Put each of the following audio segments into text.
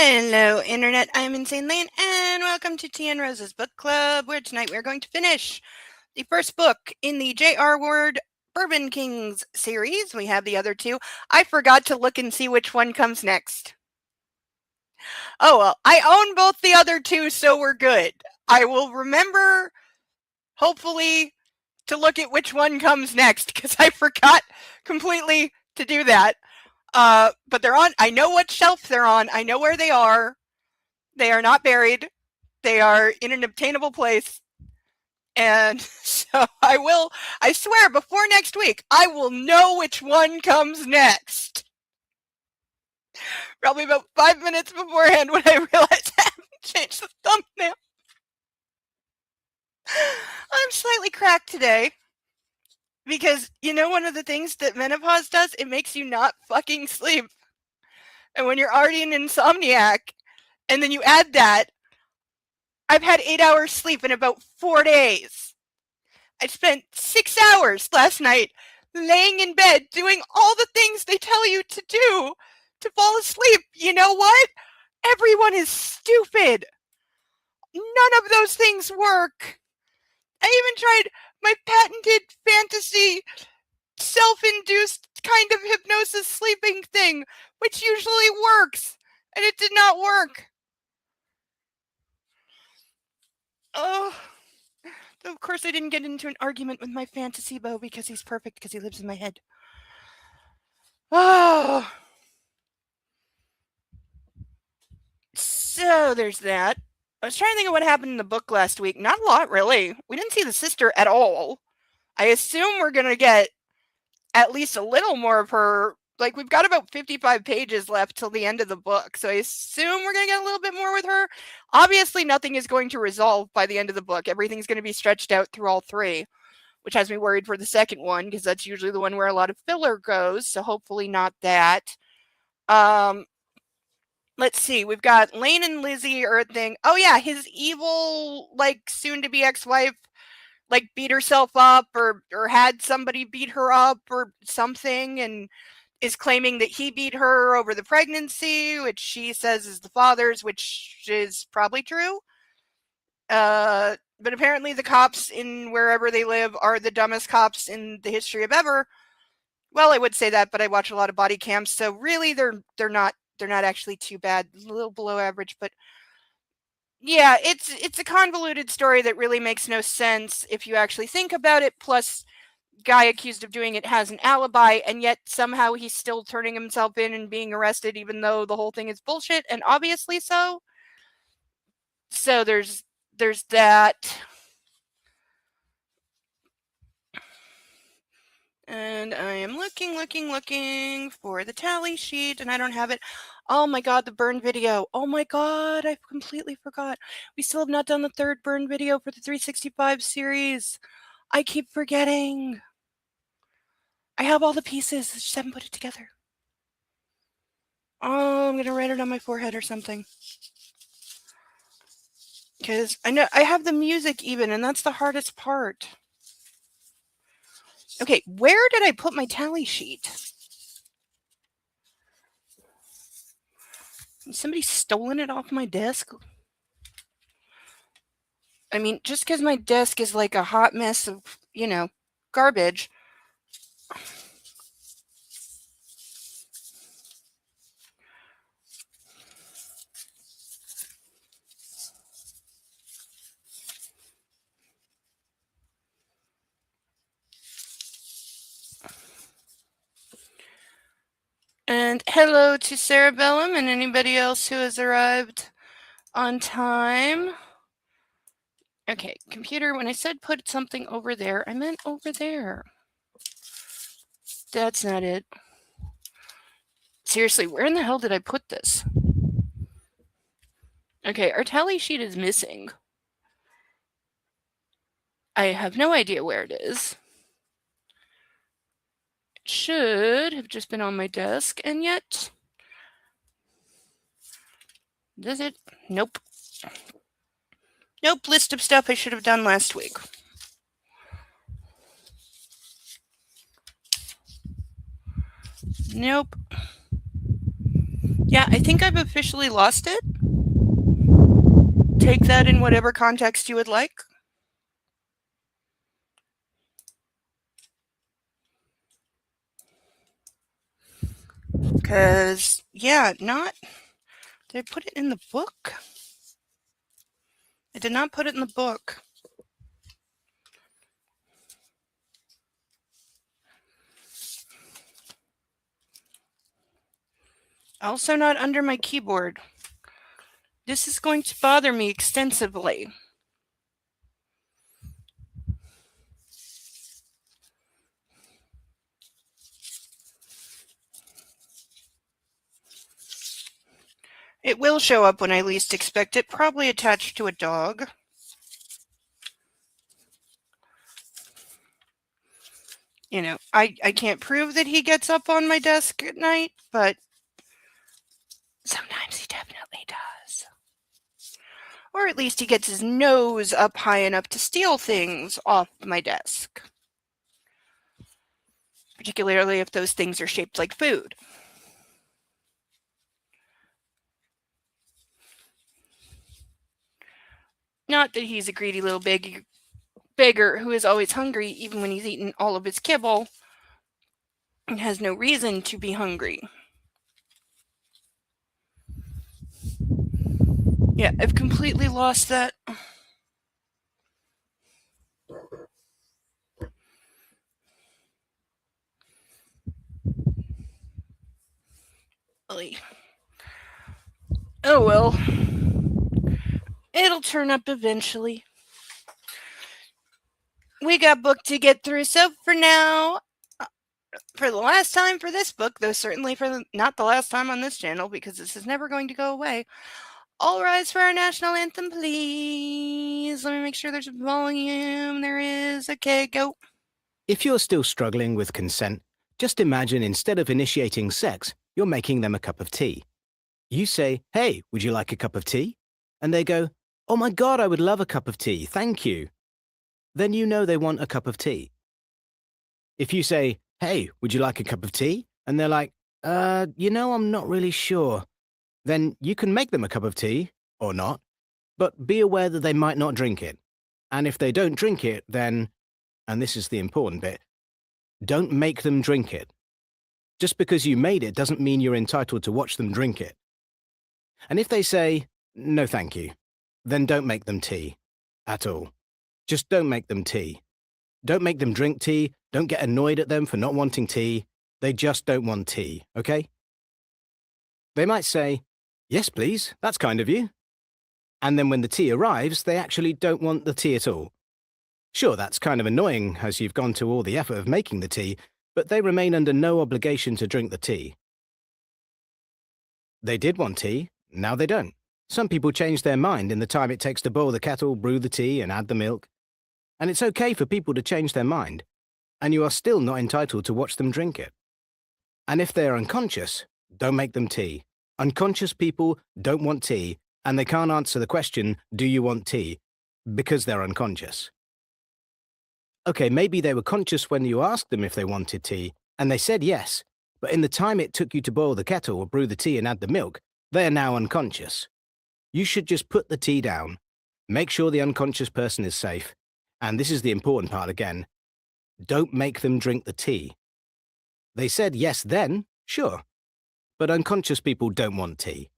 Hello, Internet. I'm Insane Lane, and welcome to Tea and Rose's Book Club, where tonight we're going to finish the first book in the J.R. Ward Bourbon Kings series. We have the other two. I forgot to look and see which one comes next. Oh, well, I own both the other two, so we're good. I will remember, hopefully, to look at which one comes next, because I forgot completely to do that. But they're on. I know what shelf they're on. I know where they are. They are not buried. They are in an obtainable place. And so I swear, before next week, I will know which one comes next. Probably about 5 minutes beforehand when I realized I haven't changed the thumbnail. I'm slightly cracked today. Because, you know, one of the things that menopause does, it makes you not fucking sleep. And when you're already an insomniac, and then you add that, I've had 8 hours sleep in about 4 days. I spent 6 hours last night laying in bed doing all the things they tell you to do to fall asleep. You know what? Everyone is stupid. None of those things work. I even tried my patented fantasy self-induced kind of hypnosis sleeping thing, which usually works, and it did not work. Oh, of course I didn't get into an argument with my fantasy beau because he's perfect because he lives in my head. Oh. So there's that. I was trying to think of what happened in the book last week. Not a lot, really. We didn't see the sister at all. I assume we're going to get at least a little more of her. Like, we've got about 55 pages left till the end of the book, so I assume we're going to get a little bit more with her. Obviously, nothing is going to resolve by the end of the book. Everything's going to be stretched out through all three, which has me worried for the second one, because that's usually the one where a lot of filler goes, so hopefully not that. Let's see, we've got Lane and Lizzie are a thing. Oh yeah, his evil, like, soon-to-be ex-wife, like, beat herself up or had somebody beat her up or something, and is claiming that he beat her over the pregnancy, which she says is the father's, which is probably true. But apparently the cops in wherever they live are the dumbest cops in the history of ever. Well, I would say that, but I watch a lot of body cams, so really they're not actually too bad. A little below average, but yeah, it's a convoluted story that really makes no sense if you actually think about it. Plus, guy accused of doing it has an alibi, and yet somehow he's still turning himself in and being arrested, even though the whole thing is bullshit, and obviously so. So there's that. And I am looking for the tally sheet, and I don't have it. Oh my god, the burn video. Oh my god, I completely forgot. We still have not done the third burn video for the 365 series. I keep forgetting. I have all the pieces, I just haven't put it together. Oh, I'm gonna write it on my forehead or something. Because I know I have the music even, and that's the hardest part. Okay, where did I put my tally sheet? Has somebody stolen it off my desk? I mean, just because my desk is like a hot mess of, you know, garbage. And hello to Sarah Bellum and anybody else who has arrived on time. Okay, computer, when I said put something over there, I meant over there. That's not it. Seriously, where in the hell did I put this? Okay, our tally sheet is missing. I have no idea where it is. It should have just been on my desk, and yet... Does it? Nope. Nope, list of stuff I should have done last week. Nope. Yeah, I think I've officially lost it. Take that in whatever context you would like. Because, yeah, not. Did I put it in the book? I did not put it in the book. Also, not under my keyboard. This is going to bother me extensively. It will show up when I least expect it, probably attached to a dog. You know, I can't prove that he gets up on my desk at night, but sometimes he definitely does. Or at least he gets his nose up high enough to steal things off my desk. Particularly if those things are shaped like food. Not that he's a greedy little beggar who is always hungry even when he's eaten all of his kibble and has no reason to be hungry. Yeah, I've completely lost that. Oh well. It'll turn up eventually. We got book to get through, so for now, for the last time for this book, though certainly for not the last time on this channel, because this is never going to go away, all rise for our national anthem, please. Let me make sure there's a volume. There is. Okay, go. If you're still struggling with consent, just imagine instead of initiating sex, you're making them a cup of tea. You say, "Hey, would you like a cup of tea?" And they go, "Oh my God, I would love a cup of tea, thank you." Then you know they want a cup of tea. If you say, "Hey, would you like a cup of tea?" And they're like, I'm not really sure. Then you can make them a cup of tea, or not, but be aware that they might not drink it. And if they don't drink it, then, and this is the important bit, don't make them drink it. Just because you made it doesn't mean you're entitled to watch them drink it. And if they say, "No thank you," then don't make them tea. At all. Just don't make them tea. Don't make them drink tea. Don't get annoyed at them for not wanting tea. They just don't want tea, okay? They might say, "Yes, please, that's kind of you." And then when the tea arrives, they actually don't want the tea at all. Sure, that's kind of annoying as you've gone to all the effort of making the tea, but they remain under no obligation to drink the tea. They did want tea, now they don't. Some people change their mind in the time it takes to boil the kettle, brew the tea, and add the milk. And it's okay for people to change their mind, and you are still not entitled to watch them drink it. And if they are unconscious, don't make them tea. Unconscious people don't want tea, and they can't answer the question, "Do you want tea?" because they're unconscious. Okay, maybe they were conscious when you asked them if they wanted tea, and they said yes, but in the time it took you to boil the kettle or brew the tea and add the milk, they are now unconscious. You should just put the tea down, make sure the unconscious person is safe, and this is the important part again, don't make them drink the tea. They said yes then, sure, but unconscious people don't want tea.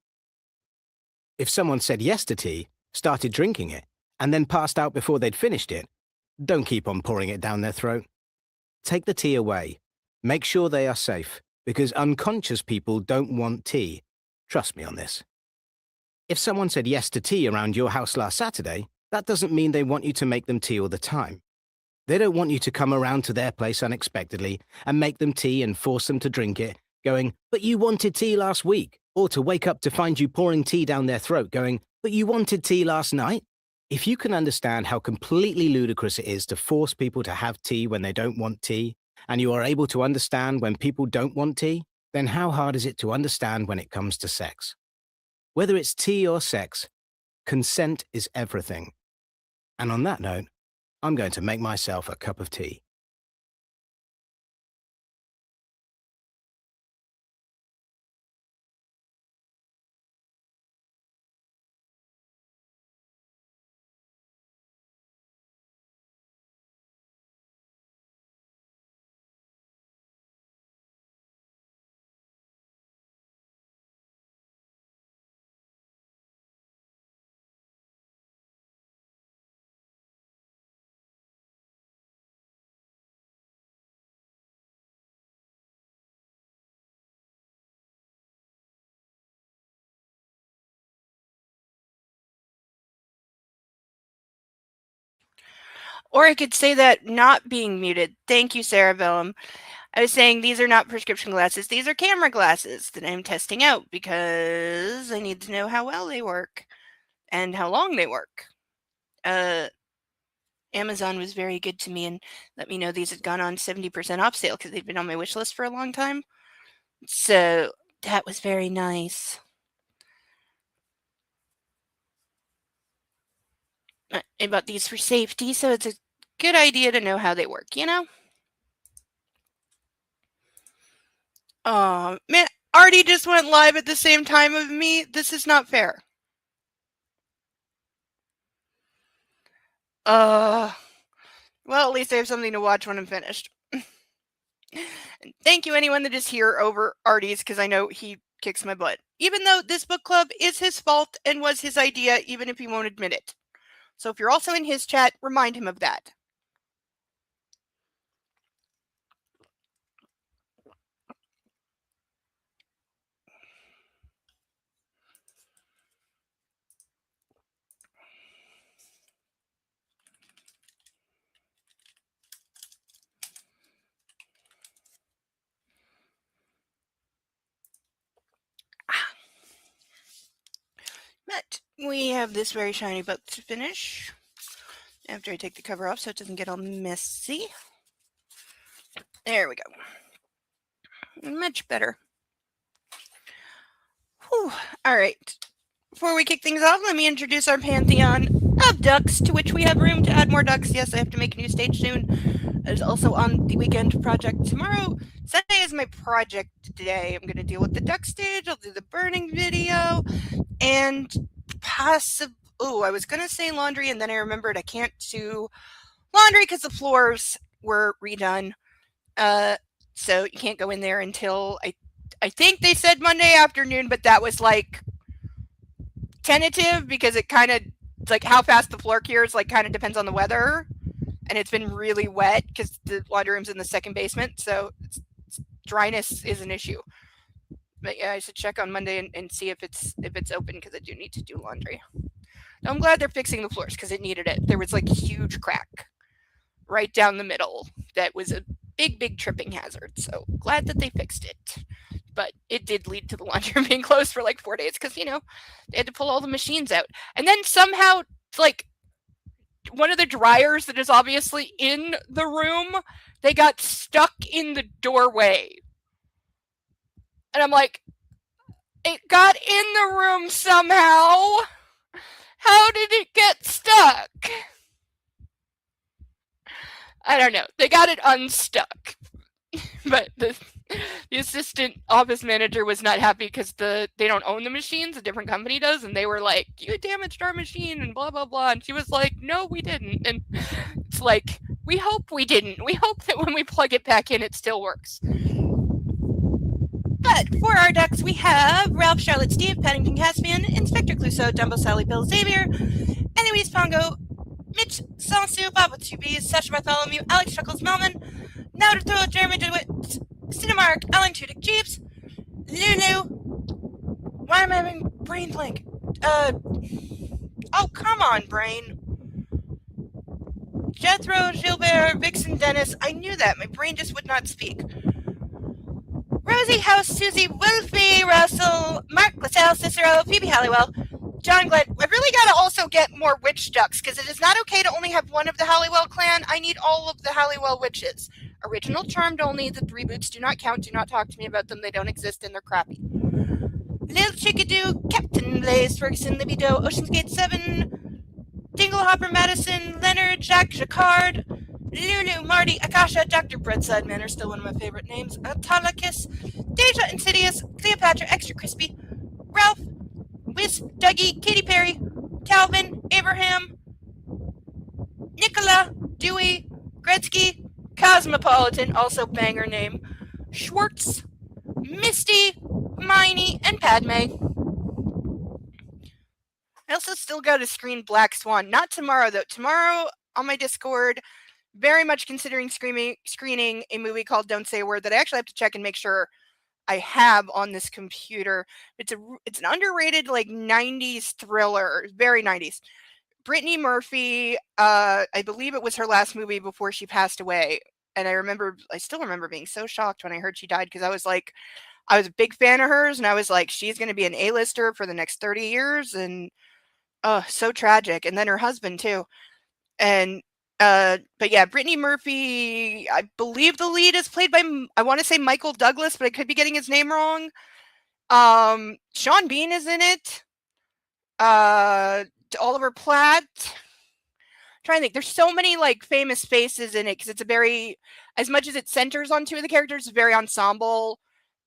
If someone said yes to tea, started drinking it, and then passed out before they'd finished it, don't keep on pouring it down their throat. Take the tea away. Make sure they are safe, because unconscious people don't want tea. Trust me on this. If someone said yes to tea around your house last Saturday, that doesn't mean they want you to make them tea all the time. They don't want you to come around to their place unexpectedly and make them tea and force them to drink it, going, "But you wanted tea last week," or to wake up to find you pouring tea down their throat, going, "But you wanted tea last night." If you can understand how completely ludicrous it is to force people to have tea when they don't want tea, and you are able to understand when people don't want tea, then how hard is it to understand when it comes to sex? Whether it's tea or sex, consent is everything. And on that note, I'm going to make myself a cup of tea. Or I could say that not being muted. Thank you, Sarah Bellum. I was saying these are not prescription glasses. These are camera glasses that I'm testing out because I need to know how well they work and how long they work. Amazon was very good to me and let me know these had gone on 70% off sale because they'd been on my wish list for a long time. So that was very nice. I bought these for safety, so it's a good idea to know how they work, you know? Oh, man, Artie just went live at the same time of me. This is not fair. Well, at least I have something to watch when I'm finished. Thank you, anyone that is here over Artie's, because I know he kicks my butt. Even though this book club is his fault and was his idea, even if he won't admit it. So if you're also in his chat, remind him of that. But we have this very shiny book to finish after I take the cover off so it doesn't get all messy. There we go. Much better. Whew. All right. Before we kick things off, let me introduce our pantheon of ducks, to which we have room to add more ducks. Yes, I have to make a new stage soon. It's also on the weekend project tomorrow. Sunday is my project day. I'm going to deal with the duck stage. I'll do the burning video and possibly. Oh, I was going to say laundry, and then I remembered I can't do laundry because the floors were redone. So you can't go in there until I think they said Monday afternoon, but that was like tentative because it kind of like how fast the floor cures like kind of depends on the weather, and it's been really wet because the laundry room's in the second basement, so dryness is an issue. But yeah, I should check on Monday and see if it's open because I do need to do laundry. Now, I'm glad they're fixing the floors because it needed it. There was like a huge crack right down the middle that was a big tripping hazard. So glad that they fixed it. But it did lead to the laundry room being closed for like 4 days because, you know, they had to pull all the machines out. And then somehow, like, one of the dryers that is obviously in the room, they got stuck in the doorway. And I'm like, it got in the room somehow. How did it get stuck? I don't know. They got it unstuck. But the assistant office manager was not happy because they don't own the machines, a different company does, and they were like, you damaged our machine and blah blah blah, and she was like, no, we didn't. And it's like, we hope we didn't. We hope that when we plug it back in it still works. But for our ducks, we have Ralph, Charlotte, Steve, Paddington, Caspian, Inspector Clouseau, Dumbo, Sally, Bill, Xavier, Eloise, Pongo, Mitch, Sansu, Bob with 2 B's, Sasha Bartholomew, Alex Chuckles, Melman, Naruto, Jeremy DeWitt, Cinemark, Alan Tudyk, Jeeps, Lulu. Why am I having brain blank? Oh, come on, brain. Jethro, Gilbert, Vixen, Dennis. I knew that. My brain just would not speak. Rosie, House, Susie, Wolfie, Russell, Mark, LaSalle, Cicero, Phoebe Halliwell, John Glenn. I really got to also get more witch ducks because it is not okay to only have one of the Halliwell clan. I need all of the Halliwell witches. Original Charmed only. The 3 boots do not count. Do not talk to me about them. They don't exist and they're crappy. Lil Chickadoo, Captain Blaze, Ferguson, Libby Doe, Ocean's Gate 7, Dinglehopper, Madison, Leonard, Jacques Jacquard, Lulu, Marty, Akasha, Dr. Breadsideman are still one of my favorite names, Autolycus, Deja, Insidious, Cleopatra, Extra Crispy, Ralph, Wisp, Dougie, Katy Perry, Calvin, Abraham, Nicola, Dewey, Gretzky, Cosmopolitan, also banger name, Schwartz, Misty, Miney, and Padme. I also still got to screen Black Swan. Not tomorrow, though. Tomorrow on my Discord, very much considering screening a movie called Don't Say a Word that I actually have to check and make sure I have on this computer. It's an underrated like 90s thriller, very 90s. Brittany Murphy, I believe it was her last movie before she passed away. And I still remember being so shocked when I heard she died because I was a big fan of hers and I was like, she's going to be an A-lister for the next 30 years. And oh, so tragic. And then her husband too. And, but yeah, Brittany Murphy, I believe the lead is played by, I want to say Michael Douglas, but I could be getting his name wrong. Sean Bean is in it. Oliver Platt. Trying to think, there's so many like famous faces in it because it's a very, as much as it centers on two of the characters, it's a very ensemble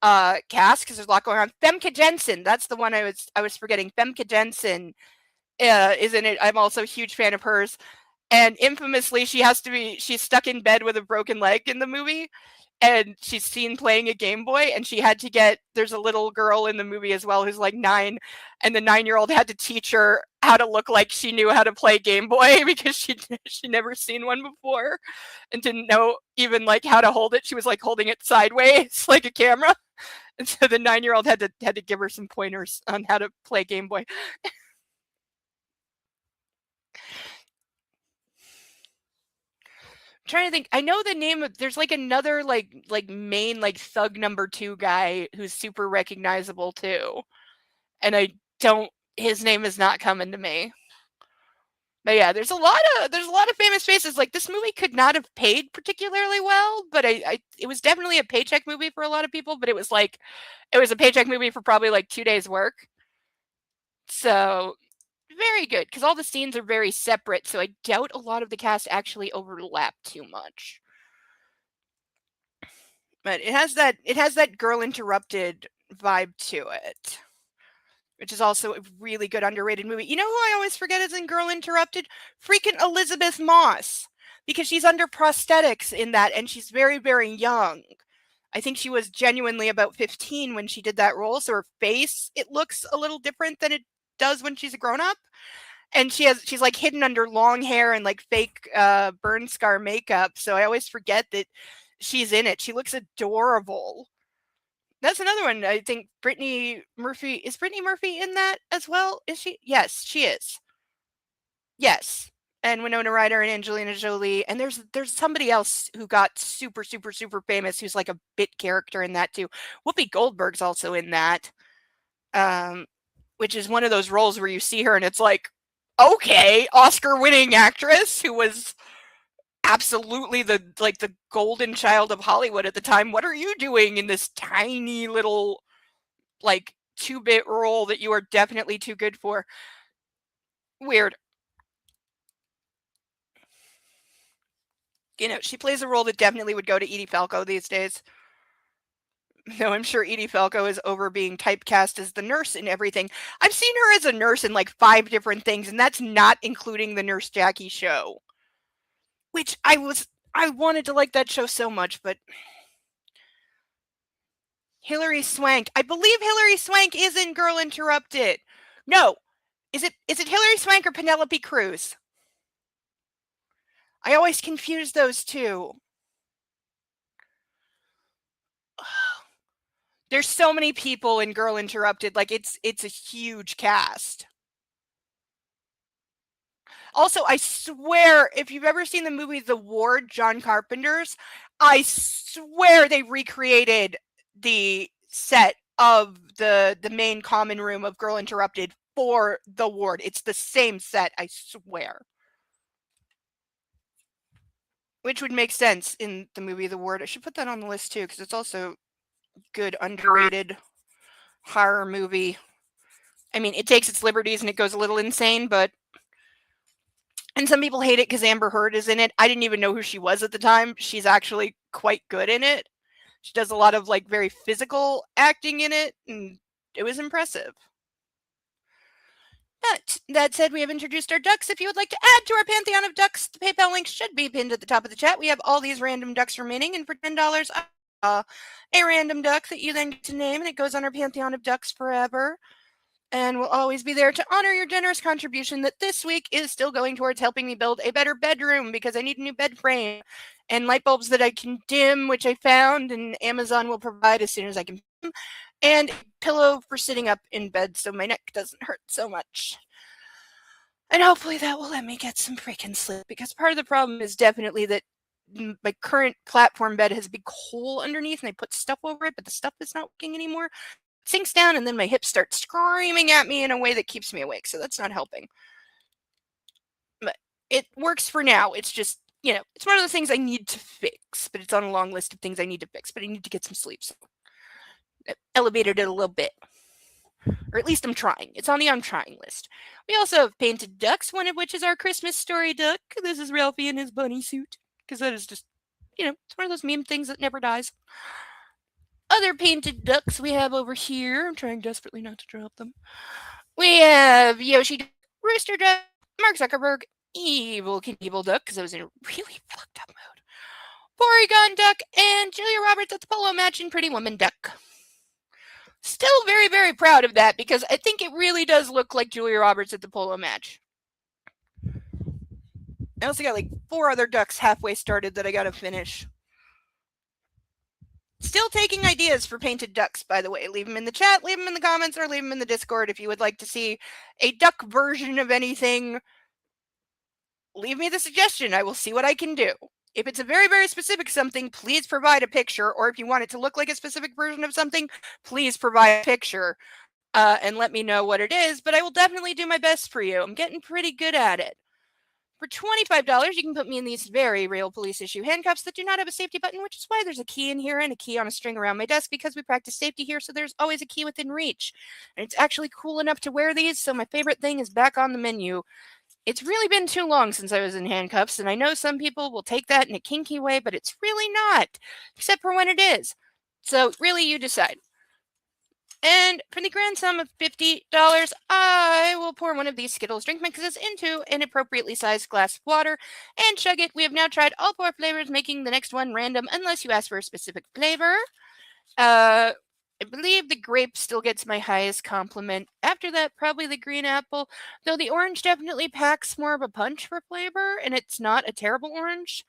cast because there's a lot going on. Femke Jensen, that's the one I was forgetting. Femke Jensen is in it. I'm also a huge fan of hers. And infamously, she's stuck in bed with a broken leg in the movie. And she's seen playing a Game Boy, and there's a little girl in the movie as well who's like 9, and the 9-year-old had to teach her how to look like she knew how to play Game Boy because she never seen one before and didn't know even like how to hold it. She was like holding it sideways like a camera. And so the 9-year-old had to give her some pointers on how to play Game Boy. Trying to think. I know the name of there's like another like main like thug number 2 guy who's super recognizable too. And his name is not coming to me. But yeah, there's a lot of famous faces. Like this movie could not have paid particularly well, but it was definitely a paycheck movie for a lot of people, but it was a paycheck movie for probably like 2 days work. So very good because all the scenes are very separate, so I doubt a lot of the cast actually overlap too much. But it has that Girl Interrupted vibe to it, which is also a really good underrated movie. You know who I always forget is in Girl Interrupted? Freaking Elizabeth Moss, because she's under prosthetics in that, and she's very, very young. I think she was genuinely about 15 when she did that role, so her face, it looks a little different than it does when she's a grown-up. And she's like hidden under long hair and like fake burn scar makeup, so I always forget that she's in it. She looks adorable. That's another one. I think Brittany Murphy in that as well? Is she? Yes, she is. Yes. And Winona Ryder and Angelina Jolie. And there's somebody else who got super, super, super famous who's like a bit character in that too. Whoopi Goldberg's also in that. Which is one of those roles where you see her and it's like, okay, Oscar-winning actress who was absolutely the golden child of Hollywood at the time. What are you doing in this tiny little like 2-bit role that you are definitely too good for? Weird. You know, she plays a role that definitely would go to Edie Falco these days. No, I'm sure Edie Falco is over being typecast as the nurse in everything. I've seen her as a nurse in like 5 different things, and that's not including the Nurse Jackie show. Which I wanted to like that show so much, but Hilary Swank. I believe Hilary Swank is in Girl Interrupted. No. Is it Hilary Swank or Penelope Cruz? I always confuse those two. There's so many people in Girl Interrupted. Like it's a huge cast. Also, I swear, if you've ever seen the movie The Ward, John Carpenter's, I swear they recreated the set of the main common room of Girl Interrupted for The Ward. It's the same set, I swear. Which would make sense in the movie The Ward. I should put that on the list too, because it's also good, underrated horror movie. I mean, it takes its liberties and it goes a little insane, but... And some people hate it because Amber Heard is in it. I didn't even know who she was at the time. She's actually quite good in it. She does a lot of like very physical acting in it, and it was impressive. But that said, we have introduced our ducks. If you would like to add to our pantheon of ducks, the PayPal link should be pinned at the top of the chat. We have all these random ducks remaining, and for $10, a random duck that you then get to name, and it goes on our pantheon of ducks forever. And we'll always be there to honor your generous contribution that this week is still going towards helping me build a better bedroom because I need a new bed frame and light bulbs that I can dim, which I found and Amazon will provide as soon as I can, and a pillow for sitting up in bed so my neck doesn't hurt so much. And hopefully that will let me get some freaking sleep, because part of the problem is definitely that my current platform bed has a big hole underneath and I put stuff over it, but the stuff is not working anymore. It sinks down and then my hips start screaming at me in a way that keeps me awake, so that's not helping. But it works for now. It's just, it's one of the things I need to fix, but it's on a long list of things I need to fix, but I need to get some sleep, so I elevated it a little bit. Or at least I'm trying. It's on the I'm trying list. We also have painted ducks, one of which is our Christmas story duck. This is Ralphie in his bunny suit, because that is just, it's one of those meme things that never dies. Other painted ducks we have over here. I'm trying desperately not to drop them. We have Yoshi, Rooster Duck, Mark Zuckerberg, Evil Knievel Duck, because I was in a really fucked up mood, Porygon Duck, and Julia Roberts at the polo match in Pretty Woman Duck. Still very, very proud of that, because I think it really does look like Julia Roberts at the polo match. I also got like 4 other ducks halfway started that I gotta finish. Still taking ideas for painted ducks, by the way. Leave them in the chat, leave them in the comments, or leave them in the Discord if you would like to see a duck version of anything. Leave me the suggestion. I will see what I can do. If it's a very, very specific something, please provide a picture. Or if you want it to look like a specific version of something, please provide a picture and let me know what it is. But I will definitely do my best for you. I'm getting pretty good at it. For $25, you can put me in these very real police issue handcuffs that do not have a safety button, which is why there's a key in here and a key on a string around my desk, because we practice safety here, so there's always a key within reach. And it's actually cool enough to wear these, so my favorite thing is back on the menu. It's really been too long since I was in handcuffs, and I know some people will take that in a kinky way, but it's really not, except for when it is. So really, you decide. And for the grand sum of $50, I will pour one of these Skittles drink mixes into an appropriately sized glass of water and chug it. We have now tried all 4 flavors, making the next one random unless you ask for a specific flavor. I believe the grape still gets my highest compliment. After that, probably the green apple, though the orange definitely packs more of a punch for flavor, and it's not a terrible orange.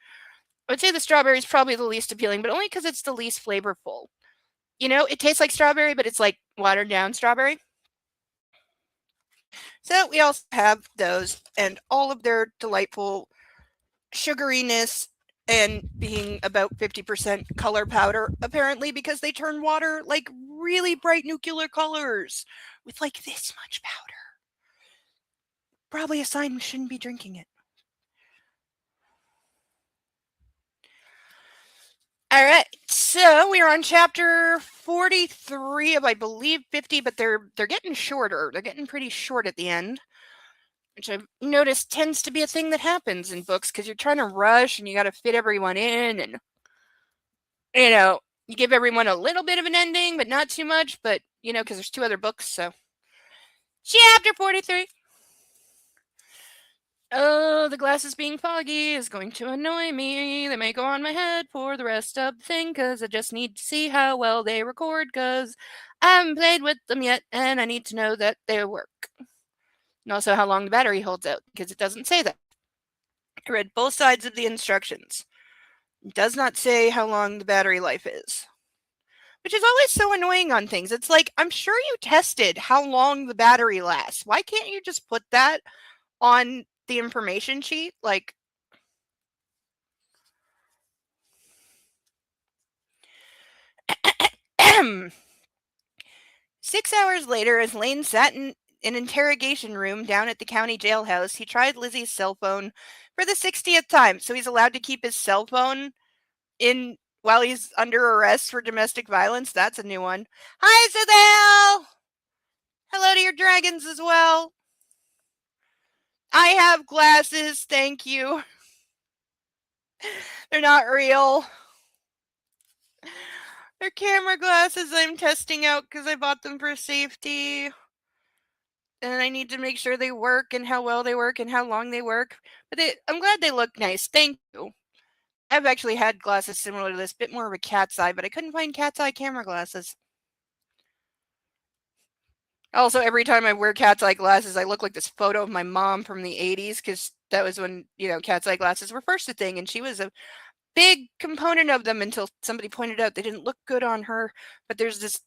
I would say the strawberry is probably the least appealing, but only because it's the least flavorful. It tastes like strawberry, but it's like watered down strawberry. So we also have those and all of their delightful sugariness and being about 50% color powder, apparently, because they turn water like really bright nuclear colors with like this much powder. Probably a sign we shouldn't be drinking it. All right, so we are on chapter 43 of, I believe, 50, but they're getting shorter. They're getting pretty short at the end, which I've noticed tends to be a thing that happens in books, because you're trying to rush and you got to fit everyone in, and you give everyone a little bit of an ending, but not too much. But because there's 2 other books, so chapter 43. Oh, the glasses being foggy is going to annoy me. They may go on my head for the rest of the thing, because I just need to see how well they record, because I haven't played with them yet, and I need to know that they work. And also how long the battery holds out, because it doesn't say that. I read both sides of the instructions. It does not say how long the battery life is, which is always so annoying on things. It's like, I'm sure you tested how long the battery lasts. Why can't you just put that on the information sheet? Like, 6 hours later, as Lane sat in an interrogation room down at the county jailhouse, he tried Lizzie's cell phone for the 60th time. So he's allowed to keep his cell phone in while he's under arrest for domestic violence. That's a new one. Hi, Sethel! Hello to your dragons as well. I have glasses, thank you. They're not real. They're camera glasses I'm testing out because I bought them for safety. And I need to make sure they work and how well they work and how long they work. But I'm glad they look nice. Thank you. I've actually had glasses similar to this, bit more of a cat's eye, but I couldn't find cat's eye camera glasses. Also, every time I wear cat's eye glasses, I look like this photo of my mom from the 80s, because that was when, cat's eye glasses were first a thing, and she was a big component of them until somebody pointed out they didn't look good on her. But there's this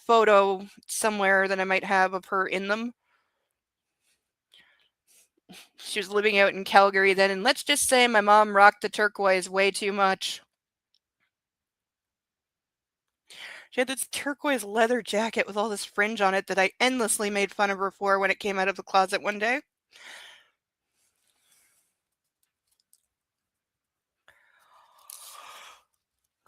photo somewhere that I might have of her in them. She was living out in Calgary then, and let's just say my mom rocked the turquoise way too much. She had this turquoise leather jacket with all this fringe on it that I endlessly made fun of her for when it came out of the closet one day.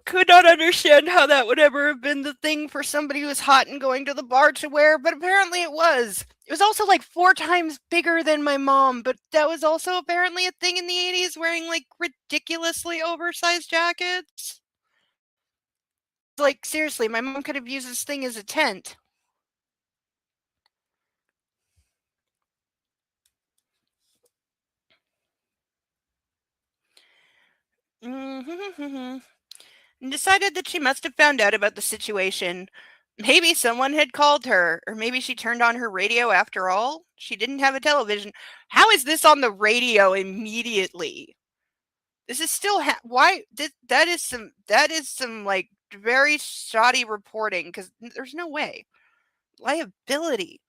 Could not understand how that would ever have been the thing for somebody who was hot and going to the bar to wear, but apparently it was. It was also like 4 times bigger than my mom, but that was also apparently a thing in the 80s, wearing like ridiculously oversized jackets. Like, seriously, my mom could have used this thing as a tent. And decided that she must have found out about the situation. Maybe someone had called her, or maybe she turned on her radio after all. She didn't have a television. How is this on the radio immediately? This is still why that is some like very shoddy reporting, because there's no way. Liability.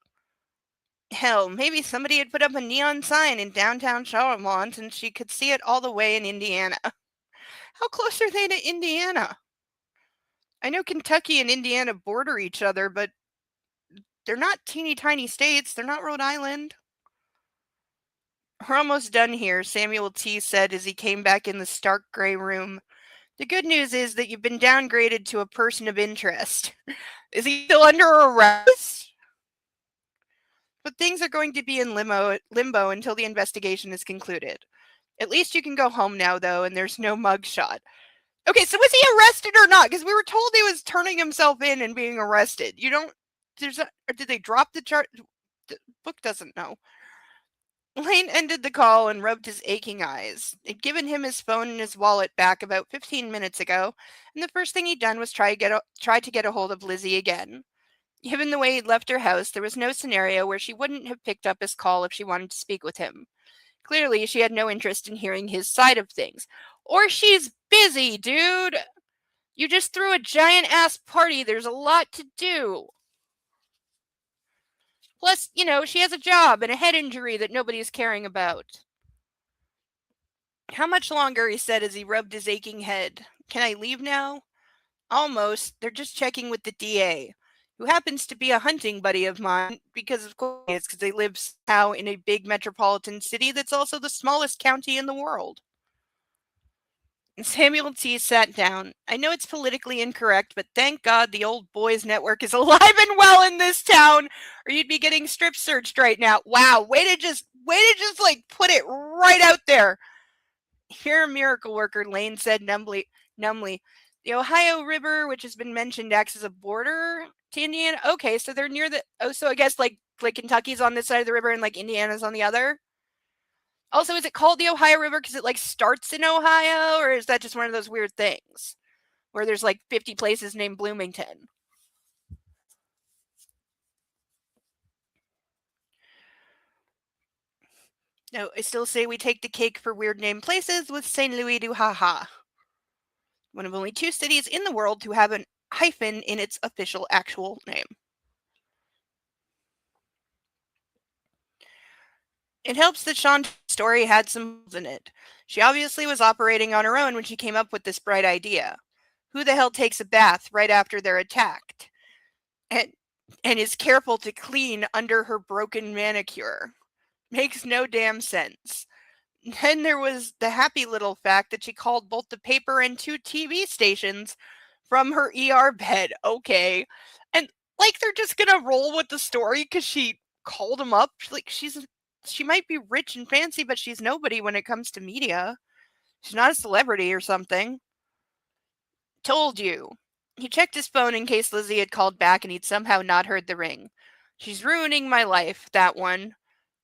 Hell, maybe somebody had put up a neon sign in downtown Charlemont and she could see it all the way in Indiana. How close are they to Indiana? I know Kentucky and Indiana border each other, but they're not teeny tiny states. They're not Rhode Island. We're almost done here, Samuel T. said as he came back in the stark gray room. The good news is that you've been downgraded to a person of interest. Is he still under arrest? But things are going to be in limbo until the investigation is concluded. At least you can go home now, though, and there's no mugshot. Okay, so was he arrested or not? Because we were told he was turning himself in and being arrested. You don't. Did they drop the chart? The book doesn't know. Lane ended the call and rubbed his aching eyes. They'd given him his phone and his wallet back about 15 minutes ago, and the first thing he'd done was try to get a hold of Lizzie again. Given the way he'd left her house, there was no scenario where she wouldn't have picked up his call if she wanted to speak with him. Clearly, she had no interest in hearing his side of things. Or she's busy, dude! You just threw a giant-ass party. There's a lot to do. Plus, she has a job and a head injury that nobody's caring about. How much longer, he said as he rubbed his aching head. Can I leave now? Almost. They're just checking with the DA, who happens to be a hunting buddy of mine, because of course it's because they live somehow in a big metropolitan city that's also the smallest county in the world. Samuel T. sat down. I know it's politically incorrect, but thank God the old boys network is alive and well in this town, or you'd be getting strip searched right now. Wow, way to just like put it right out there. You're a miracle worker, Lane said numbly. The Ohio River, which has been mentioned, acts as a border to Indiana. Okay, so they're near the. Oh, so I guess like Kentucky's on this side of the river and like Indiana's on the other. Also, is it called the Ohio River because it like starts in Ohio, or is that just one of those weird things where there's like 50 places named Bloomington? No, I still say we take the cake for weird named places with St. Louis du Ha-Ha, one of only 2 cities in the world to have an hyphen in its official actual name. It helps that Sean's story had some holes in it. She obviously was operating on her own when she came up with this bright idea. Who the hell takes a bath right after they're attacked? And is careful to clean under her broken manicure. Makes no damn sense. Then there was the happy little fact that she called both the paper and 2 TV stations from her ER bed. Okay. And like they're just gonna roll with the story because she called them up. Like she might be rich and fancy, but she's nobody when it comes to media. She's not a celebrity or something. Told you. He checked his phone in case Lizzie had called back and he'd somehow not heard the ring. She's ruining my life, that one.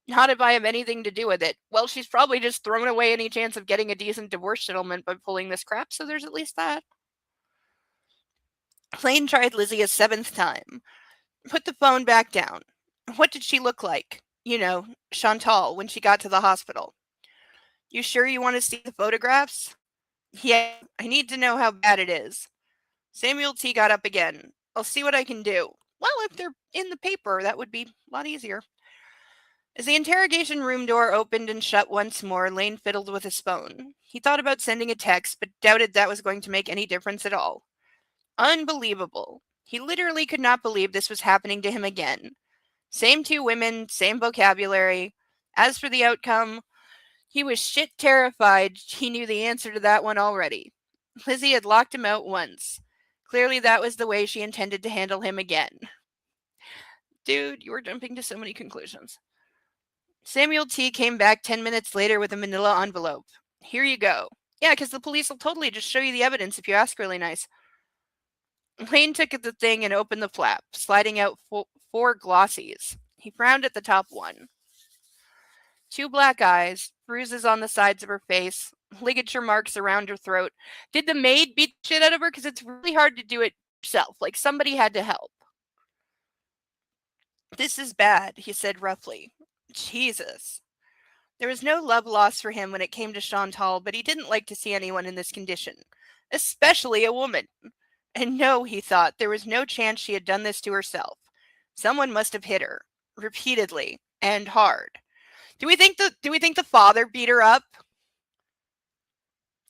Not if I have anything to do with it. Well, she's probably just thrown away any chance of getting a decent divorce settlement by pulling this crap, so there's at least that. Lane tried Lizzie a 7th time. Put the phone back down. What did she look like? Chantal, when she got to the hospital. You sure you want to see the photographs? Yeah, I need to know how bad it is. Samuel T. got up again. I'll see what I can do. Well, if they're in the paper, that would be a lot easier. As the interrogation room door opened and shut once more, Lane fiddled with his phone. He thought about sending a text, but doubted that was going to make any difference at all. Unbelievable. He literally could not believe this was happening to him again. Same two women, same vocabulary. As for the outcome, he was shit terrified he knew the answer to that one already. Lizzie had locked him out once. Clearly, that was the way she intended to handle him again. Dude, you were jumping to so many conclusions. Samuel T. came back 10 minutes later with a manila envelope. Here you go. Yeah, because the police will totally just show you the evidence if you ask really nice. Lane took at the thing and opened the flap, sliding out four glossies. He frowned at the top one. Two black eyes, bruises on the sides of her face, ligature marks around her throat. Did the maid beat the shit out of her? Because it's really hard to do it yourself. Like, somebody had to help. This is bad, he said roughly. Jesus. There was no love lost for him when it came to Chantal, but he didn't like to see anyone in this condition, especially a woman. And no, he thought, there was no chance she had done this to herself. Someone must have hit her, repeatedly and hard. Do we think the father beat her up?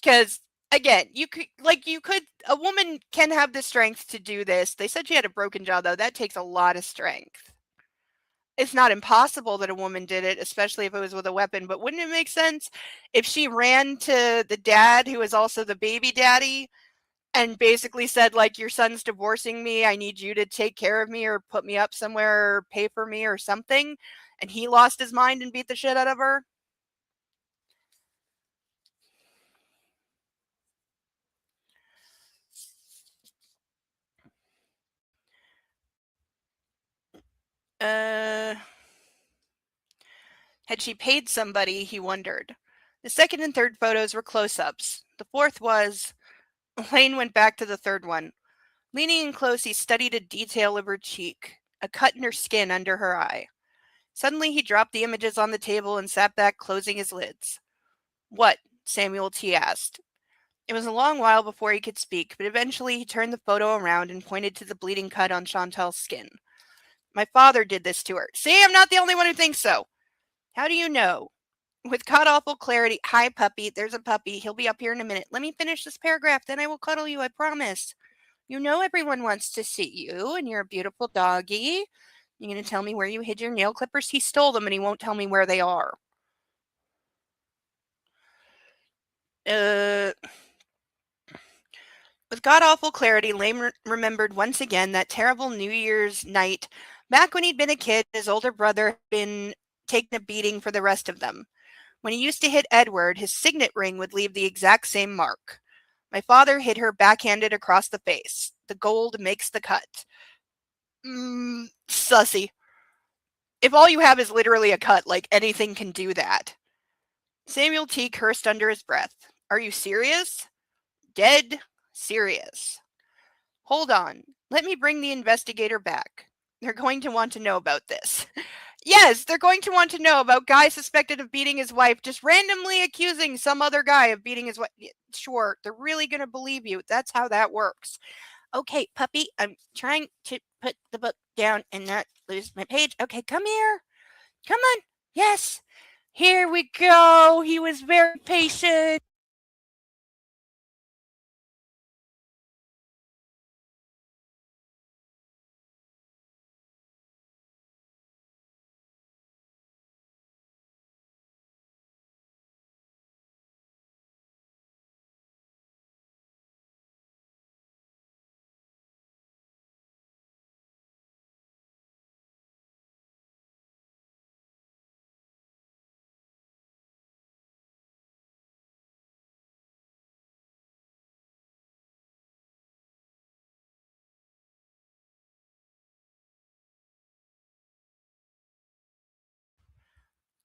Because again, a woman can have the strength to do this. They said she had a broken jaw, though. That takes a lot of strength. It's not impossible that a woman did it, especially if it was with a weapon, but wouldn't it make sense if she ran to the dad, who is also the baby daddy, and basically said, like, your son's divorcing me, I need you to take care of me or put me up somewhere or pay for me or something, and he lost his mind and beat the shit out of her? Uh, had she paid somebody, he wondered. The second and third photos were close-ups. The fourth was... Lane went back to the third one. Leaning in close, he studied a detail of her cheek, a cut in her skin under her eye. Suddenly, he dropped the images on the table and sat back, closing his lids. What? Samuel T. asked. It was a long while before he could speak, but eventually he turned the photo around and pointed to the bleeding cut on Chantal's skin. My father did this to her. See, I'm not the only one who thinks so. How do you know? With god-awful clarity. Hi, puppy. There's a puppy. He'll be up here in a minute. Let me finish this paragraph, then I will cuddle you, I promise. You know everyone wants to see you, and you're a beautiful doggy. You're going to tell me where you hid your nail clippers? He stole them, and he won't tell me where they are. With god-awful clarity, Lane remembered once again that terrible New Year's night back when he'd been a kid. His older brother had been taking a beating for the rest of them. When he used to hit Edward, his signet ring would leave the exact same mark. My father hit her backhanded across the face. The gold makes the cut. Sussy. If all you have is literally a cut, like, anything can do that. Samuel T. cursed under his breath. Are you serious? Dead serious. Hold on. Let me bring the investigator back. They're going to want to know about this. Yes, they're going to want to know about guy suspected of beating his wife, just randomly accusing some other guy of beating his wife. Sure, they're really going to believe you. That's how that works. Okay, puppy, I'm trying to put the book down and not lose my page. Okay, come here. Come on. Yes. Here we go. He was very patient.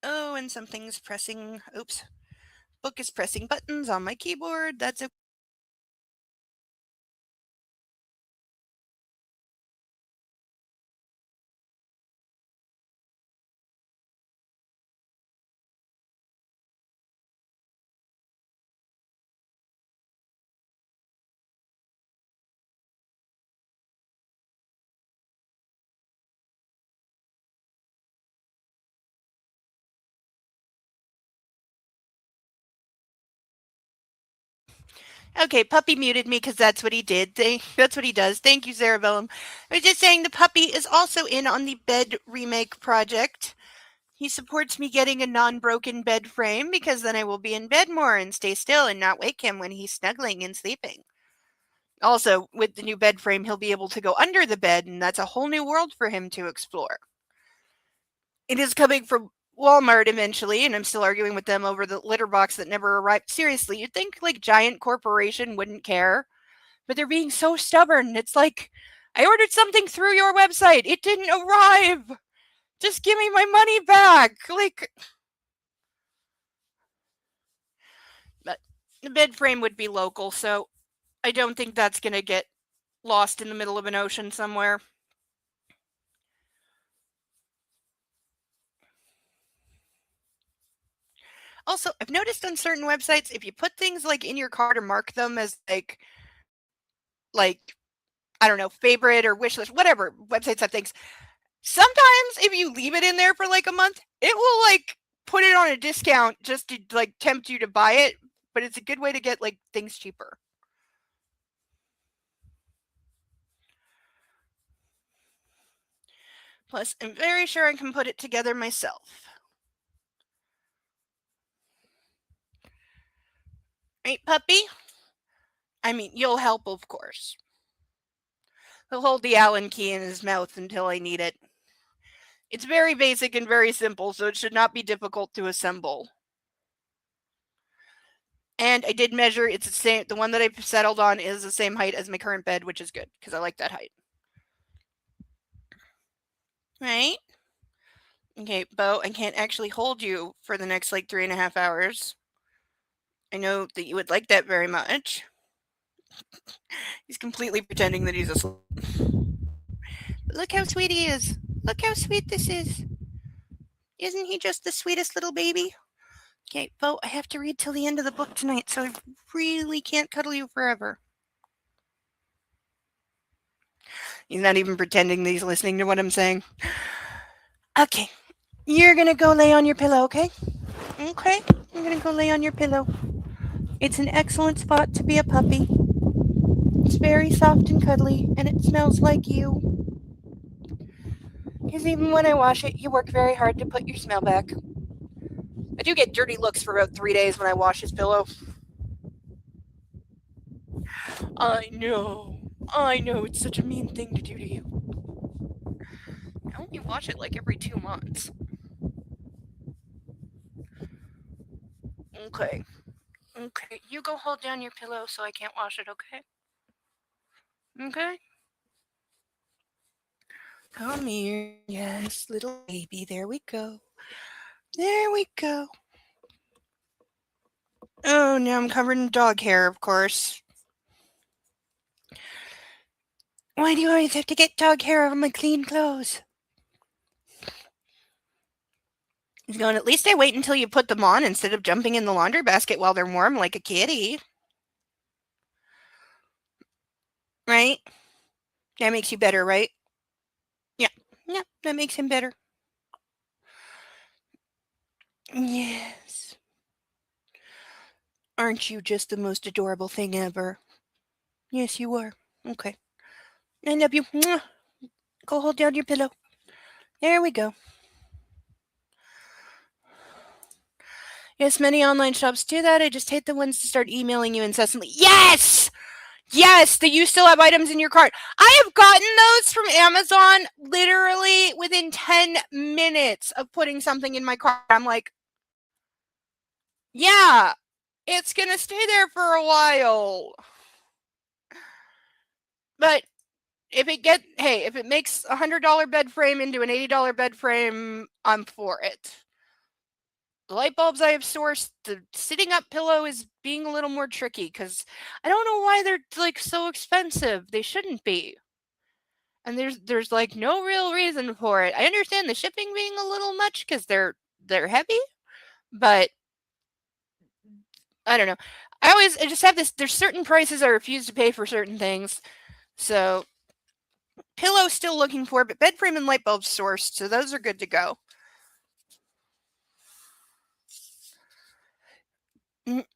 Oh, and something's pressing. Oops. Book is pressing buttons on my keyboard. That's okay. Okay, puppy muted me because that's what he did. That's what he does. Thank you, Cerebellum. I was just saying the puppy is also in on the bed remake project. He supports me getting a non-broken bed frame because then I will be in bed more and stay still and not wake him when he's snuggling and sleeping. Also, with the new bed frame, he'll be able to go under the bed, and that's a whole new world for him to explore. It is coming from Walmart eventually, and I'm still arguing with them over the litter box that never arrived. Seriously, you'd think like giant corporation wouldn't care, but they're being so stubborn. It's like, I ordered something through your website. It didn't arrive. Just give me my money back. Like, but the bed frame would be local, so I don't think that's going to get lost in the middle of an ocean somewhere. Also, I've noticed on certain websites, if you put things like in your cart or mark them as like I don't know, favorite or wish list, whatever websites have things. Sometimes if you leave it in there for like a month, it will like put it on a discount just to like tempt you to buy it, but it's a good way to get like things cheaper. Plus, I'm very sure I can put it together myself. Right, puppy? I mean, you'll help, of course. He'll hold the Allen key in his mouth until I need it. It's very basic and very simple, so it should not be difficult to assemble. And I did measure, it's the same, the one that I've settled on is the same height as my current bed, which is good, because I like that height. Right? Okay, Bo, I can't actually hold you for the next like 3.5 hours. I know that you would like that very much. He's completely pretending that he's asleep. But look how sweet he is. Look how sweet this is. Isn't he just the sweetest little baby? Okay, Bo, I have to read till the end of the book tonight, so I really can't cuddle you forever. He's not even pretending that he's listening to what I'm saying. Okay, you're gonna go lay on your pillow, okay? Okay, you're gonna go lay on your pillow. It's an excellent spot to be a puppy. It's very soft and cuddly, and it smells like you. Because even when I wash it, you work very hard to put your smell back. I do get dirty looks for about 3 days when I wash his pillow. I know, it's such a mean thing to do to you. I only wash it like every 2 months. Okay, you go hold down your pillow so I can't wash it, okay? Okay? Come here. Yes, little baby. There we go. There we go. Oh, now I'm covered in dog hair, of course. Why do you always have to get dog hair over my clean clothes? He's going, at least I wait until you put them on instead of jumping in the laundry basket while they're warm like a kitty. Right? That makes you better, right? Yeah, that makes him better. Yes. Aren't you just the most adorable thing ever? Yes, you are. Okay. I love you. Mwah. Go hold down your pillow. There we go. Yes, many online shops do that. I just hate the ones that start emailing you incessantly. Yes! Yes, that you still have items in your cart. I have gotten those from Amazon literally within 10 minutes of putting something in my cart. I'm like, yeah, it's going to stay there for a while. But if it makes a $100 bed frame into an $80 bed frame, I'm for it. The light bulbs I have sourced, the sitting up pillow is being a little more tricky because I don't know why they're like so expensive. They shouldn't be. And there's like no real reason for it. I understand the shipping being a little much because they're heavy, but I don't know. I just have this. There's certain prices I refuse to pay for certain things. So pillow still looking for, but bed frame and light bulbs sourced, so those are good to go.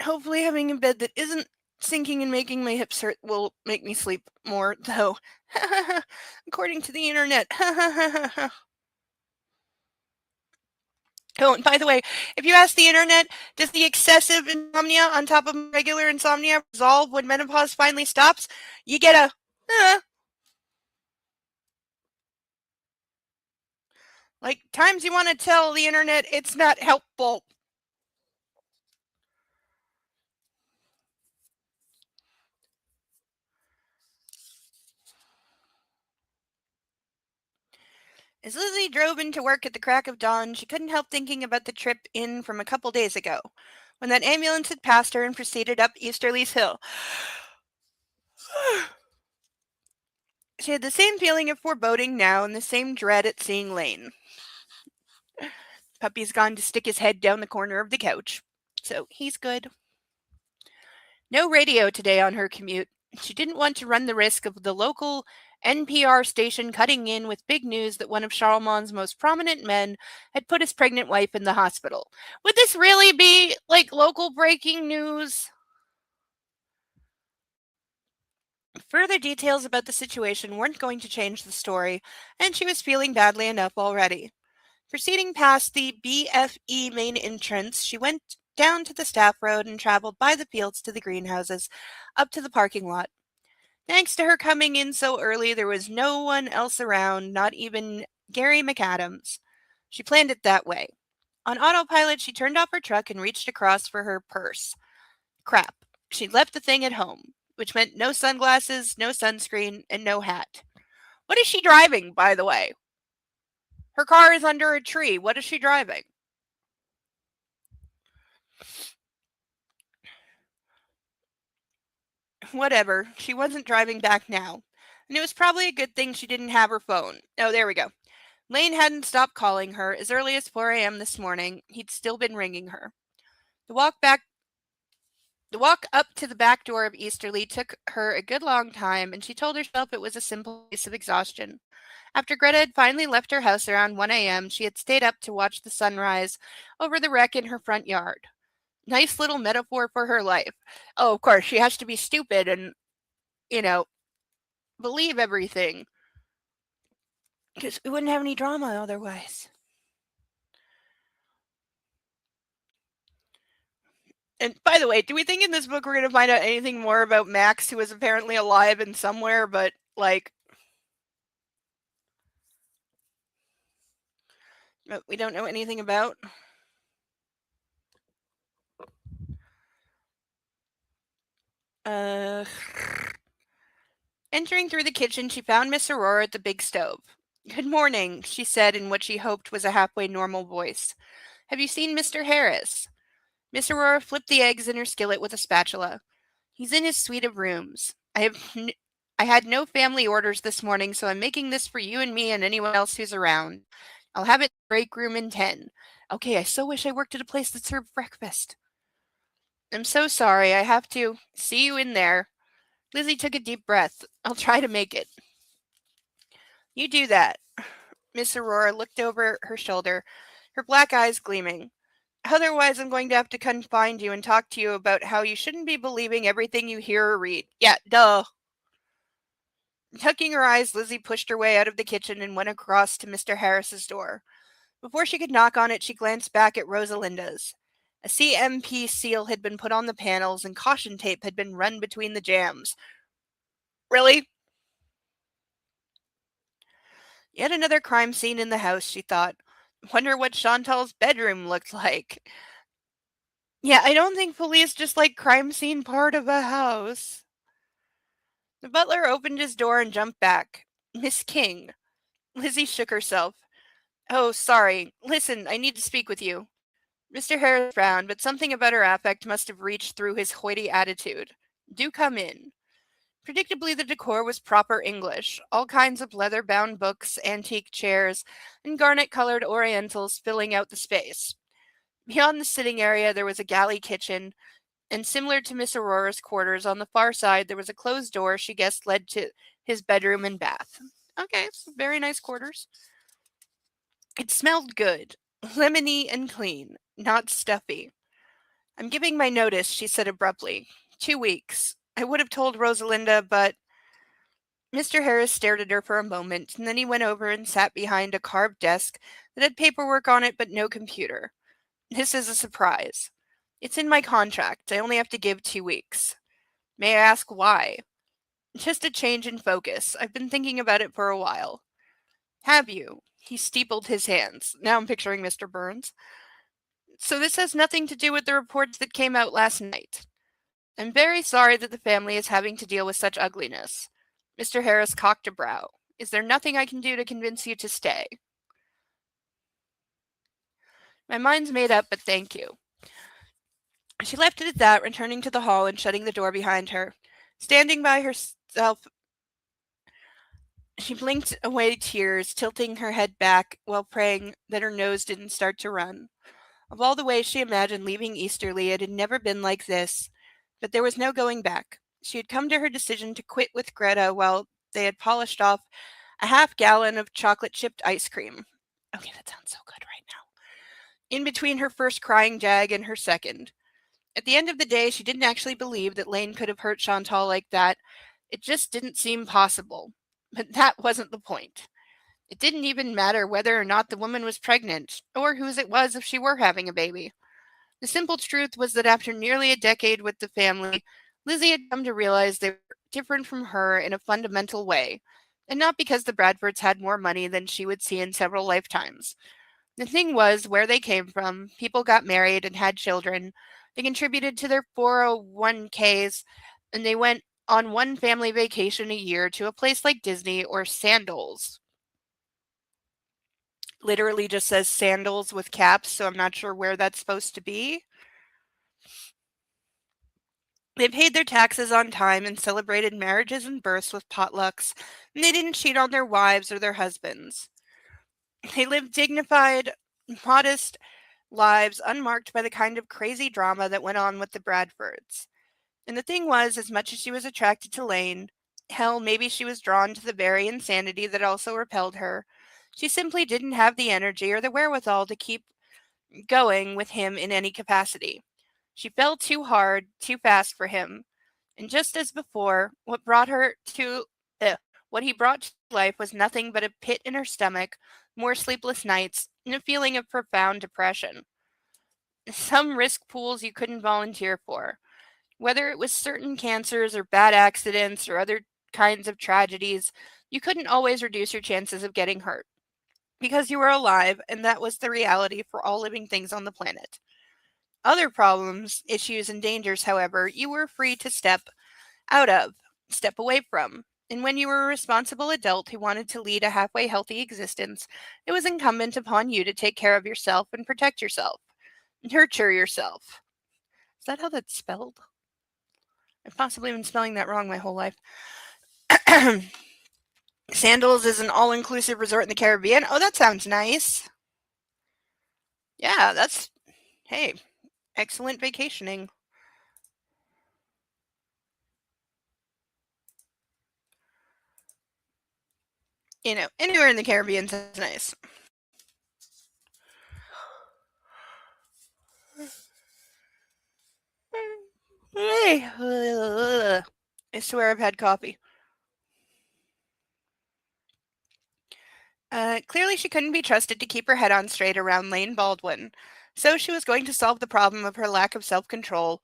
Hopefully having a bed that isn't Sinking and making my hips hurt will make me sleep more, though. According to the internet. Oh, and by the way, if you ask the internet, does the excessive insomnia on top of regular insomnia resolve when menopause finally stops? You get a, like, times you want to tell the internet it's not helpful. As Lizzie drove into work at the crack of dawn, she couldn't help thinking about the trip in from a couple days ago, when that ambulance had passed her and proceeded up Easterly's Hill. She had the same feeling of foreboding now and the same dread at seeing Lane. Puppy's gone to stick his head down the corner of the couch, so he's good. No radio today on her commute. She didn't want to run the risk of the local NPR station cutting in with big news that one of Charlemont's most prominent men had put his pregnant wife in the hospital. Would this really be like local breaking news? Further details about the situation weren't going to change the story, and she was feeling badly enough already. Proceeding past the BFE main entrance, she went down to the staff road and traveled by the fields to the greenhouses, up to the parking lot. Thanks to her coming in so early, there was no one else around, not even Gary McAdams. She planned it that way. On autopilot, she turned off her truck and reached across for her purse. Crap. She'd left the thing at home, which meant no sunglasses, no sunscreen, and no hat. What is she driving, by the way? Her car is under a tree. What is she driving? Whatever. She wasn't driving back now. And it was probably a good thing she didn't have her phone. Oh, there we go. Lane hadn't stopped calling her. As early as 4 a.m. this morning, he'd still been ringing her. The walk up to the back door of Easterly took her a good long time, and she told herself it was a simple case of exhaustion. After Greta had finally left her house around 1 a.m., she had stayed up to watch the sunrise over the wreck in her front yard. Nice little metaphor for her life. Oh, of course, she has to be stupid and, believe everything. Because we wouldn't have any drama otherwise. And by the way, do we think in this book we're going to find out anything more about Max, who is apparently alive and somewhere, but, we don't know anything about? Entering through the kitchen, she found Miss Aurora at the big stove. "Good morning," she said in what she hoped was a halfway normal voice. "Have you seen Mr. Harris?" Miss Aurora flipped the eggs in her skillet with a spatula. "He's in his suite of rooms. I had no family orders this morning, so I'm making this for you and me and anyone else who's around. I'll have it in the break room in 10. Okay, I so wish I worked at a place that served breakfast." "I'm so sorry. I have to see you in there." Lizzie took a deep breath. "I'll try to make it." "You do that." Miss Aurora looked over her shoulder, her black eyes gleaming. "Otherwise, I'm going to have to come find you and talk to you about how you shouldn't be believing everything you hear or read. Yeah, duh." Tucking her eyes, Lizzie pushed her way out of the kitchen and went across to Mr. Harris's door. Before she could knock on it, she glanced back at Rosalinda's. A CMP seal had been put on the panels and caution tape had been run between the jambs. Really? Yet another crime scene in the house, she thought. Wonder what Chantal's bedroom looked like. Yeah, I don't think police just like crime scene part of a house. The butler opened his door and jumped back. "Miss King." Lizzie shook herself. "Oh, sorry. Listen, I need to speak with you." Mr. Harris frowned, but something about her affect must have reached through his hoity attitude. "Do come in." Predictably, the decor was proper English. All kinds of leather-bound books, antique chairs, and garnet-colored orientals filling out the space. Beyond the sitting area, there was a galley kitchen, and similar to Miss Aurora's quarters, on the far side, there was a closed door she guessed led to his bedroom and bath. Okay, so very nice quarters. It smelled good, lemony and clean, not stuffy. "I'm giving my notice," she said abruptly. 2 weeks. I would have told Rosalinda, but Mr. Harris stared at her for a moment, and then he went over and sat behind a carved desk that had paperwork on it but no computer. This is a surprise. It's in my contract. I only have to give 2 weeks. May I ask why? Just a change in focus. I've been thinking about it for a while. Have you? He steepled his hands. Now I'm picturing Mr. Burns. So this has nothing to do with the reports that came out last night. I'm very sorry that the family is having to deal with such ugliness. Mr. Harris cocked a brow. Is there nothing I can do to convince you to stay? My mind's made up, but thank you. She left it at that, returning to the hall and shutting the door behind her. Standing by herself, she blinked away tears, tilting her head back while praying that her nose didn't start to run. Of all the ways she imagined leaving Easterly, it had never been like this. But there was no going back. She had come to her decision to quit with Greta while they had polished off a half-gallon of chocolate-chipped ice cream. Okay, that sounds so good right now. In between her first crying jag and her second. At the end of the day, she didn't actually believe that Lane could have hurt Chantal like that. It just didn't seem possible. But that wasn't the point. It didn't even matter whether or not the woman was pregnant, or whose it was if she were having a baby. The simple truth was that after nearly a decade with the family, Lizzie had come to realize they were different from her in a fundamental way, and not because the Bradfords had more money than she would see in several lifetimes. The thing was where they came from. People got married and had children. They contributed to their 401ks, and they went on one family vacation a year to a place like Disney or Sandals. Literally just says sandals with caps, so I'm not sure where that's supposed to be. They paid their taxes on time and celebrated marriages and births with potlucks, and they didn't cheat on their wives or their husbands. They lived dignified, modest lives unmarked by the kind of crazy drama that went on with the Bradfords. And the thing was, as much as she was attracted to Lane, hell, maybe she was drawn to the very insanity that also repelled her, she simply didn't have the energy or the wherewithal to keep going with him in any capacity. She fell too hard, too fast for him. And just as before, what he brought to life was nothing but a pit in her stomach, more sleepless nights, and a feeling of profound depression. Some risk pools you couldn't volunteer for. Whether it was certain cancers or bad accidents or other kinds of tragedies, you couldn't always reduce your chances of getting hurt. Because you were alive, and that was the reality for all living things on the planet. Other problems, issues, and dangers, however, you were free to step out of, step away from. And when you were a responsible adult who wanted to lead a halfway healthy existence, it was incumbent upon you to take care of yourself and protect yourself. Nurture yourself. Is that how that's spelled? I've possibly been spelling that wrong my whole life. Sandals is an all-inclusive resort in the Caribbean. Oh, that sounds nice. Yeah, hey, excellent vacationing. Anywhere in the Caribbean sounds nice. I swear I've had coffee. Clearly she couldn't be trusted to keep her head on straight around Lane Baldwin, so she was going to solve the problem of her lack of self-control,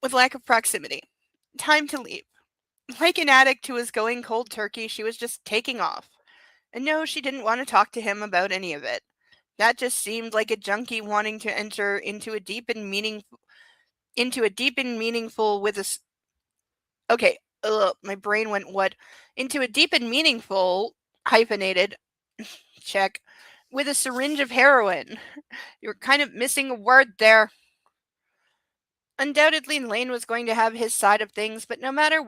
with lack of proximity. Time to leave. Like an addict who was going cold turkey, she was just taking off. And no, she didn't want to talk to him about any of it. That just seemed like a junkie wanting to enter into a deep and meaningful with a okay, my brain went what? Into a deep and meaningful hyphenated check with a syringe of heroin. You were kind of missing a word there. Undoubtedly, Lane was going to have his side of things, but no matter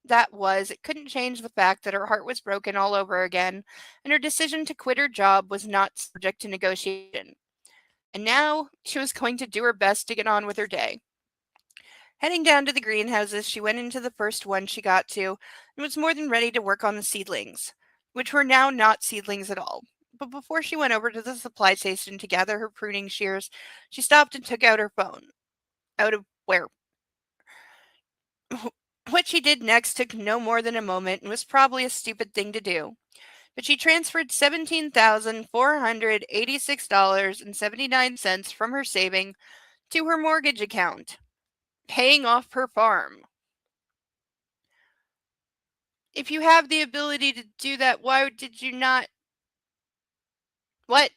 that was, it couldn't change the fact that her heart was broken all over again, and her decision to quit her job was not subject to negotiation. And now she was going to do her best to get on with her day. Heading down to the greenhouses, she went into the first one she got to and was more than ready to work on the seedlings, which were now not seedlings at all. But before she went over to the supply station to gather her pruning shears, she stopped and took out her phone. Out of where? What she did next took no more than a moment and was probably a stupid thing to do. But she transferred $17,486.79 from her saving to her mortgage account, paying off her farm. If you have the ability to do that, why did you not? What?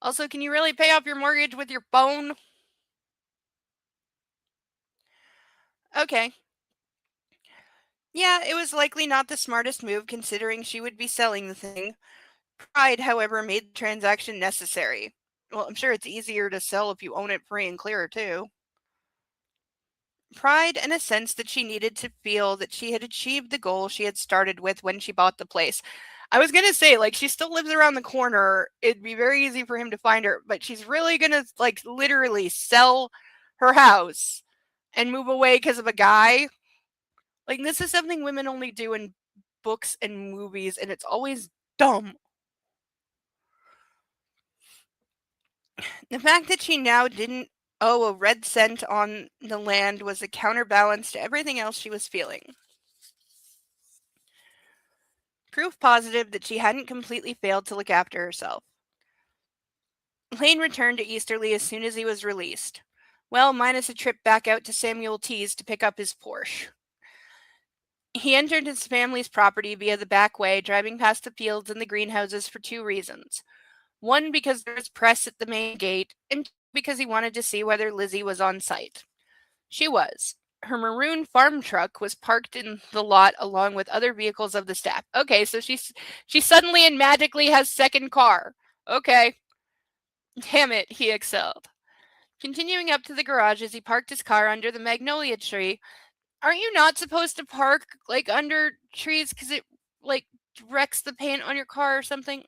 Also, can you really pay off your mortgage with your phone? Okay. Yeah, it was likely not the smartest move considering she would be selling the thing. Pride, however, made the transaction necessary. Well, I'm sure it's easier to sell if you own it free and clear, too. Pride and a sense that she needed to feel that she had achieved the goal she had started with when she bought the place. I was gonna say, like, she still lives around the corner. It'd be very easy for him to find her, but she's really gonna, like, literally sell her house and move away because of a guy. Like, this is something women only do in books and movies, and it's always dumb. The fact that she now didn't owe a red cent on the land was a counterbalance to everything else she was feeling. Proof positive that she hadn't completely failed to look after herself. Lane returned to Easterly as soon as he was released. Well, minus a trip back out to Samuel T's to pick up his Porsche. He entered his family's property via the back way, driving past the fields and the greenhouses for two reasons. One, because there was press at the main gate, and two, because he wanted to see whether Lizzie was on site. She was. Her maroon farm truck was parked in the lot along with other vehicles of the staff. Okay, so she suddenly and magically has second car. Okay. Damn it, he excelled. Continuing up to the garage as he parked his car under the magnolia tree. Aren't you not supposed to park like under trees because it like wrecks the paint on your car or something?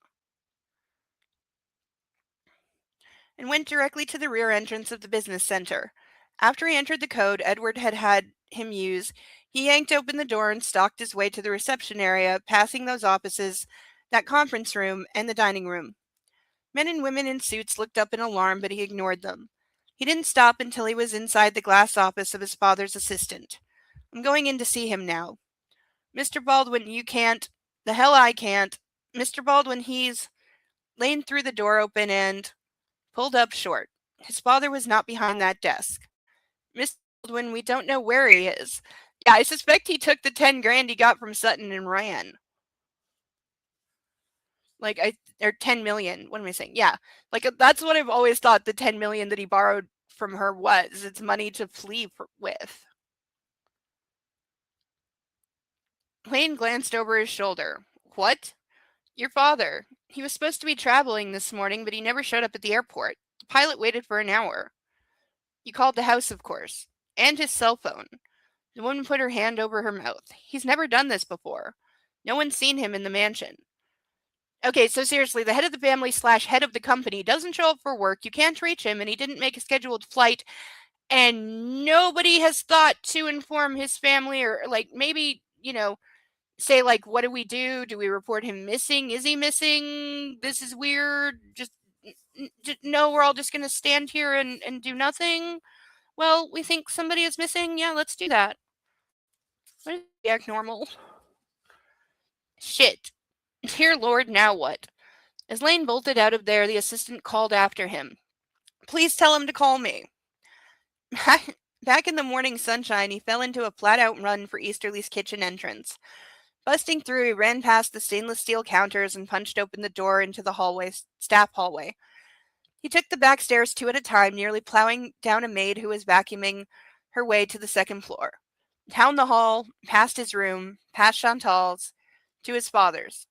And went directly to the rear entrance of the business center. After he entered the code Edward had had him use, he yanked open the door and stalked his way to the reception area, passing those offices, that conference room, and the dining room. Men and women in suits looked up in alarm, but he ignored them. He didn't stop until he was inside the glass office of his father's assistant. I'm going in to see him now. Mr. Baldwin, you can't. The hell I can't. Mr. Baldwin, he's. Lane threw the door open and pulled up short. His father was not behind that desk. Mr. Baldwin, we don't know where he is. Yeah, I suspect he took the 10 grand he got from Sutton and ran. Or 10 million. What am I saying? Yeah. That's what I've always thought the 10 million that he borrowed from her was. It's money to flee with. Lane glanced over his shoulder. What? Your father. He was supposed to be traveling this morning, but he never showed up at the airport. The pilot waited for an hour. You called the house, of course. And his cell phone. The woman put her hand over her mouth. He's never done this before. No one's seen him in the mansion. Okay, so seriously, the head of the family / head of the company doesn't show up for work. You can't reach him, and he didn't make a scheduled flight. And nobody has thought to inform his family or, maybe, say, what do we do? Do we report him missing? Is he missing? This is weird. No, we're all just going to stand here and do nothing. Well, we think somebody is missing. Yeah, let's do that. What is the act normal? Shit. Dear Lord, now what? As Lane bolted out of there, the assistant called after him. Please tell him to call me. Back in the morning sunshine, he fell into a flat-out run for Easterly's kitchen entrance. Busting through, he ran past the stainless steel counters and punched open the door into the staff hallway. He took the back stairs 2 at a time, nearly plowing down a maid who was vacuuming her way to the second floor. Down the hall, past his room, past Chantal's, to his father's.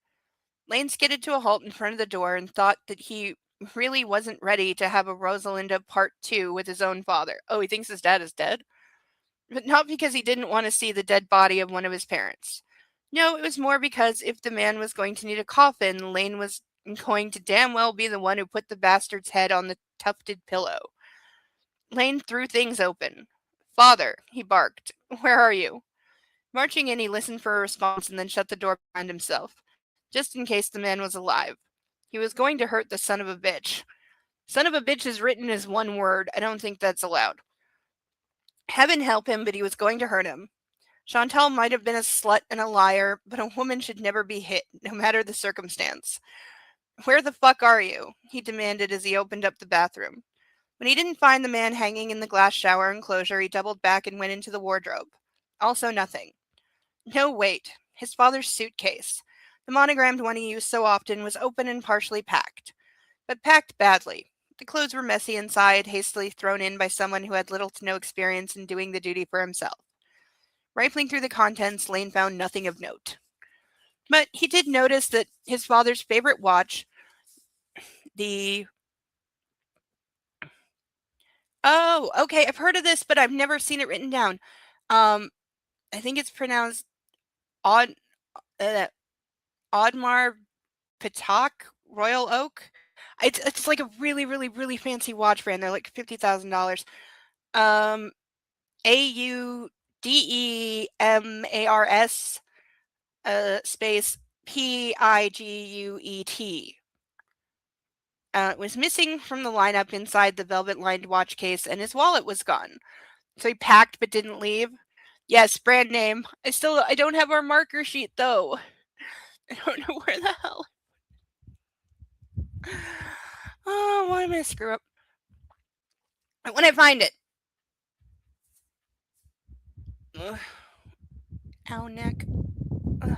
Lane skidded to a halt in front of the door and thought that he really wasn't ready to have a Rosalinda Part 2 with his own father. Oh, he thinks his dad is dead? But not because he didn't want to see the dead body of one of his parents. No, it was more because if the man was going to need a coffin, Lane was going to damn well be the one who put the bastard's head on the tufted pillow. Lane threw things open. Father, he barked. Where are you? Marching in, he listened for a response and then shut the door behind himself, just in case the man was alive. He was going to hurt the son of a bitch. Son of a bitch is written as one word. I don't think that's allowed. Heaven help him, but he was going to hurt him. Chantal might have been a slut and a liar, but a woman should never be hit, no matter the circumstance. Where the fuck are you? He demanded as he opened up the bathroom. When he didn't find the man hanging in the glass shower enclosure, he doubled back and went into the wardrobe. Also nothing. No, wait. His father's suitcase. The monogrammed one he used so often was open and partially packed. But packed badly. The clothes were messy inside, hastily thrown in by someone who had little to no experience in doing the duty for himself. Rifling through the contents, Lane found nothing of note. But he did notice that his father's favorite watch, the... Oh, okay, I've heard of this, but I've never seen it written down. I think it's pronounced Aud... Audemars Pitac Royal Oak. It's like a really, really, really fancy watch brand. They're like $50,000. AUDEMARS space PIGUET. It was missing from the lineup inside the velvet-lined watch case, and his wallet was gone. So he packed but didn't leave. Yes, brand name. I don't have our marker sheet though. I don't know where the hell. Oh, why am I screw up? When I find it. Ugh. Ow, neck. Ugh.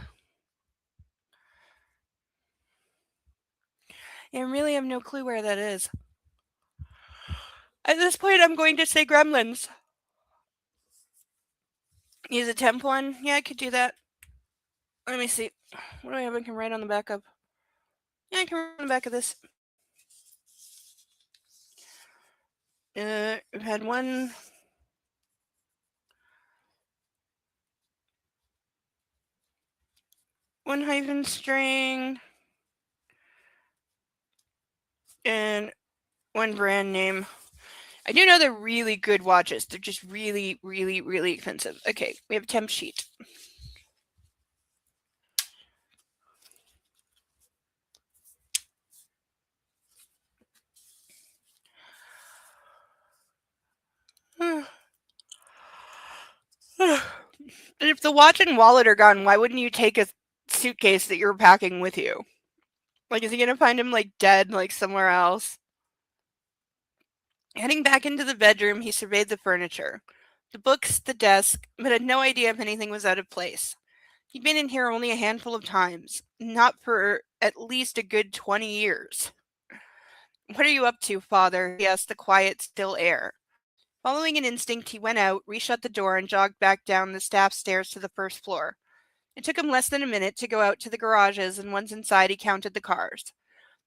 I really have no clue where that is. At this point, I'm going to say Gremlins. Use a temp one? Yeah, I could do that. Let me see. What do I have I can write on the back of? Yeah, I can write on the back of this. We've had one hyphen string and one brand name. I do know they're really good watches. They're just really, really, really expensive. Okay, we have a temp sheet. If the watch and wallet are gone, why wouldn't you take a suitcase that you're packing with you? Like, is he gonna find him, like, dead, like, somewhere else? Heading back into the bedroom, he surveyed the furniture. The books, the desk, but had no idea if anything was out of place. He'd been in here only a handful of times, not for at least a good 20 years. What are you up to, father? He asked the quiet, still air. Following an instinct, he went out, reshut the door, and jogged back down the staff stairs to the first floor. It took him less than a minute to go out to the garages, and once inside, he counted the cars.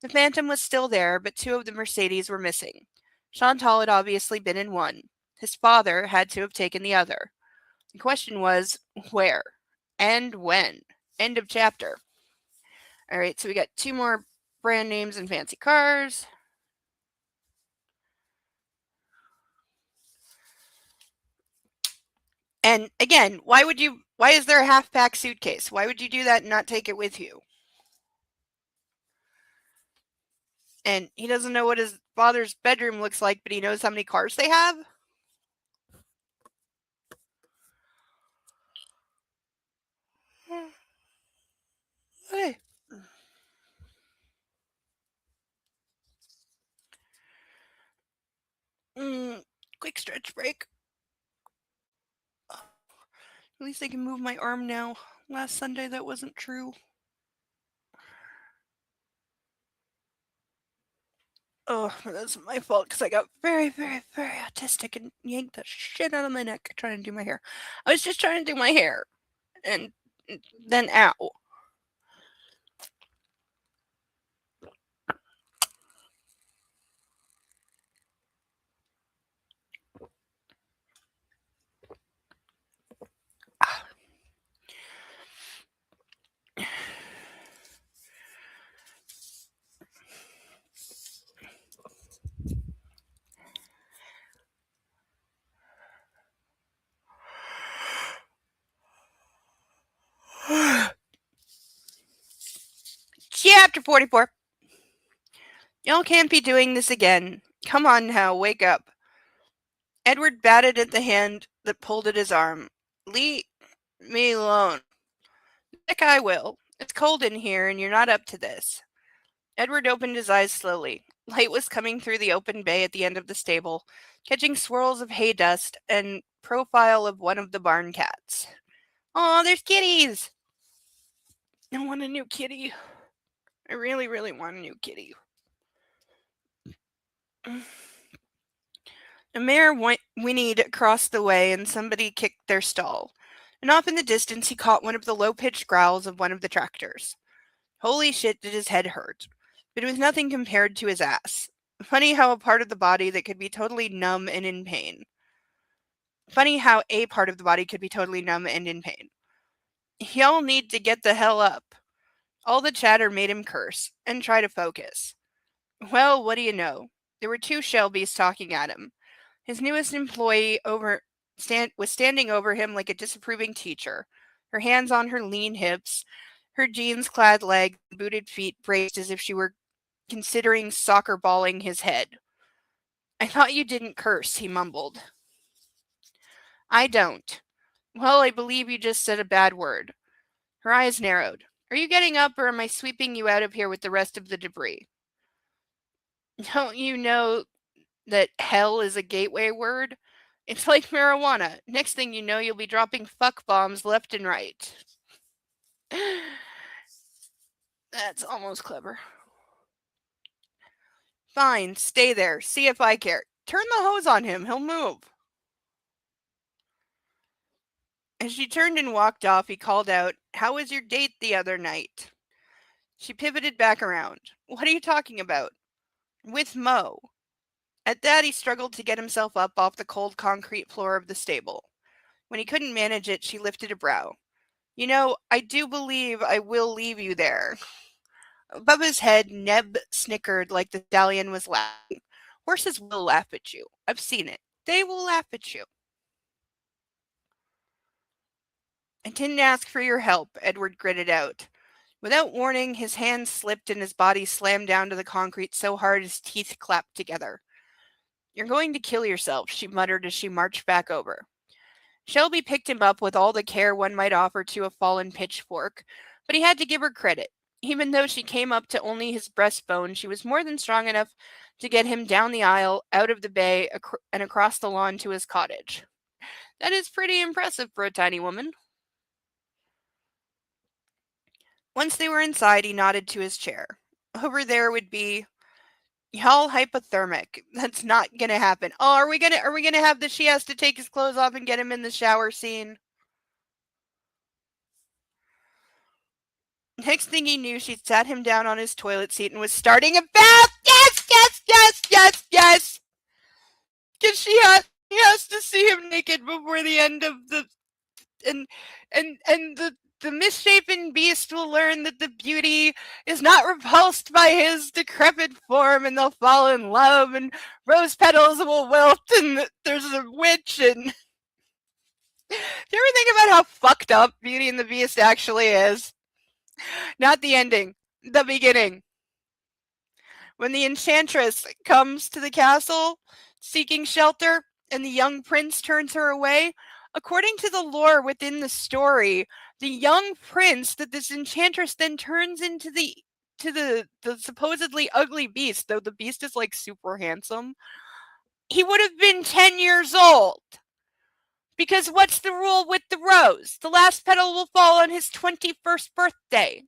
The Phantom was still there, but two of the Mercedes were missing. Chantal had obviously been in one. His father had to have taken the other. The question was, where? And when? End of chapter. Alright, so we got two more brand names and fancy cars. And again, why is there a half-pack suitcase? Why would you do that and not take it with you? And he doesn't know what his father's bedroom looks like, but he knows how many cars they have? Hey. Quick stretch break. At least I can move my arm now. Last Sunday that wasn't true. Oh, that's my fault because I got very, very, very autistic and yanked the shit out of my neck trying to do my hair. I was just trying to do my hair. And then, ow. Chapter 44. Y'all can't be doing this again. Come on now, wake up. Edward batted at the hand that pulled at his arm. Leave me alone. Nick, I will. It's cold in here, and you're not up to this. Edward opened his eyes slowly. Light was coming through the open bay at the end of the stable, catching swirls of hay dust and profile of one of the barn cats. Aw, there's kitties! I want a new kitty. I really, really want a new kitty. A mare whinnied across the way and somebody kicked their stall. And off in the distance he caught one of the low-pitched growls of one of the tractors. Holy shit, did his head hurt. But it was nothing compared to his ass. Funny how a part of the body that could be totally numb and in pain. Funny how a part of the body could be totally numb and in pain. Y'all need to get the hell up. All the chatter made him curse and try to focus. Well, what do you know? There were two Shelbys talking at him. His newest employee was standing over him like a disapproving teacher, her hands on her lean hips, her jeans-clad legs and booted feet braced as if she were considering soccer balling his head. I thought you didn't curse, he mumbled. I don't. Well, I believe you just said a bad word. Her eyes narrowed. Are you getting up or am I sweeping you out of here with the rest of the debris? Don't you know that hell is a gateway word? It's like marijuana. Next thing you know, you'll be dropping fuck bombs left and right. That's almost clever. Fine, stay there. See if I care. Turn the hose on him. He'll move. As she turned and walked off, he called out, How was your date the other night? She pivoted back around. What are you talking about? With Mo. At that, he struggled to get himself up off the cold concrete floor of the stable. When he couldn't manage it, she lifted a brow. You know, I do believe I will leave you there. Above his head, Neb snickered like the stallion was laughing. Horses will laugh at you. I've seen it. They will laugh at you. I didn't ask for your help, Edward gritted out. Without warning, his hands slipped and his body slammed down to the concrete so hard his teeth clapped together. You're going to kill yourself, she muttered as she marched back over. Shelby picked him up with all the care one might offer to a fallen pitchfork, but he had to give her credit. Even though she came up to only his breastbone, she was more than strong enough to get him down the aisle, out of the bay, and across the lawn to his cottage. That is pretty impressive for a tiny woman. Once they were inside, he nodded to his chair. Over there would be y'all hypothermic. That's not gonna happen. Oh, are we gonna have the she has to take his clothes off and get him in the shower scene? Next thing he knew, she sat him down on his toilet seat and was starting a bath. Yes, yes, yes, yes, yes. Because he has to see him naked before the end of the and the misshapen beast will learn that the beauty is not repulsed by his decrepit form, and they'll fall in love, and rose petals will wilt, and there's a witch. And do you ever think about how fucked up Beauty and the Beast actually is? Not the ending, the beginning. When the enchantress comes to the castle seeking shelter and the young prince turns her away, according to the lore within the story, the young prince that this enchantress then turns into the supposedly ugly beast, though the beast is like super handsome, he would have been 10 years old. Because what's the rule with the rose? The last petal will fall on his 21st birthday.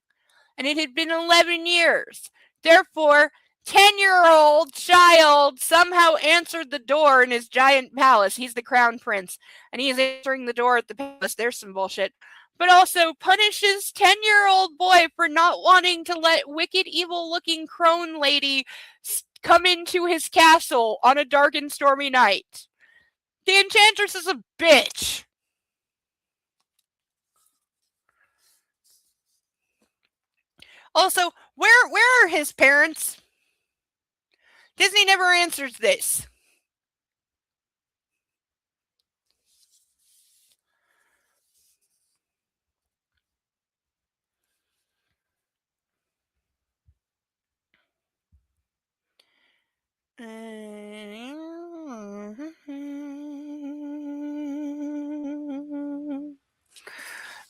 And it had been 11 years. Therefore, 10-year-old child somehow answered the door in his giant palace. He's the crown prince, and he's answering the door at the palace. There's some bullshit. But also punishes 10-year-old boy for not wanting to let wicked, evil-looking crone lady come into his castle on a dark and stormy night. The enchantress is a bitch. Also, where are his parents? Disney never answers this.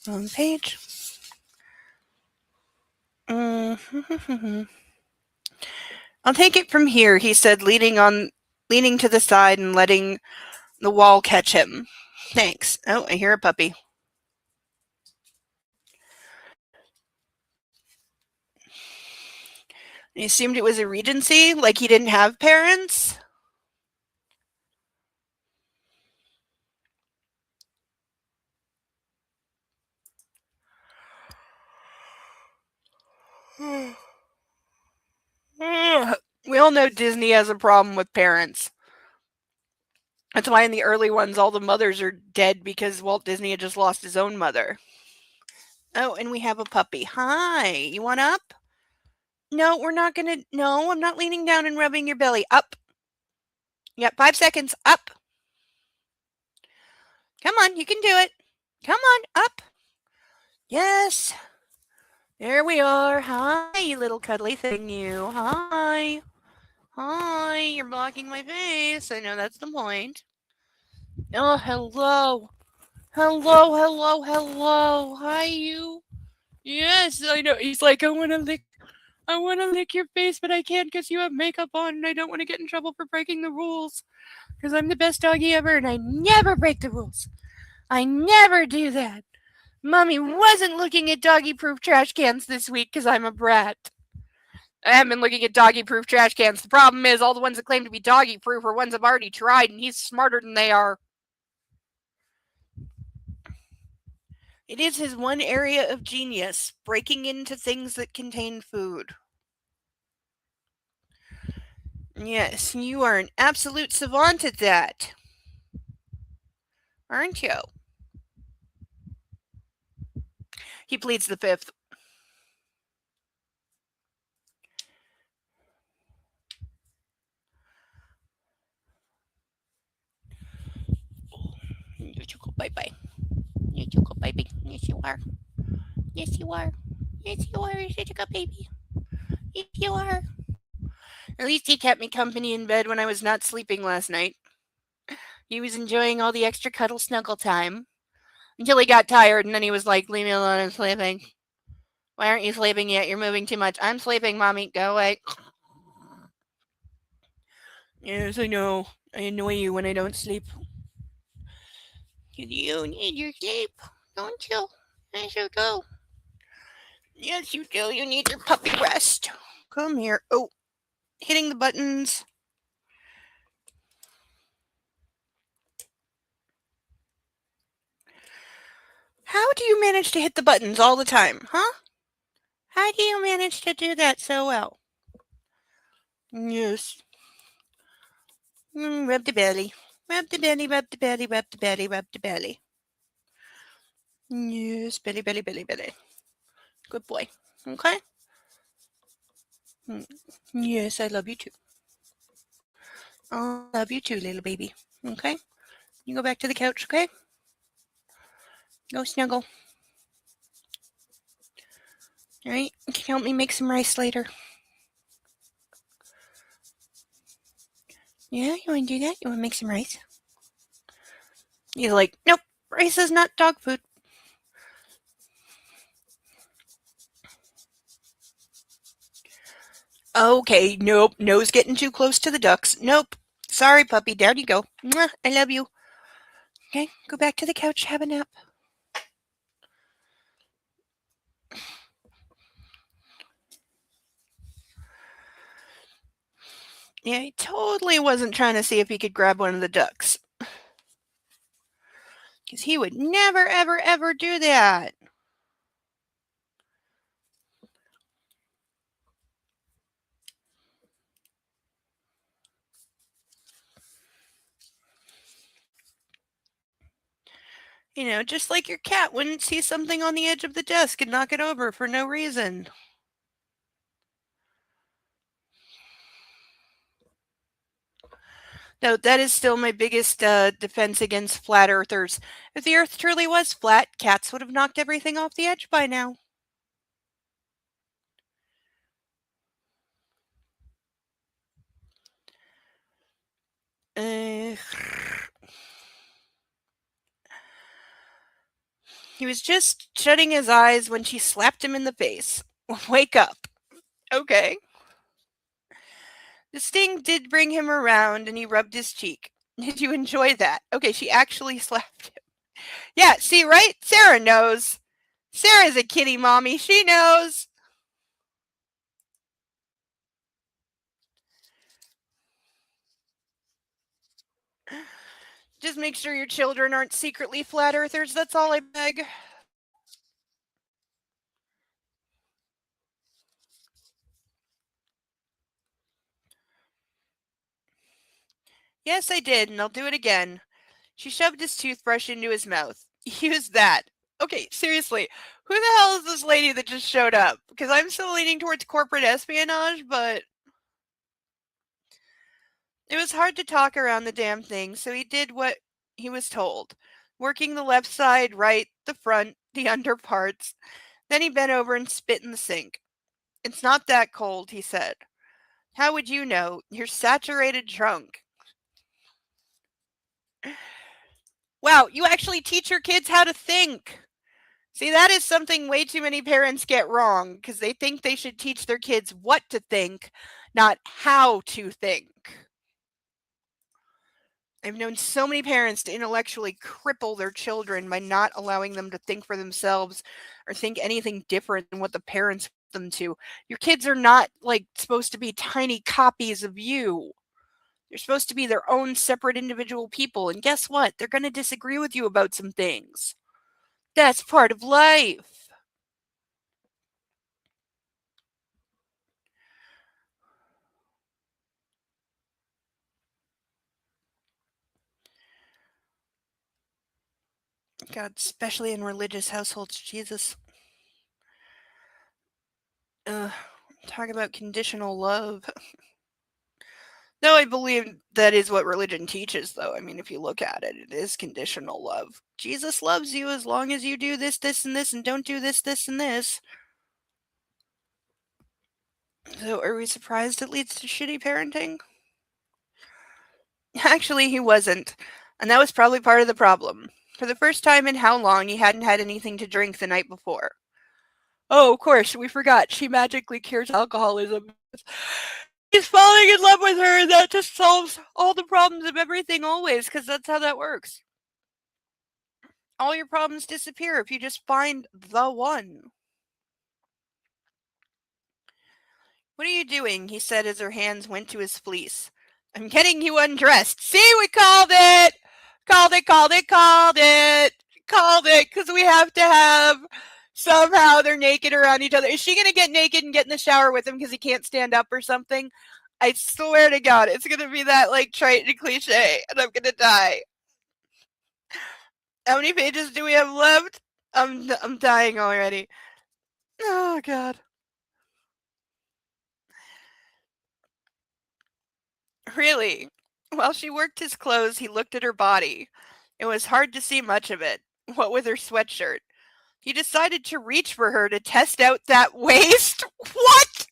On page. I'll take it from here, he said, leaning to the side and letting the wall catch him. Thanks. Oh, I hear a puppy. He assumed it was a regency, like he didn't have parents. We all know Disney has a problem with parents. That's why in the early ones, all the mothers are dead because Walt Disney had just lost his own mother. Oh, and we have a puppy. Hi, you want up? No, we're not gonna. No, I'm not leaning down and rubbing your belly. Up. Yep, 5 seconds. Up. Come on, you can do it. Come on, up. Yes. There we are. Hi, you little cuddly thing, you. Hi. Hi, you're blocking my face. I know that's the point. Oh, hello. Hello. Hi, you. Yes, I know. He's like, I want to lick your face, but I can't because you have makeup on and I don't want to get in trouble for breaking the rules. Because I'm the best doggy ever and I never break the rules. I never do that. Mommy wasn't looking at doggy-proof trash cans this week because I'm a brat. I haven't been looking at doggy-proof trash cans. The problem is all the ones that claim to be doggy-proof are ones I've already tried, and he's smarter than they are. It is his one area of genius, breaking into things that contain food. Yes, you are an absolute savant at that. Aren't you? He pleads the fifth. Yes, you go bye-bye. Yes, you go baby. Yes, you are. Yes, you are. Yes, you are. You're such a good baby. Yes, you are. At least he kept me company in bed when I was not sleeping last night. He was enjoying all the extra cuddle snuggle time until he got tired and then he was like, leave me alone, I'm sleeping. Why aren't you sleeping yet? You're moving too much. I'm sleeping, Mommy. Go away. Yes, I know. I annoy you when I don't sleep. You need your sleep, don't you? Yes, you do. Yes, you do. You need your puppy rest. Come here. Oh, hitting the buttons. How do you manage to hit the buttons all the time, huh? How do you manage to do that so well? Yes. Rub the belly. Rub the belly, rub the belly, rub the belly, rub the belly. Yes, belly. Good boy. Okay? Yes, I love you too. I love you too, little baby. Okay? You go back to the couch, okay? Go snuggle. Alright? Can you help me make some rice later? Yeah, you want to do that? You want to make some rice? He's like, nope, rice is not dog food. Okay, nope, nose getting too close to the ducks. Nope. Sorry, puppy. Down you go. Mwah, I love you. Okay, go back to the couch, have a nap. Yeah, he totally wasn't trying to see if he could grab one of the ducks. Because he would never, ever do that. You know, just like your cat wouldn't see something on the edge of the desk and knock it over for no reason. No, that is still my biggest defense against flat earthers. If the earth truly was flat, cats would have knocked everything off the edge by now. He was just shutting his eyes when she slapped him in the face. Wake up. Okay. The sting did bring him around and he rubbed his cheek. Did you enjoy that? Okay, she actually slapped him. Yeah, see, right? Sarah knows. Sarah's a kitty mommy. She knows. Just make sure your children aren't secretly flat earthers. That's all I beg. Yes, I did, and I'll do it again. She shoved his toothbrush into his mouth. Use that. Okay, seriously, who the hell is this lady that just showed up? Because I'm still leaning towards corporate espionage, but it was hard to talk around the damn thing, so he did what he was told, working the left side, right, the front, the under parts. Then he bent over and spit in the sink. It's not that cold, he said. How would you know? You're saturated drunk. Wow, you actually teach your kids how to think. See, that is something way too many parents get wrong because they think they should teach their kids what to think, not how to think. I've known so many parents to intellectually cripple their children by not allowing them to think for themselves or think anything different than what the parents want them to. Your kids are not like supposed to be tiny copies of you. They're supposed to be their own separate individual people. And guess what? They're going to disagree with you about some things. That's part of life. God, especially in religious households, Jesus. Talk about conditional love. No, I believe that is what religion teaches, though. I mean, if you look at it, it is conditional love. Jesus loves you as long as you do this, this, and this, and don't do this, this, and this. So, are we surprised it leads to shitty parenting? Actually, he wasn't. And that was probably part of the problem. For the first time in how long, he hadn't had anything to drink the night before. Oh, of course, we forgot. She magically cures alcoholism. He's falling in love with her, and that just solves all the problems of everything always, because that's how that works. All your problems disappear if you just find the one. What are you doing? He said as her hands went to his fleece. I'm getting you undressed. See, we called it! Called it, called it, called it! Called it, because we have to have somehow they're naked around each other. Is she going to get naked and get in the shower with him because he can't stand up or something? I swear to God, it's going to be that like trite and cliche, and I'm going to die. How many pages do we have left? I'm dying already. Oh, God. Really? While she worked his clothes, he looked at her body. It was hard to see much of it, what with her sweatshirt. He decided to reach for her to test out that waist. What?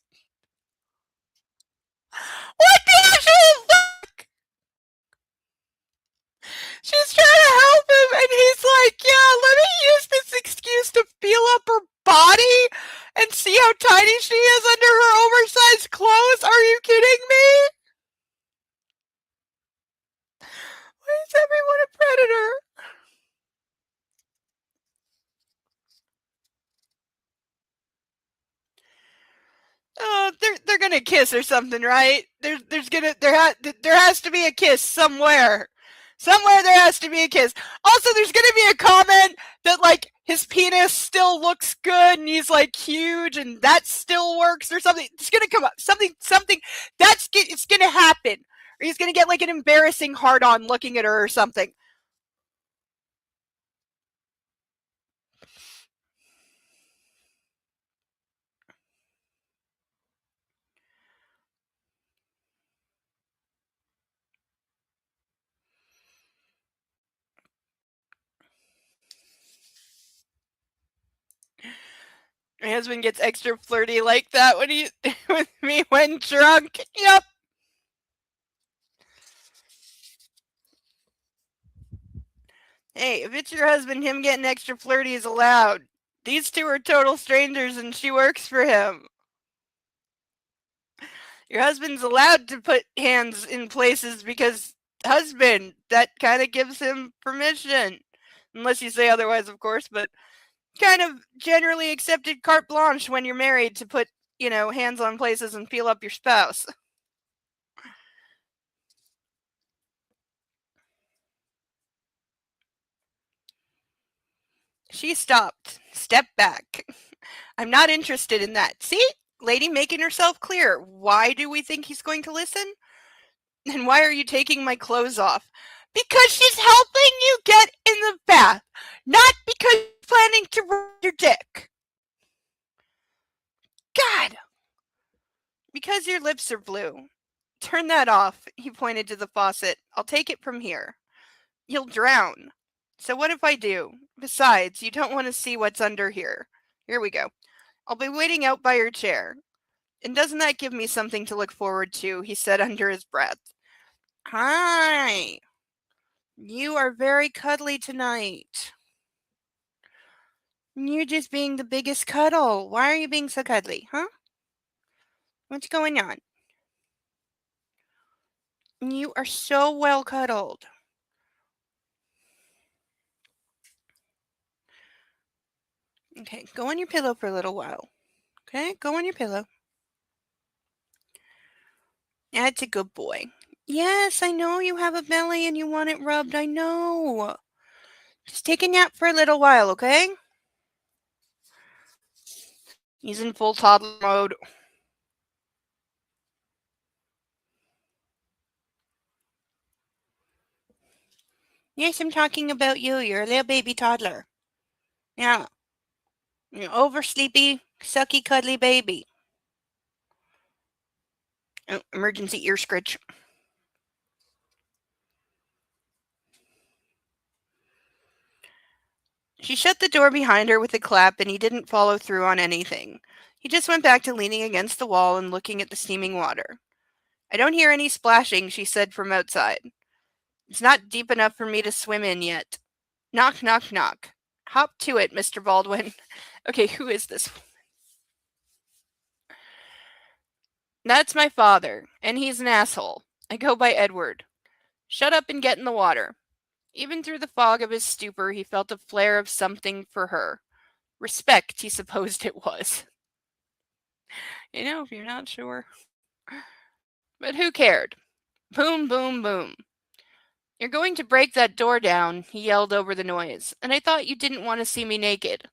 What the actual fuck? She's trying to help him, and he's like, yeah, let me use this excuse to feel up her body and see how tiny she is under her oversized clothes. Are you kidding me? Why is everyone a predator? Oh, they're gonna kiss or something, right? There has to be a kiss somewhere. Somewhere there has to be a kiss. Also, there's gonna be a comment that like his penis still looks good and he's like huge and that still works or something. It's gonna come up. Something it's gonna happen. Or he's gonna get like an embarrassing hard on looking at her or something. My husband gets extra flirty like that when he with me when drunk. Yep. Hey, if it's your husband, him getting extra flirty is allowed. These two are total strangers and she works for him. Your husband's allowed to put hands in places because husband, that kind of gives him permission. Unless you say otherwise, of course, but kind of generally accepted carte blanche when you're married to put, hands on places and feel up your spouse. She stopped, stepped back. I'm not interested in that. See? Lady making herself clear. Why do we think he's going to listen? And why are you taking my clothes off? Because she's helping you get in the bath, not because she's planning to rub your dick. God! Because your lips are blue. Turn that off, he pointed to the faucet. I'll take it from here. You'll drown. So what if I do? Besides, you don't want to see what's under here. Here we go. I'll be waiting out by your chair. And doesn't that give me something to look forward to? He said under his breath. Hi. You are very cuddly tonight. You're just being the biggest cuddle. Why are you being so cuddly, huh? What's going on? You are so well cuddled. Okay, go on your pillow for a little while. Okay, go on your pillow. That's a good boy. Yes, I know you have a belly and you want it rubbed. I know. Just take a nap for a little while, okay? He's in full toddler mode. Yes, I'm talking about you. You're a little baby toddler. Yeah. You're oversleepy, sucky, cuddly baby. Oh, emergency ear scritch. She shut the door behind her with a clap, and he didn't follow through on anything. He just went back to leaning against the wall and looking at the steaming water. I don't hear any splashing, she said from outside. It's not deep enough for me to swim in yet. Knock, knock, knock. Hop to it, Mr. Baldwin. Okay, who is this? That's my father, and he's an asshole. I go by Edward. Shut up and get in the water. Even through the fog of his stupor, he felt a flare of something for her. Respect, he supposed it was. If you're not sure. But who cared? Boom, boom, boom. You're going to break that door down, he yelled over the noise, and I thought you didn't want to see me naked.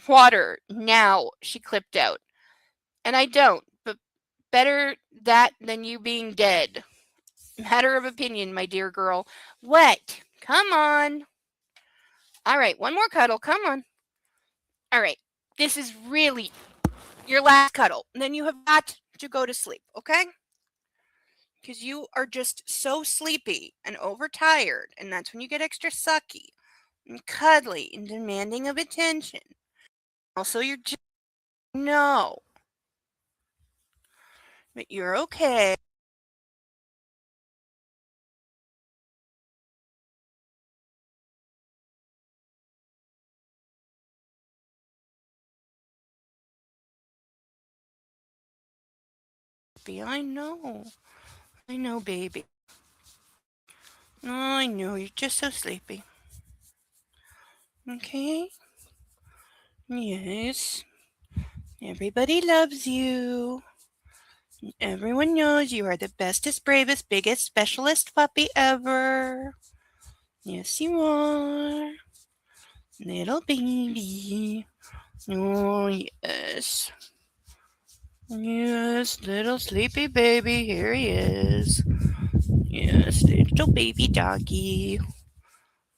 Water, now, she clipped out. And I don't, but better that than you being dead. Matter of opinion, my dear girl. What? Come on. All right, one more cuddle. Come on. All right, this is really your last cuddle. And then you have got to go to sleep, okay? Because you are just so sleepy and overtired, and that's when you get extra sucky and cuddly and demanding of attention. Also, you're just no, but you're okay. I know, baby. Oh, I know, you're just so sleepy. Okay? Yes. Everybody loves you. Everyone knows you are the bestest, bravest, biggest, specialist puppy ever. Yes, you are. Little baby. Oh, yes. Yes, little sleepy baby. Here he is. Yes, little baby doggy.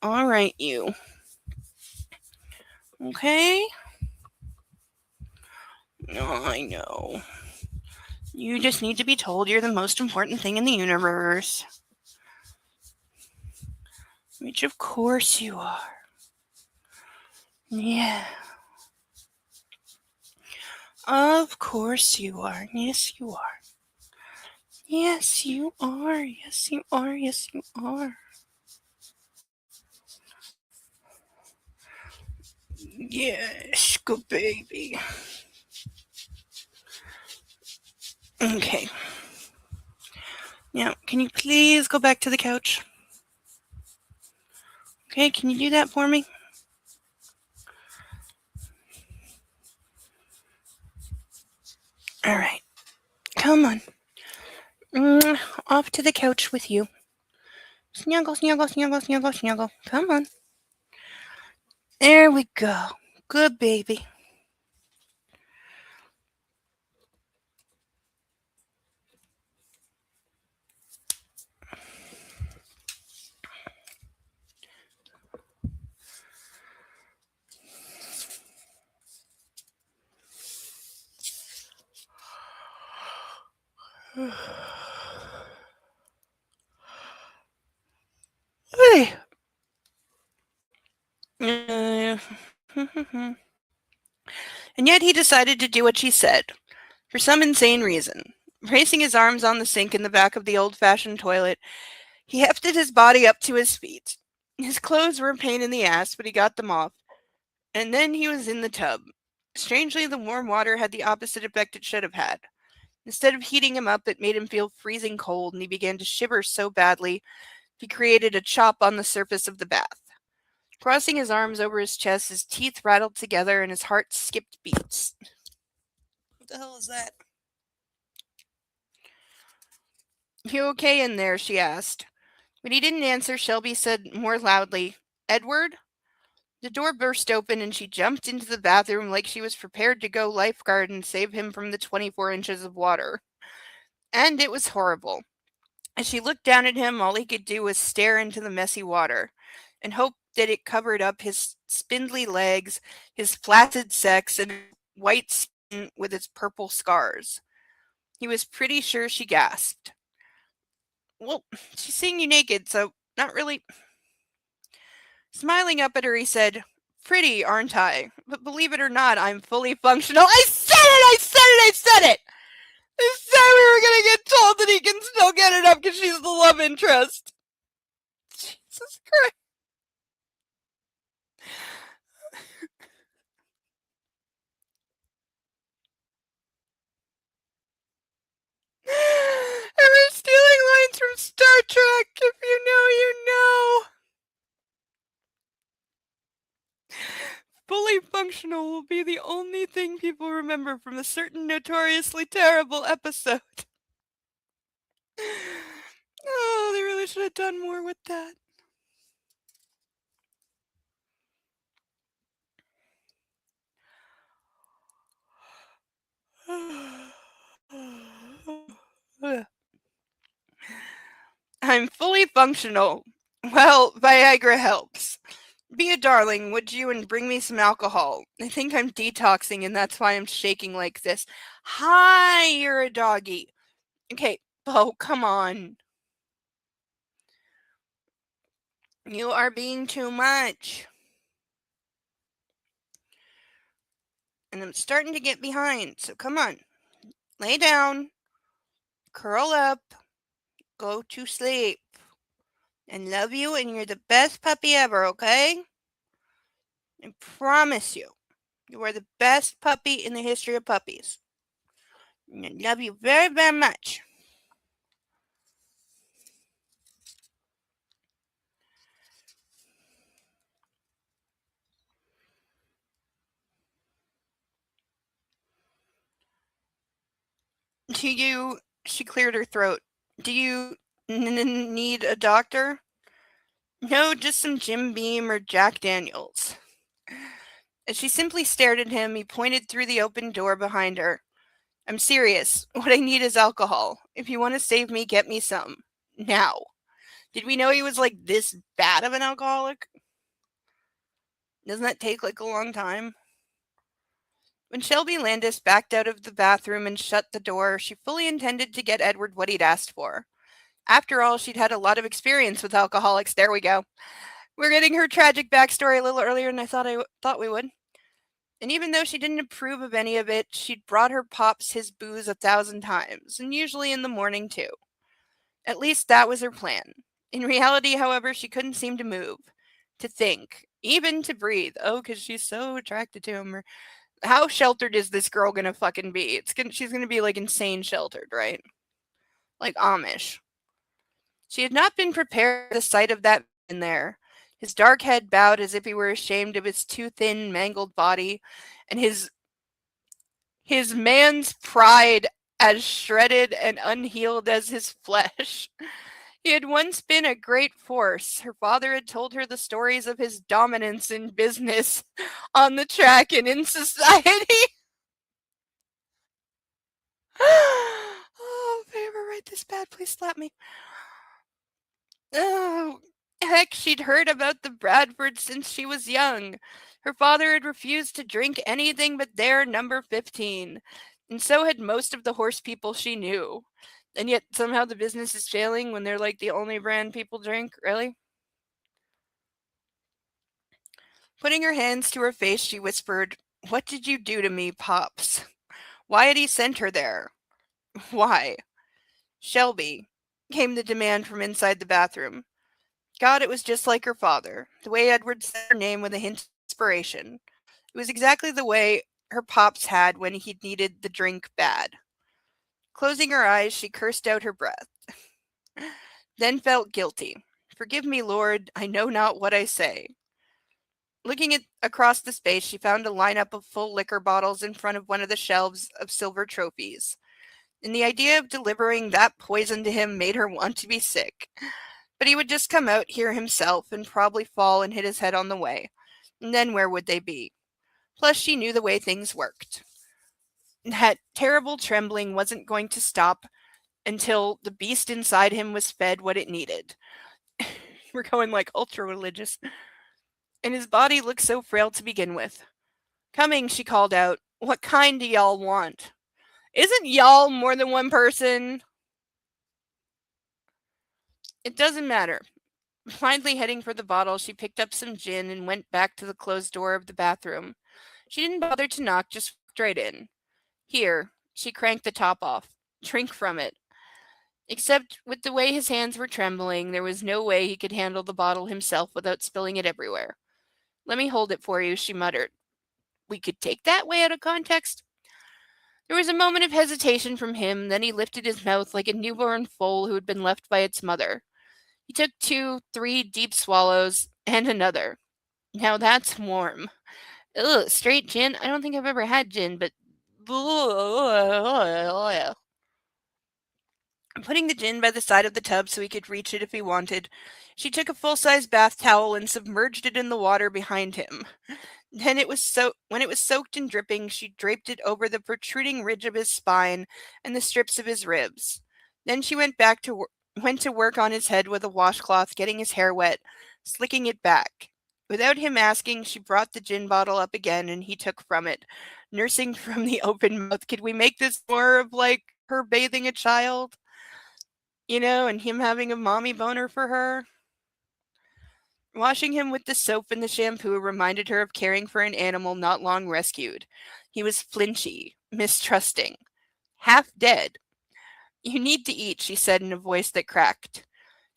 All right, you. Okay? Oh, I know. You just need to be told you're the most important thing in the universe. Which, of course, you are. Yeah. Of course you are. Yes, you are. Yes, you are. Yes, you are. Yes, you are. Yes, good baby. Okay. Now, can you please go back to the couch? Okay, can you do that for me? All right. Come on. Off to the couch with you. Snuggle, snuggle, snuggle, snuggle, snuggle. Come on. There we go. Good baby. Hey. And yet he decided to do what she said, for some insane reason. Bracing his arms on the sink in the back of the old-fashioned toilet, he hefted his body up to his feet. His clothes were a pain in the ass, but he got them off. And then he was in the tub. Strangely, the warm water had the opposite effect it should have had. Instead of heating him up, it made him feel freezing cold, and he began to shiver so badly he created a chop on the surface of the bath. Crossing his arms over his chest, his teeth rattled together, and his heart skipped beats. What the hell is that? You okay in there? She asked. When he didn't answer, Shelby said more loudly, Edward? The door burst open and she jumped into the bathroom like she was prepared to go lifeguard and save him from the 24 inches of water. And it was horrible. As she looked down at him, all he could do was stare into the messy water and hope that it covered up his spindly legs, his flaccid sex, and white skin with its purple scars. He was pretty sure she gasped. Well, she's seeing you naked, so not really. Smiling up at her, he said, Pretty, aren't I? But believe it or not, I'm fully functional. I said it! I said it! I said it! I said we were gonna get told that he can still get it up because she's the love interest. Jesus Christ. And we're stealing lines from Star Trek. If you know, you know. Fully functional will be the only thing people remember from a certain notoriously terrible episode. Oh, they really should have done more with that. I'm fully functional. Well, Viagra helps. Be a darling, would you, and bring me some alcohol? I think I'm detoxing and that's why I'm shaking like this. Hi, you're a doggy. Okay, Bo, come on. You are being too much. And I'm starting to get behind, so come on. Lay down. Curl up. Go to sleep. And love you, and you're the best puppy ever, okay? I promise you. You are the best puppy in the history of puppies. And I love you very, very much. Do you... She cleared her throat. Do you need a doctor? No, just some Jim Beam or Jack Daniels. As she simply stared at him, he pointed through the open door behind her. I'm serious. What I need is alcohol. If you want to save me, get me some. Now. Did we know he was like this bad of an alcoholic? Doesn't that take like a long time? When Shelby Landis backed out of the bathroom and shut the door, she fully intended to get Edward what he'd asked for. After all, she'd had a lot of experience with alcoholics. There we go. We're getting her tragic backstory a little earlier than I thought we would. And even though she didn't approve of any of it, she'd brought her pops his booze 1,000 times, and usually in the morning too. At least that was her plan. In reality, however, she couldn't seem to move, to think, even to breathe. Oh, because she's so attracted to him. How sheltered is this girl gonna fucking be? She's gonna be like insane sheltered, right? Like Amish. She had not been prepared for the sight of that man there. His dark head bowed as if he were ashamed of his too thin, mangled body, and his man's pride as shredded and unhealed as his flesh. He had once been a great force. Her father had told her the stories of his dominance in business, on the track, and in society. Oh, if I ever write this bad, please slap me. Oh, heck, she'd heard about the Bradfords since she was young. Her father had refused to drink anything but their number 15, and so had most of the horse people she knew. And yet somehow the business is failing when they're like the only brand people drink, really? Putting her hands to her face, she whispered, "What did you do to me, Pops? Why had he sent her there? Why?" "Shelby," came the demand from inside the bathroom. God, it was just like her father, the way Edward said her name with a hint of inspiration. It was exactly the way her pops had when he needed the drink bad. Closing her eyes, she cursed out her breath, then felt guilty. "Forgive me, Lord, I know not what I say." Looking across the space, she found a lineup of full liquor bottles in front of one of the shelves of silver trophies. And the idea of delivering that poison to him made her want to be sick. But he would just come out here himself and probably fall and hit his head on the way. And then where would they be? Plus, she knew the way things worked. That terrible trembling wasn't going to stop until the beast inside him was fed what it needed. We're going like ultra religious. And his body looked so frail to begin with. "Coming," she called out. "What kind do y'all want?" Isn't y'all more than one person? It doesn't matter. Blindly heading for the bottle, she picked up some gin and went back to the closed door of the bathroom. She didn't bother to knock, just walked right in. "Here." She cranked the top off. "Drink from it." Except with the way his hands were trembling, there was no way he could handle the bottle himself without spilling it everywhere. "Let me hold it for you," she muttered. "We could take that way out of context." There was a moment of hesitation from him, then he lifted his mouth like a newborn foal who had been left by its mother. He took 2, 3 deep swallows, and another. "Now that's warm." Ugh, straight gin? I don't think I've ever had gin, but putting the gin by the side of the tub so he could reach it if he wanted, she took a full-size bath towel and submerged it in the water behind him. Then when it was soaked and dripping, she draped it over the protruding ridge of his spine and the strips of his ribs. Then she went to work on his head with a washcloth, getting his hair wet, slicking it back. Without him asking, she brought the gin bottle up again and he took from it, nursing from the open mouth. Could we make this more of like her bathing a child? And him having a mommy boner for her? Washing him with the soap and the shampoo reminded her of caring for an animal not long rescued. He was flinchy, mistrusting, half dead. "You need to eat," she said in a voice that cracked.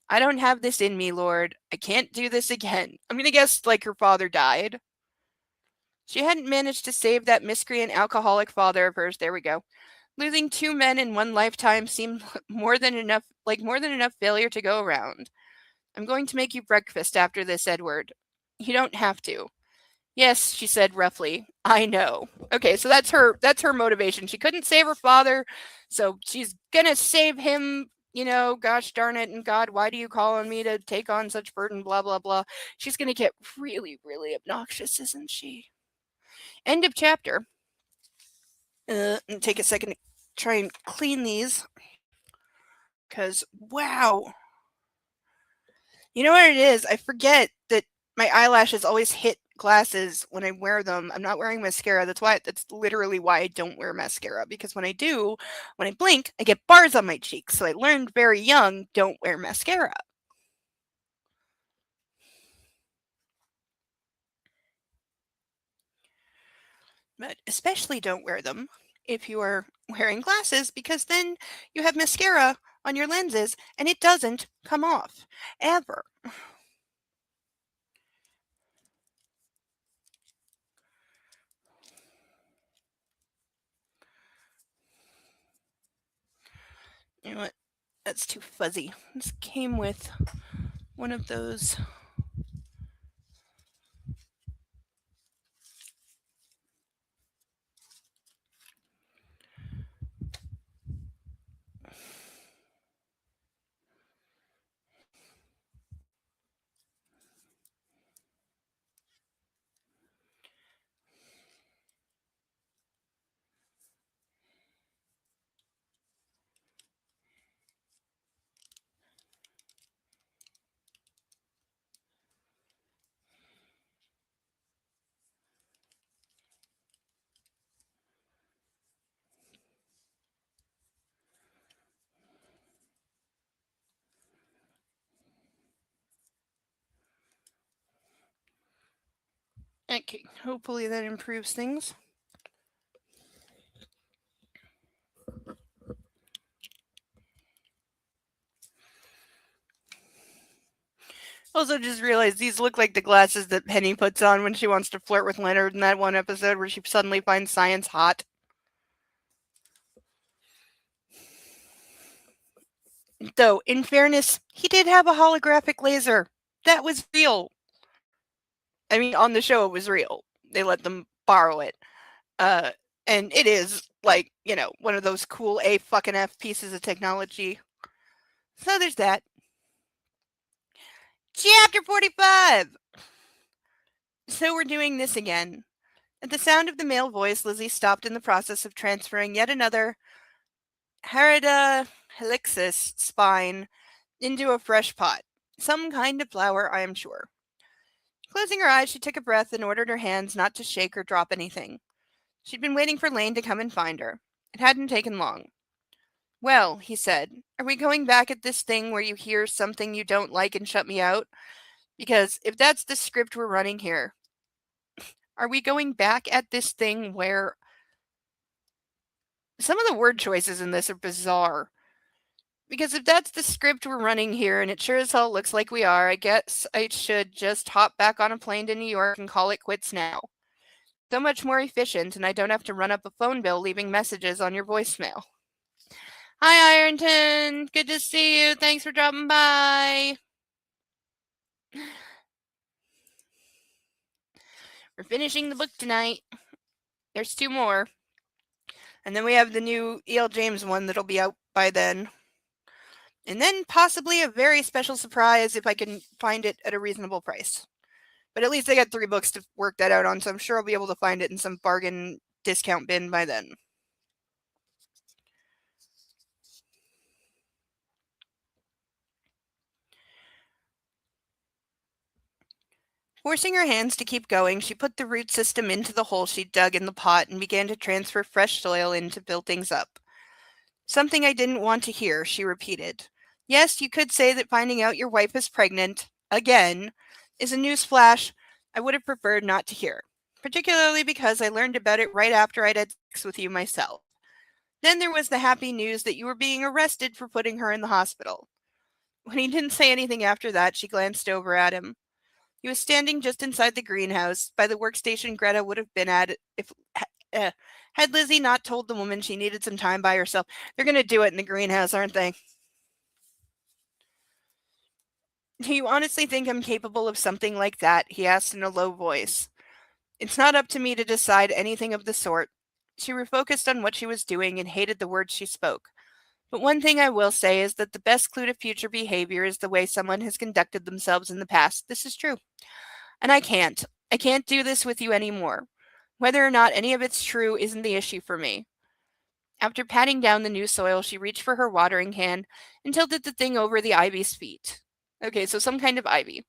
"I don't have this in me, Lord. I can't do this again." I'm gonna guess like her father died. She hadn't managed to save that miscreant alcoholic father of hers. There we go. Losing 2 men in one lifetime seemed more than enough failure to go around. "I'm going to make you breakfast after this, Edward." "You don't have to." "Yes," she said roughly. "I know." Okay, so that's her motivation. She couldn't save her father, so she's gonna save him, gosh darn it, and God, why do you call on me to take on such burden, blah blah blah. She's gonna get really, really obnoxious, isn't she? End of chapter. And take a second to try and clean these. Cause wow. You know what it is? I forget that my eyelashes always hit glasses when I wear them. I'm not wearing mascara. That's literally why I don't wear mascara, because when I do, when I blink, I get bars on my cheeks. So I learned very young, don't wear mascara. But especially don't wear them if you are wearing glasses, because then you have mascara on your lenses and it doesn't come off ever. You know what? That's too fuzzy. This came with one of those. Okay, hopefully that improves things. Also, just realized these look like the glasses that Penny puts on when she wants to flirt with Leonard in that one episode where she suddenly finds science hot. Though, in fairness, he did have a holographic laser. That was real. I mean, on the show, it was real. They let them borrow it. Uh, and it is, like, one of those cool A fucking F pieces of technology. So there's that. Chapter 45! So we're doing this again. At the sound of the male voice, Lizzie stopped in the process of transferring yet another Harida helixis spine into a fresh pot. Some kind of flower, I am sure. Closing her eyes, she took a breath and ordered her hands not to shake or drop anything. She'd been waiting for Lane to come and find her. It hadn't taken long. Well, he said, are we going back at this thing where you hear something you don't like and shut me out? Because if that's the script we're running here, are we going back at this thing where some of the word choices in this are bizarre? Because if that's the script we're running here, and it sure as hell looks like we are, I guess I should just hop back on a plane to New York and call it quits now. So much more efficient, and I don't have to run up a phone bill leaving messages on your voicemail. Hi, Ironton. Good to see you. Thanks for dropping by. We're finishing the book tonight. There's 2 more. And then we have the new E.L. James one that'll be out by then. And then possibly a very special surprise if I can find it at a reasonable price. But at least I got 3 books to work that out on, so I'm sure I'll be able to find it in some bargain discount bin by then. Forcing her hands to keep going, she put the root system into the hole she'd dug in the pot and began to transfer fresh soil in to build things up. Something I didn't want to hear, she repeated. Yes, you could say that finding out your wife is pregnant, again, is a newsflash I would have preferred not to hear, particularly because I learned about it right after I'd had sex with you myself. Then there was the happy news that you were being arrested for putting her in the hospital. When he didn't say anything after that, she glanced over at him. He was standing just inside the greenhouse, by the workstation Greta would have been at if had Lizzie not told the woman she needed some time by herself. They're going to do it in the greenhouse, aren't they? Do you honestly think I'm capable of something like that? He asked in a low voice. It's not up to me to decide anything of the sort. She refocused on what she was doing and hated the words she spoke. But one thing I will say is that the best clue to future behavior is the way someone has conducted themselves in the past. This is true. And I can't. I can't do this with you anymore. Whether or not any of it's true isn't the issue for me. After patting down the new soil, she reached for her watering can and tilted the thing over the ivy's feet. Okay, so some kind of ivy.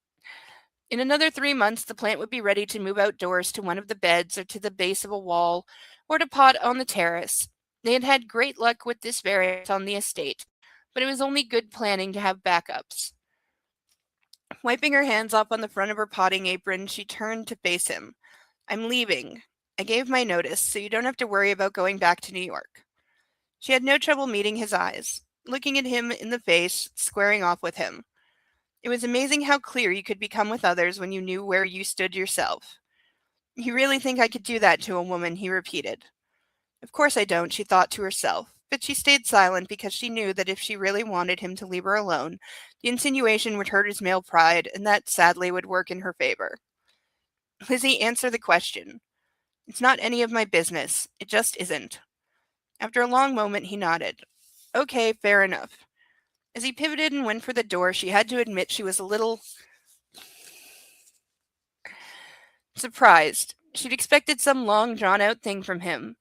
In another 3 months, the plant would be ready to move outdoors to one of the beds or to the base of a wall or to pot on the terrace. They had had great luck with this variant on the estate, but it was only good planning to have backups. Wiping her hands off on the front of her potting apron, she turned to face him. I'm leaving. I gave my notice, so you don't have to worry about going back to New York. She had no trouble meeting his eyes, looking at him in the face, squaring off with him. It was amazing how clear you could become with others when you knew where you stood yourself. You really think I could do that to a woman, he repeated. Of course I don't, she thought to herself. But she stayed silent because she knew that if she really wanted him to leave her alone, the insinuation would hurt his male pride, and that sadly would work in her favor. Lizzie, answer the question. It's not any of my business. It just isn't. After a long moment, he nodded. Okay, fair enough. As he pivoted and went for the door, she had to admit she was a little surprised. She'd expected some long, drawn-out thing from him,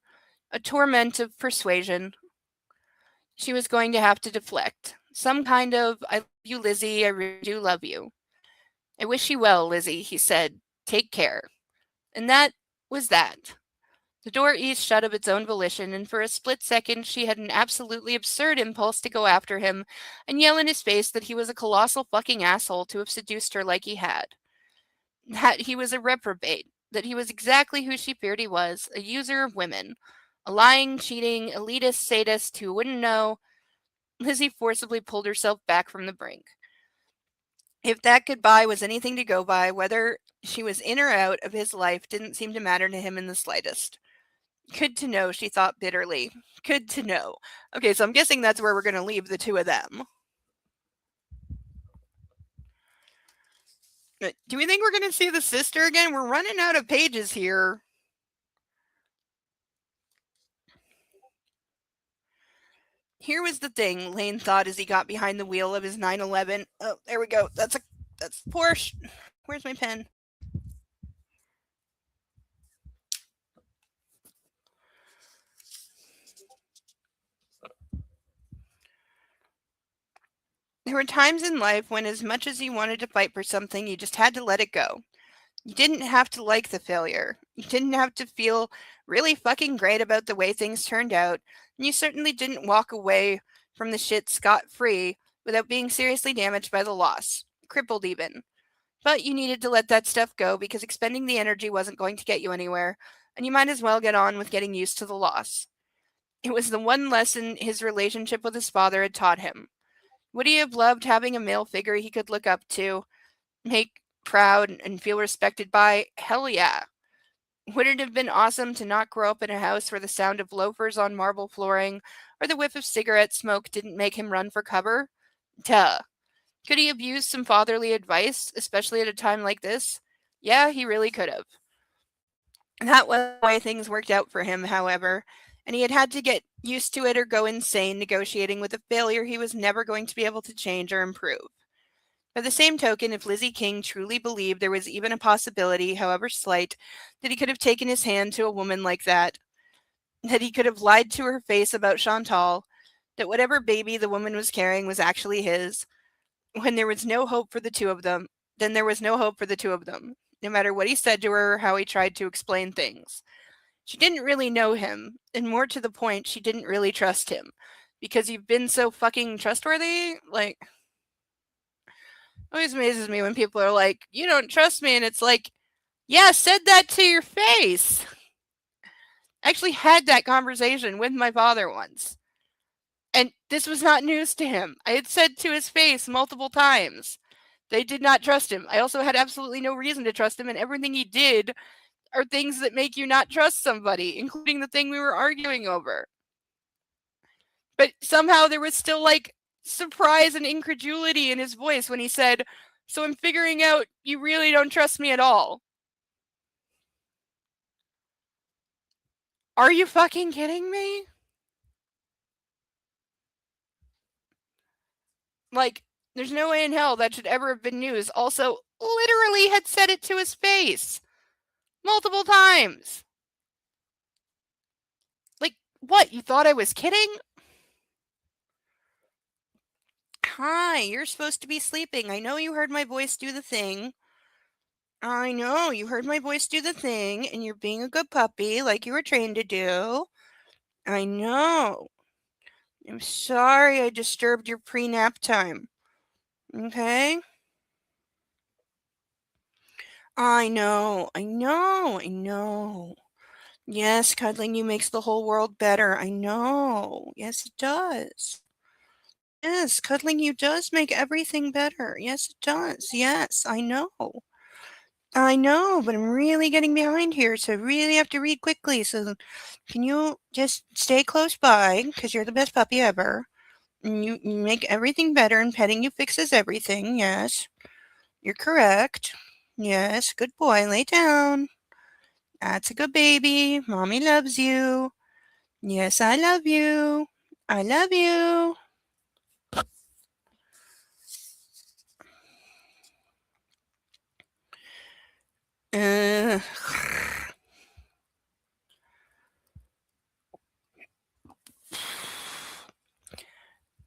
a torment of persuasion. She was going to have to deflect. Some kind of, I love you, Lizzie, I really do love you. I wish you well, Lizzie, he said. Take care. And that was that. The door eased shut of its own volition, and for a split second she had an absolutely absurd impulse to go after him and yell in his face that he was a colossal fucking asshole to have seduced her like he had. That he was a reprobate, that he was exactly who she feared he was, a user of women, a lying, cheating, elitist sadist who wouldn't know. Lizzie forcibly pulled herself back from the brink. If that goodbye was anything to go by, whether she was in or out of his life didn't seem to matter to him in the slightest. Good to know, she thought bitterly. Good to know. Okay, so I'm guessing that's where we're going to leave the two of them. Do we think we're going to see the sister again? We're running out of pages here. Here was the thing, Lane thought as he got behind the wheel of his 911. Oh, there we go. That's Porsche. Where's my pen? There were times in life when, as much as you wanted to fight for something, you just had to let it go. You didn't have to like the failure. You didn't have to feel really fucking great about the way things turned out. And you certainly didn't walk away from the shit scot-free without being seriously damaged by the loss. Crippled even. But you needed to let that stuff go because expending the energy wasn't going to get you anywhere, and you might as well get on with getting used to the loss. It was the one lesson his relationship with his father had taught him. Would he have loved having a male figure he could look up to, make proud, and feel respected by? Hell yeah. Would it have been awesome to not grow up in a house where the sound of loafers on marble flooring or the whiff of cigarette smoke didn't make him run for cover? Duh. Could he have used some fatherly advice, especially at a time like this? Yeah, he really could have. That was the way things worked out for him, however, and he had to get used to it or go insane negotiating with a failure he was never going to be able to change or improve. By the same token, if Lizzie King truly believed there was even a possibility, however slight, that he could have taken his hand to a woman like that he could have lied to her face about Chantal, that whatever baby the woman was carrying was actually his, when there was no hope for the two of them, then there was no hope for the two of them, no matter what he said to her or how he tried to explain things. She didn't really know him, and more to the point, she didn't really trust him. Because you've been so fucking trustworthy? Like, always amazes me when people are like, you don't trust me, and it's like, yeah, said that to your face. I actually had that conversation with my father once. And this was not news to him. I had said to his face multiple times. They did not trust him. I also had absolutely no reason to trust him, and everything he did are things that make you not trust somebody, including the thing we were arguing over. But somehow there was still like surprise and incredulity in his voice when he said, "So I'm figuring out you really don't trust me at all." Are you fucking kidding me? Like, there's no way in hell that should ever have been news. Also, literally had said it to his face multiple times. Like, what? You thought I was kidding? Hi, you're supposed to be sleeping. I know you heard my voice do the thing. I know you heard my voice do the thing, and you're being a good puppy like you were trained to do. I know. I'm sorry I disturbed your pre-nap time. Okay? I know, I know, I know. Yes, cuddling you makes the whole world better. I know. Yes, it does. Yes, cuddling you does make everything better. Yes, it does. Yes, I know. I know, but I'm really getting behind here, so I really have to read quickly. So, can you just stay close by? Because you're the best puppy ever. And you make everything better, and petting you fixes everything. Yes, you're correct. Yes, good boy. Lay down. That's a good baby. Mommy loves you. Yes, I love you. I love you. Uh,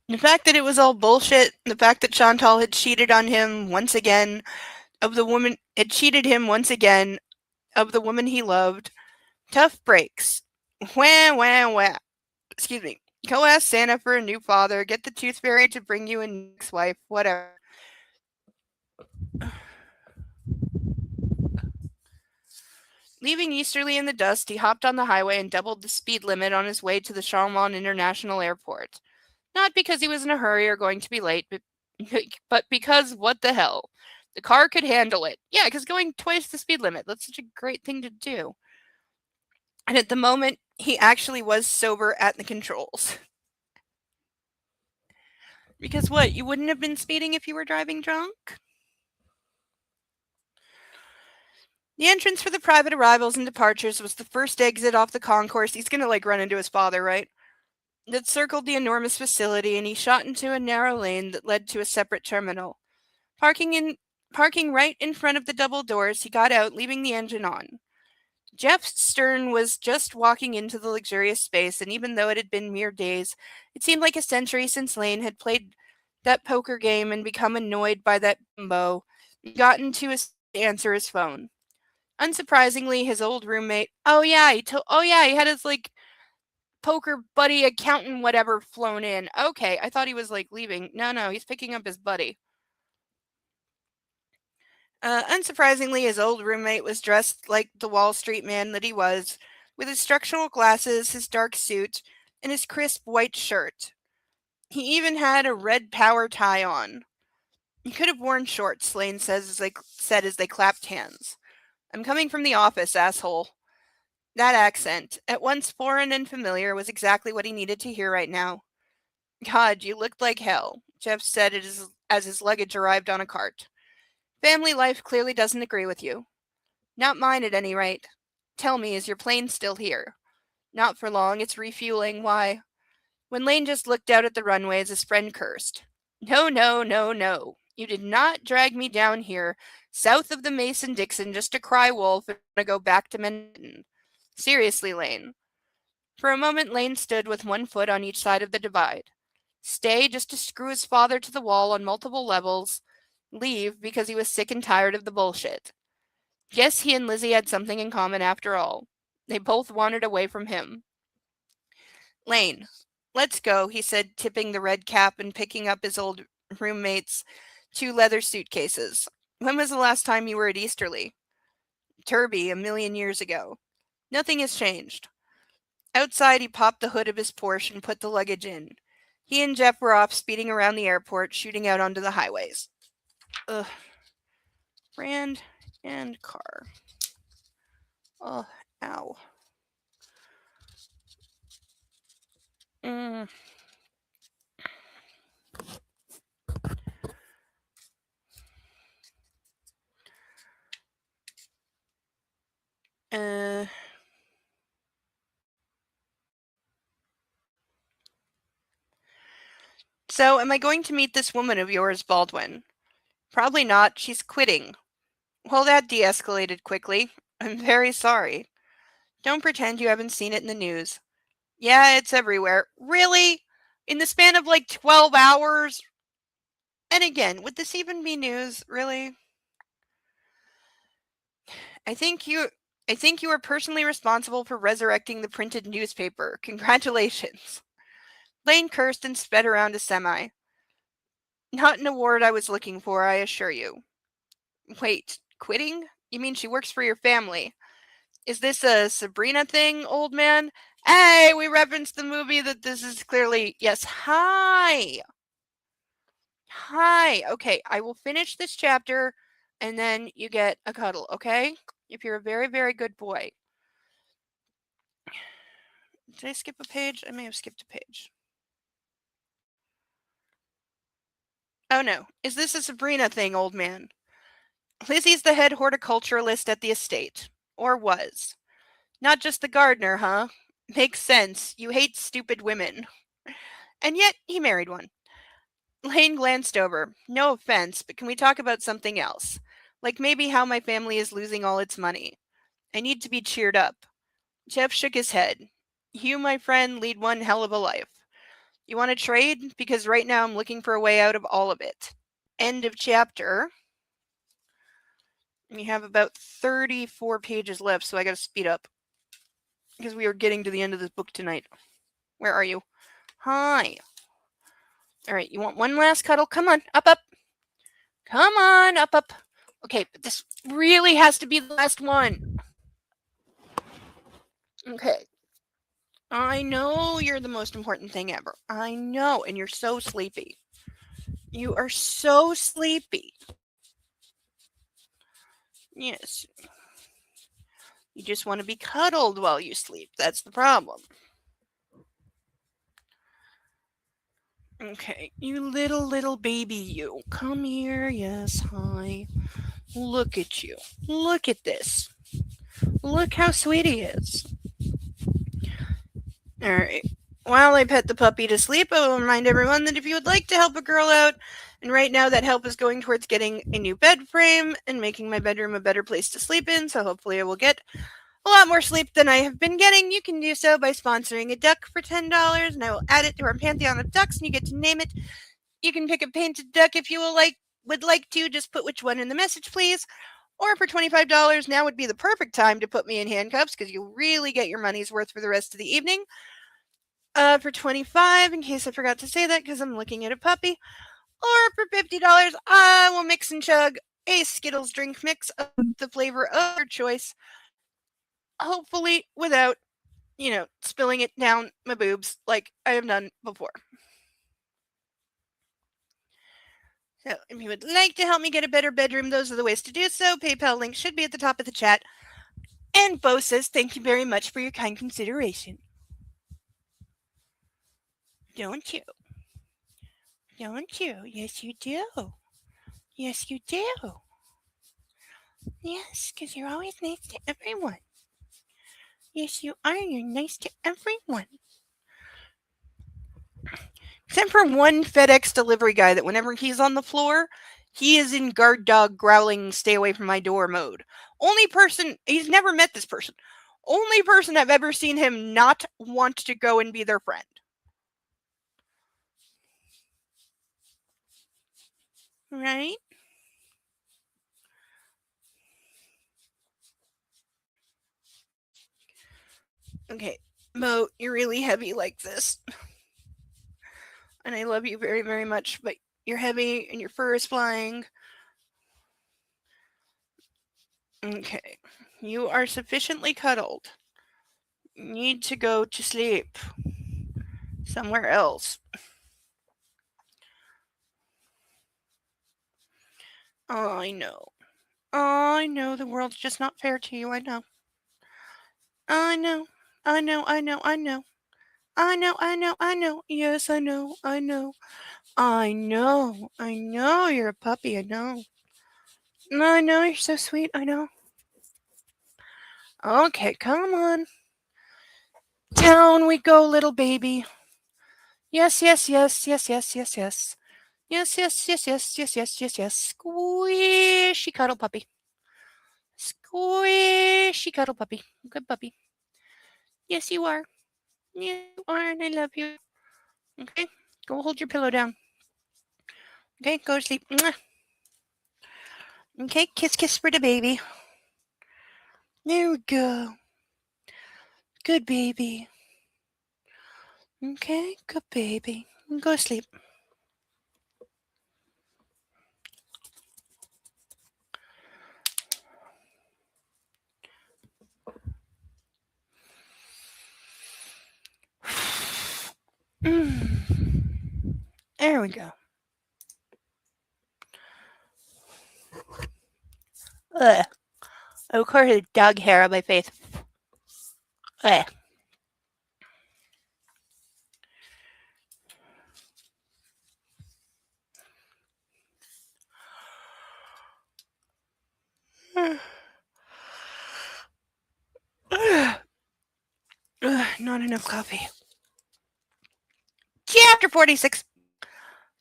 the fact that it was all bullshit, the fact that Chantal had cheated on him once again, had cheated him once again of the woman he loved. Tough breaks. Wah, wah, wah. Excuse me. Go ask Santa for a new father, get the tooth fairy to bring you a next wife, whatever. Leaving Easterly in the dust, he hopped on the highway and doubled the speed limit on his way to the Charlemont International Airport. Not because he was in a hurry or going to be late, but because what the hell? The car could handle it. Yeah, because going twice the speed limit, that's such a great thing to do. And at the moment, he actually was sober at the controls. Because what, you wouldn't have been speeding if you were driving drunk? The entrance for the private arrivals and departures was the first exit off the concourse. He's gonna run into his father, right? That circled the enormous facility, and he shot into a narrow lane that led to a separate terminal. Parking right in front of the double doors, he got out, leaving the engine on. Jeff Stern was just walking into the luxurious space, and even though it had been mere days, it seemed like a century since Lane had played that poker game and become annoyed by that bimbo, and gotten to answer his phone. Unsurprisingly, his old roommate. He had his poker buddy accountant whatever flown in. Okay, I thought he was leaving. No, he's picking up his buddy. Unsurprisingly, his old roommate was dressed like the Wall Street man that he was, with his structural glasses, his dark suit, and his crisp white shirt. He even had a red power tie on. He could have worn shorts, Lane said as they clapped hands. I'm coming from the office, asshole. That accent, at once foreign and familiar, was exactly what he needed to hear right now. God, you looked like hell, Jeff said as his luggage arrived on a cart. Family life clearly doesn't agree with you. Not mine at any rate. Tell me, is your plane still here? Not for long, it's refueling. Why? When Lane just looked out at the runway as his friend cursed. No, no, no, no. You did not drag me down here, south of the Mason Dixon, just to cry wolf and to go back to Manhattan. Seriously, Lane. For a moment, Lane stood with one foot on each side of the divide. Stay just to screw his father to the wall on multiple levels. Leave because he was sick and tired of the bullshit. Guess he and Lizzie had something in common after all. They both wandered away from him. Lane, let's go, he said, tipping the red cap and picking up his old roommate's two leather suitcases. When was the last time you were at Easterly? Turby, a million years ago. Nothing has changed. Outside, he popped the hood of his Porsche and put the luggage in. He and Jeff were off speeding around the airport, shooting out onto the highways. Ugh. Brand and car. Oh, ow. Mm. Uh. So, am I going to meet this woman of yours, Baldwin? Probably not. She's quitting. Well, that de escalated quickly. I'm very sorry. Don't pretend you haven't seen it in the news. Yeah, it's everywhere. Really? In the span of 12 hours? And again, would this even be news? Really? I think you I think you are personally responsible for resurrecting the printed newspaper. Congratulations. Lane cursed and sped around a semi. Not an award I was looking for, I assure you. Wait, quitting? You mean she works for your family? Is this a Sabrina thing, old man? Hey, we referenced the movie that this is clearly. Yes, hi. Hi. Okay, I will finish this chapter. and then you get a cuddle, okay? If you're a very, very good boy. Did I skip a page? I may have skipped a page. Oh no, is this a Sabrina thing, old man? Lizzie's the head horticulturalist at the estate. Or was. Not just the gardener, huh? Makes sense. You hate stupid women. And yet, he married one. Lane glanced over. No offense, but can we talk about something else? Like maybe how my family is losing all its money. I need to be cheered up. Jeff shook his head. You, my friend, lead one hell of a life. You want to trade? Because right now I'm looking for a way out of all of it. End of chapter. We have about 34 pages left, so I gotta speed up. Because we are getting to the end of this book tonight. Where are you? Hi. Alright, you want one last cuddle? Come on, up, up. Come on, up, up. Okay, but this really has to be the last one. Okay. I know you're the most important thing ever. I know, and you're so sleepy. You are so sleepy. Yes. You just want to be cuddled while you sleep. That's the problem. Okay, you little baby you. Come here. Yes, hi. Look at you. Look at this. Look how sweet he is. Alright. While I pet the puppy to sleep, I will remind everyone that if you would like to help a girl out, and right now that help is going towards getting a new bed frame and making my bedroom a better place to sleep in, so hopefully I will get a lot more sleep than I have been getting. You can do so by sponsoring a duck for $10, and I will add it to our pantheon of ducks, and you get to name it. You can pick a painted duck if you would like to. Just put which one in the message, please. Or for $25, now would be the perfect time to put me in handcuffs because you'll really get your money's worth for the rest of the evening. For $25, in case I forgot to say that because I'm looking at a puppy. Or for $50, I will mix and chug a Skittles drink mix of the flavor of your choice. Hopefully without, spilling it down my boobs like I have done before. So if you would like to help me get a better bedroom, those are the ways to do so. PayPal link should be at the top of the chat. And Bo says, thank you very much for your kind consideration. Don't you? Don't you? Yes, you do. Yes, you do. Yes, because you're always nice to everyone. Yes, you are. You're nice to everyone. Except for one FedEx delivery guy that whenever he's on the floor, he is in guard dog growling, stay away from my door mode. Only person, he's never met this person. Only person I've ever seen him not want to go and be their friend. Right? Okay, Mo, you're really heavy like this. And I love you very, very much, but you're heavy and your fur is flying. Okay. You are sufficiently cuddled. You need to go to sleep somewhere else. Oh, I know. Oh, I know the world's just not fair to you. I know. I know. I know. I know. I know. I know. I know. I know. Yes, I know. I know. I know. I know you're a puppy. I know. I know you're so sweet. I know. Okay, come on. Down we go, little baby. Yes, yes, yes, yes, yes, yes, yes. Yes, yes, yes, yes, yes, yes, yes, yes. Squishy cuddle puppy. Squishy cuddle puppy. Good puppy. Yes, you are. Yes, you are, and I love you. Okay, go hold your pillow down. Okay, go to sleep. Mwah. Okay, kiss, kiss for the baby. There we go. Good baby. Okay, good baby. Go to sleep. There we go. Ugh. Of course, it's dog hair on my face. Ugh. Not enough coffee. Chapter 46.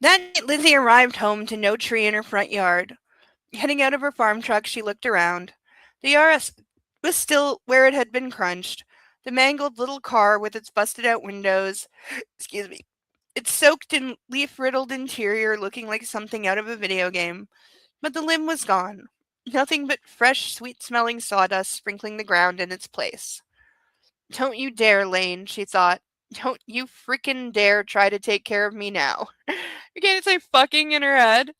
That night, Lizzie arrived home to no tree in her front yard. Getting out of her farm truck, she looked around. The RS was still where it had been crunched. The mangled little car with its busted out windows, excuse me, its soaked and leaf riddled interior looking like something out of a video game. But the limb was gone. Nothing but fresh, sweet smelling sawdust sprinkling the ground in its place. Don't you dare, Lane, she thought. Don't you frickin' dare try to take care of me now. You can't say fucking in her head.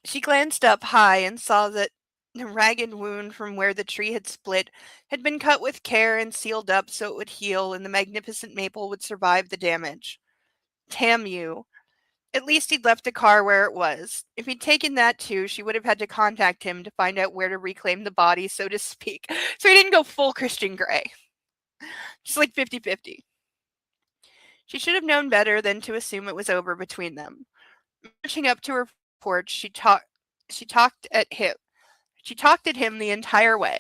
She glanced up high and saw that the ragged wound from where the tree had split had been cut with care and sealed up so it would heal and the magnificent maple would survive the damage. Damn you. At least he'd left the car where it was. If he'd taken that too, she would have had to contact him to find out where to reclaim the body, so to speak. So he didn't go full Christian Grey. Just like 50-50. She should have known better than to assume it was over between them. Marching up to her porch, she talked at him. She talked at him the entire way.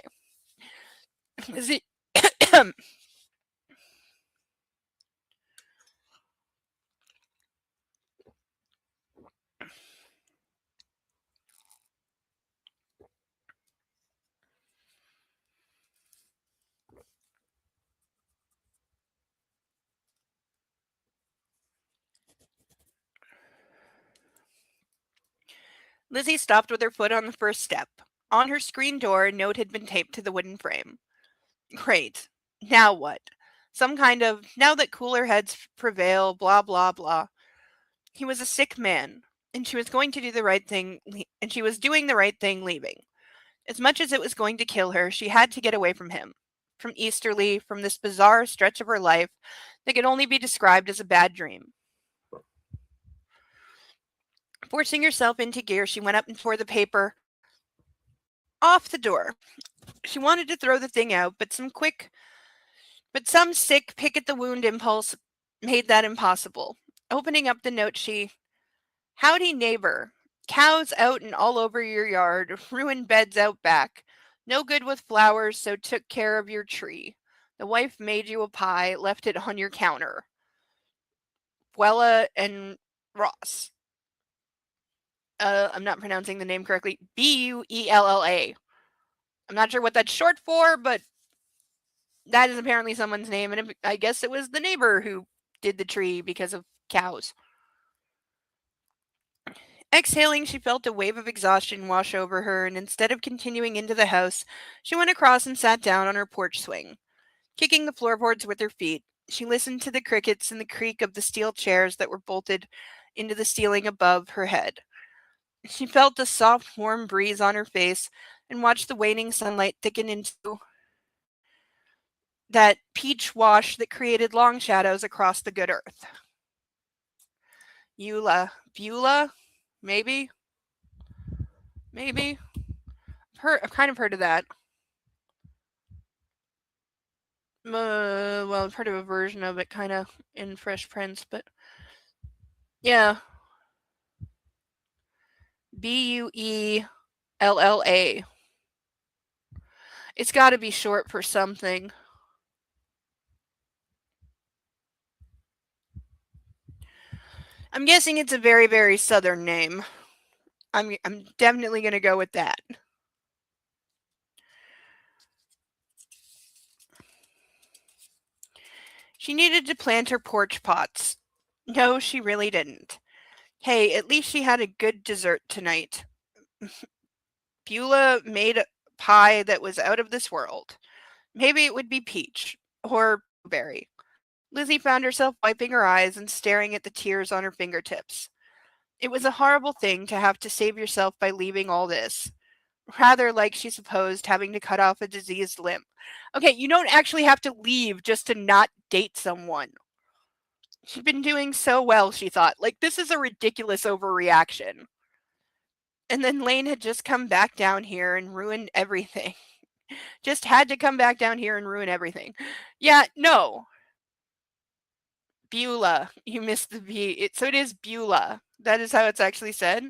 Lizzie stopped with her foot on the first step. On her screen door, a note had been taped to the wooden frame. Great. Now what? Some kind of, now that cooler heads prevail, blah, blah, blah. He was a sick man, and she was going to do the right thing, and she was doing the right thing leaving. As much as it was going to kill her, she had to get away from him. From Easterly, from this bizarre stretch of her life that could only be described as a bad dream. Forcing herself into gear, she went up and tore the paper off the door. She wanted to throw the thing out, but some sick pick at the wound impulse made that impossible. Opening up the note, howdy neighbor. Cows out and all over your yard, ruined beds out back. No good with flowers, so took care of your tree. The wife made you a pie, left it on your counter. Buella and Ross. I'm not pronouncing the name correctly. Buella. I'm not sure what that's short for, but that is apparently someone's name, and I guess it was the neighbor who did the tree because of cows. Exhaling, she felt a wave of exhaustion wash over her, and instead of continuing into the house, she went across and sat down on her porch swing. Kicking the floorboards with her feet, she listened to the crickets and the creak of the steel chairs that were bolted into the ceiling above her head. She felt the soft, warm breeze on her face and watched the waning sunlight thicken into that peach wash that created long shadows across the good earth. Beulah, maybe. I've kind of heard of that. Well, I've heard of a version of it, kind of in Fresh Prince, but yeah. Buella. It's got to be short for something. I'm guessing it's a very, very southern name. I'm definitely going to go with that. She needed to plant her porch pots. No, she really didn't. Hey, at least she had a good dessert tonight. Beulah made a pie that was out of this world. Maybe it would be peach or berry. Lizzie found herself wiping her eyes and staring at the tears on her fingertips. It was a horrible thing to have to save yourself by leaving all this. Rather like she supposed having to cut off a diseased limb. Okay, you don't actually have to leave just to not date someone. She'd been doing so well, she thought. Like, this is a ridiculous overreaction. And then Lane had just come back down here and ruined everything. Just had to come back down here and ruin everything. Yeah, no. Beulah. You missed the B. So it is Beulah. That is how it's actually said.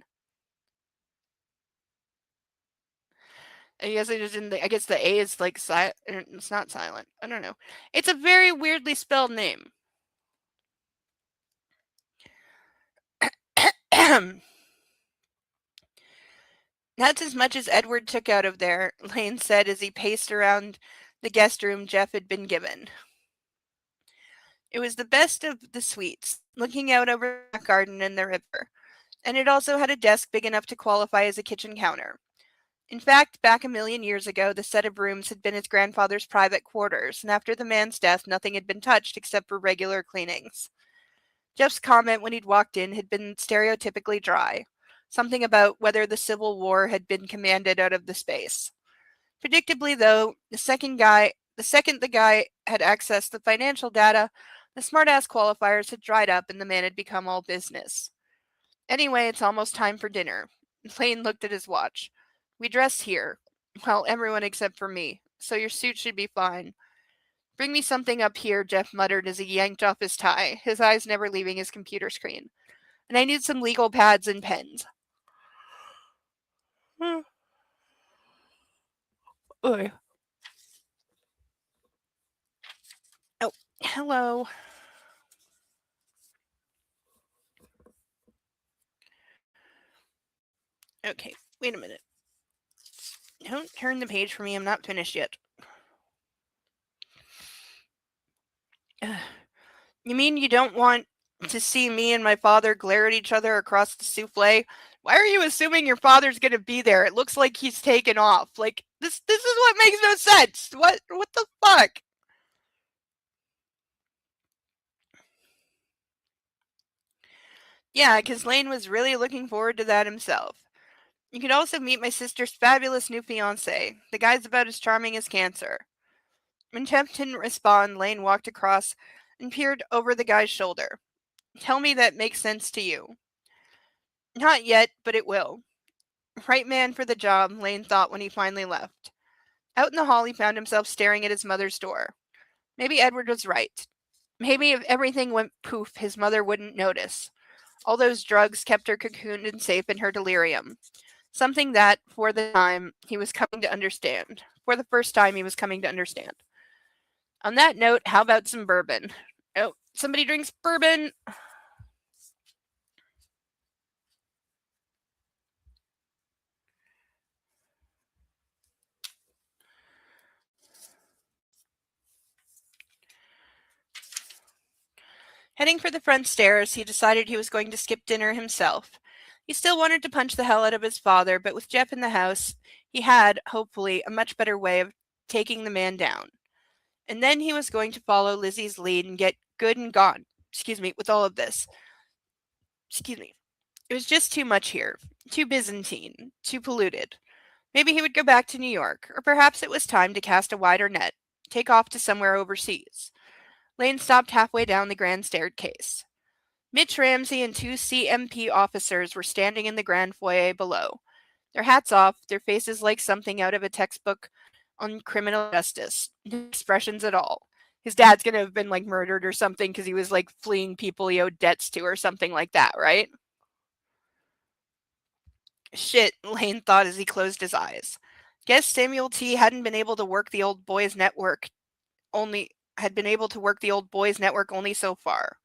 I guess I just didn't. I guess the A is like silent. It's not silent. I don't know. It's a very weirdly spelled name. That's as much as Edward took out of there, Lane said as he paced around the guest room Jeff had been given. It was the best of the suites, looking out over the garden and the river, and it also had a desk big enough to qualify as a kitchen counter. In fact, back a million years ago, the set of rooms had been his grandfather's private quarters, and after the man's death, nothing had been touched except for regular cleanings. Jeff's comment when he'd walked in had been stereotypically dry. Something about whether the Civil War had been commanded out of the space. Predictably, though, the second the guy had accessed the financial data, the smartass qualifiers had dried up and the man had become all business. Anyway, it's almost time for dinner. Lane looked at his watch. We dress here. Well, everyone except for me, so your suit should be fine. Bring me something up here, Jeff muttered as he yanked off his tie, his eyes never leaving his computer screen. And I need some legal pads and pens. Oh, hello. Okay, wait a minute. Don't turn the page for me, I'm not finished yet. You mean you don't want to see me and my father glare at each other across the souffle? Why are you assuming your father's gonna be there? It looks like he's taken off. Like this is what makes no sense. What the fuck? Yeah, because Lane was really looking forward to that himself. You could also meet my sister's fabulous new fiance. The guy's about as charming as cancer. When Jeff didn't respond, Lane walked across and peered over the guy's shoulder. Tell me that makes sense to you. Not yet, but it will. Right man for the job, Lane thought when he finally left. Out in the hall, he found himself staring at his mother's door. Maybe Edward was right. Maybe if everything went poof, his mother wouldn't notice. All those drugs kept her cocooned and safe in her delirium. Something that, for the time, he was coming to understand. For the first time, he was coming to understand. On that note, how about some bourbon? Oh, somebody drinks bourbon. Heading for the front stairs, he decided he was going to skip dinner himself. He still wanted to punch the hell out of his father, but with Jeff in the house, he had, hopefully, a much better way of taking the man down. And then he was going to follow Lizzie's lead and get good and gone. With all of this. It was just too much here. Too Byzantine. Too polluted. Maybe he would go back to New York, or perhaps it was time to cast a wider net, take off to somewhere overseas. Lane stopped halfway down the grand staircase. Mitch Ramsey and two CMP officers were standing in the grand foyer below, their hats off, their faces like something out of a textbook on criminal justice. No expressions at all. His dad's gonna have been like murdered or something because he was like fleeing people he owed debts to or something like that, right? Shit, Lane thought as he closed his eyes. Guess Samuel T hadn't been able to work the old boys network only so far.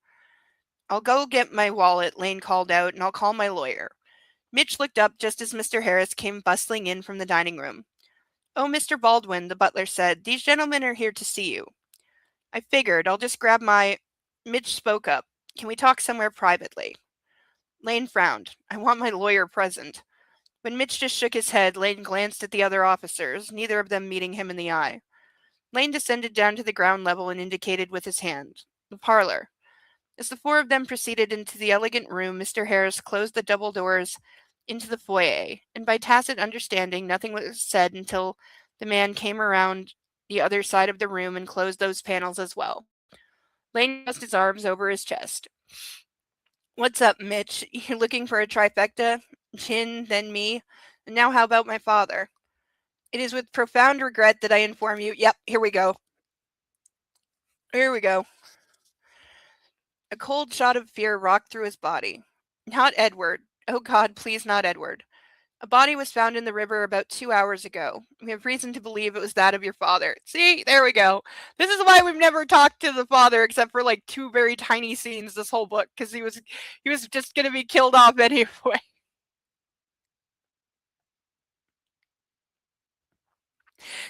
I'll go get my wallet, Lane called out, and I'll call my lawyer. Mitch looked up just as Mr. Harris came bustling in from the dining room. Oh, Mr. Baldwin, the butler said, these gentlemen are here to see you. I figured, I'll just grab my... Mitch spoke up. Can we talk somewhere privately? Lane frowned. I want my lawyer present. When Mitch just shook his head, Lane glanced at the other officers, neither of them meeting him in the eye. Lane descended down to the ground level and indicated with his hand. The parlor. As the four of them proceeded into the elegant room, Mr. Harris closed the double doors into the foyer, and by tacit understanding, nothing was said until the man came around the other side of the room and closed those panels as well. Lane crossed his arms over his chest. What's up, Mitch? You looking for a trifecta? Jin, then me, and now how about my father? It is with profound regret that I inform you. Yep, here we go. Here we go. A cold shot of fear rocked through his body. Not Edward. Oh God, please not Edward. A body was found in the river about 2 hours ago. We have reason to believe it was that of your father. See, there we go. This is why we've never talked to the father except for like two very tiny scenes this whole book, because he was just gonna be killed off anyway.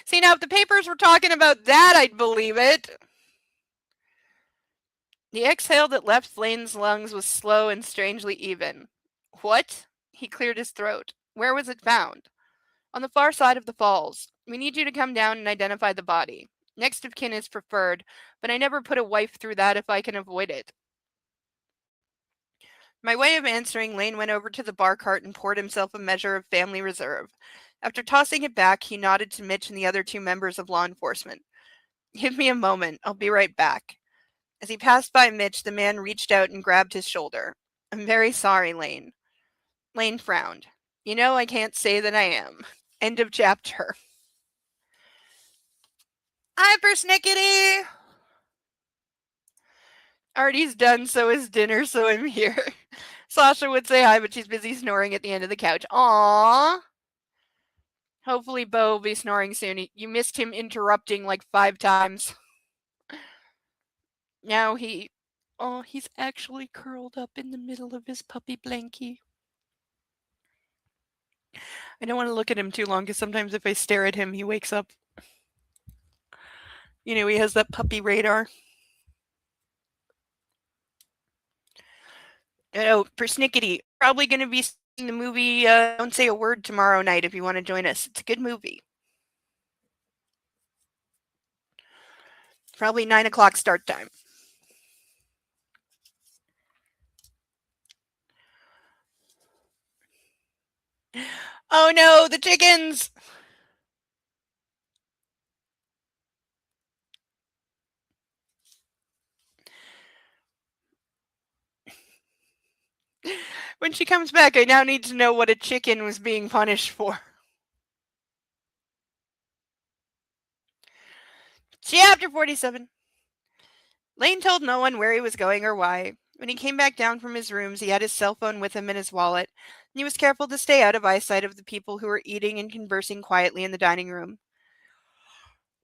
See, now if the papers were talking about that, I'd believe it. The exhale that left Lane's lungs was slow and strangely even. What? He cleared his throat. Where was it found? On the far side of the falls. We need you to come down and identify the body. Next of kin is preferred, but I never put a wife through that if I can avoid it. By way of answering, Lane went over to the bar cart and poured himself a measure of family reserve. After tossing it back, he nodded to Mitch and the other two members of law enforcement. Give me a moment. I'll be right back. As he passed by Mitch, the man reached out and grabbed his shoulder. I'm very sorry, Lane. Lane frowned. You know, I can't say that I am. End of chapter. Hi, persnickety! Artie's done, so is dinner, so I'm here. Sasha would say hi, but she's busy snoring at the end of the couch. Aww. Hopefully Bo will be snoring soon. You missed him interrupting like 5 times. Now he's actually curled up in the middle of his puppy blankie. I don't want to look at him too long because sometimes if I stare at him, he wakes up. You know, he has that puppy radar. Oh, persnickety. Probably going to be seeing the movie Don't Say a Word tomorrow night if you want to join us. It's a good movie. Probably 9 o'clock start time. Oh no, the chickens! When she comes back, I now need to know what a chicken was being punished for. Chapter 47. Lane told no one where he was going or why. When he came back down from his rooms, he had his cell phone with him in his wallet, and he was careful to stay out of eyesight of the people who were eating and conversing quietly in the dining room.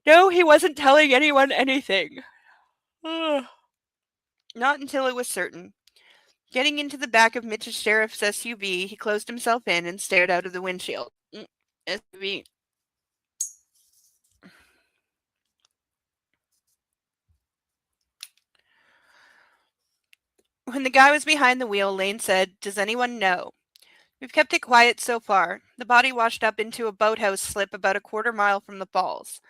No, he wasn't telling anyone anything. Not until it was certain. Getting into the back of Mitch's sheriff's SUV, he closed himself in and stared out of the windshield. SUV. When the guy was behind the wheel, Lane said, Does anyone know? We've kept it quiet so far. The body washed up into a boathouse slip about a quarter-mile from the falls.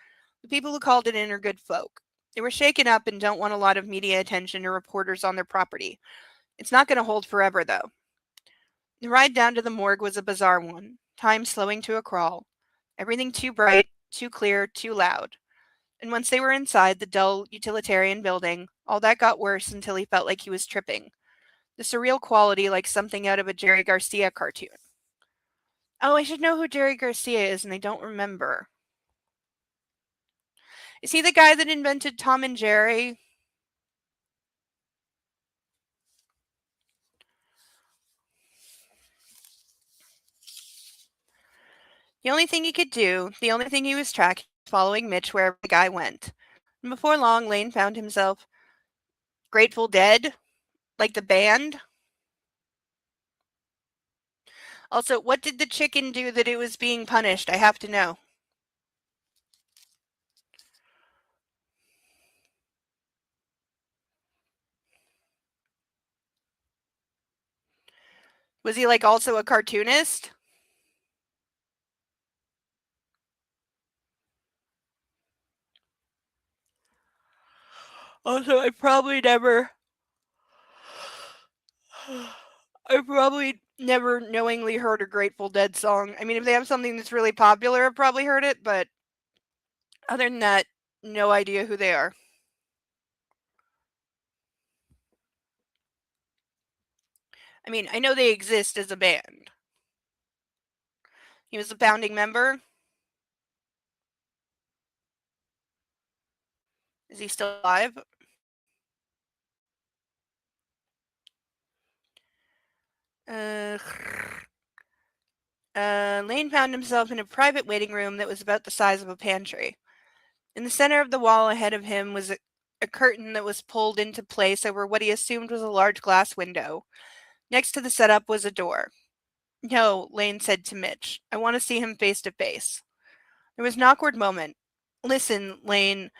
The people who called it in are good folk. They were shaken up and don't want a lot of media attention or reporters on their property. It's not going to hold forever, though. The ride down to the morgue was a bizarre one, time slowing to a crawl. Everything too bright, too clear, too loud. And once they were inside the dull, utilitarian building, all that got worse until he felt like he was tripping. The surreal quality like something out of a Jerry Garcia cartoon. Oh, I should know who Jerry Garcia is, and I don't remember. Is he the guy that invented Tom and Jerry? The only thing he could do, the only thing he was tracking, was following Mitch wherever the guy went. And before long, Lane found himself Grateful Dead, like the band. Also, what did the chicken do that it was being punished? I have to know. Was he like also a cartoonist? Also, I probably never knowingly heard a Grateful Dead song. I mean, if they have something that's really popular, I've probably heard it, but other than that, no idea who they are. I mean, I know they exist as a band. He was a founding member. Is he still alive? Uh, Lane found himself in a private waiting room that was about the size of a pantry. In the center of the wall ahead of him was a curtain that was pulled into place over what he assumed was a large glass window. Next to the setup was a door. No, Lane said to Mitch. I want to see him face to face. There was an awkward moment. Listen, Lane,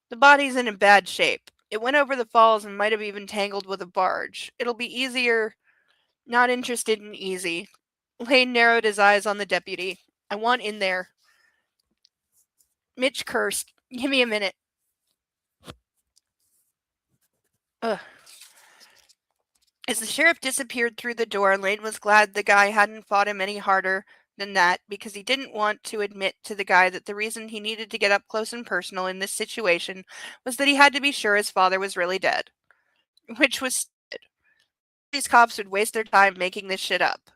the body's in a bad shape. It went over the falls and might have even tangled with a barge. It'll be easier. Not interested in easy. Lane narrowed his eyes on the deputy. I want in there. Mitch cursed. Give me a minute. Ugh. As the sheriff disappeared through the door, Lane was glad the guy hadn't fought him any harder than that because he didn't want to admit to the guy that the reason he needed to get up close and personal in this situation was that he had to be sure his father was really dead. Which was stupid. These cops would waste their time making this shit up.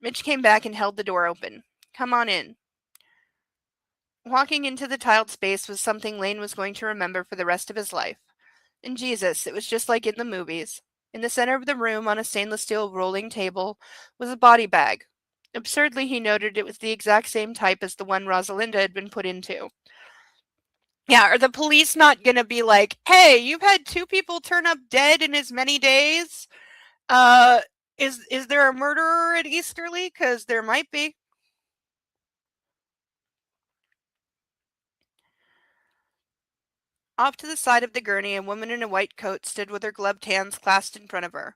Mitch came back and held the door open. Come on in. Walking into the tiled space was something Lane was going to remember for the rest of his life. And Jesus, it was just like in the movies. In the center of the room, on a stainless steel rolling table, was a body bag. Absurdly, he noted it was the exact same type as the one Rosalinda had been put into. Yeah, are the police not gonna be like, hey, you've had 2 people turn up dead in as many days? Uh, is there a murderer at Easterly? Because there might be. Off to the side of the gurney, a woman in a white coat stood with her gloved hands clasped in front of her.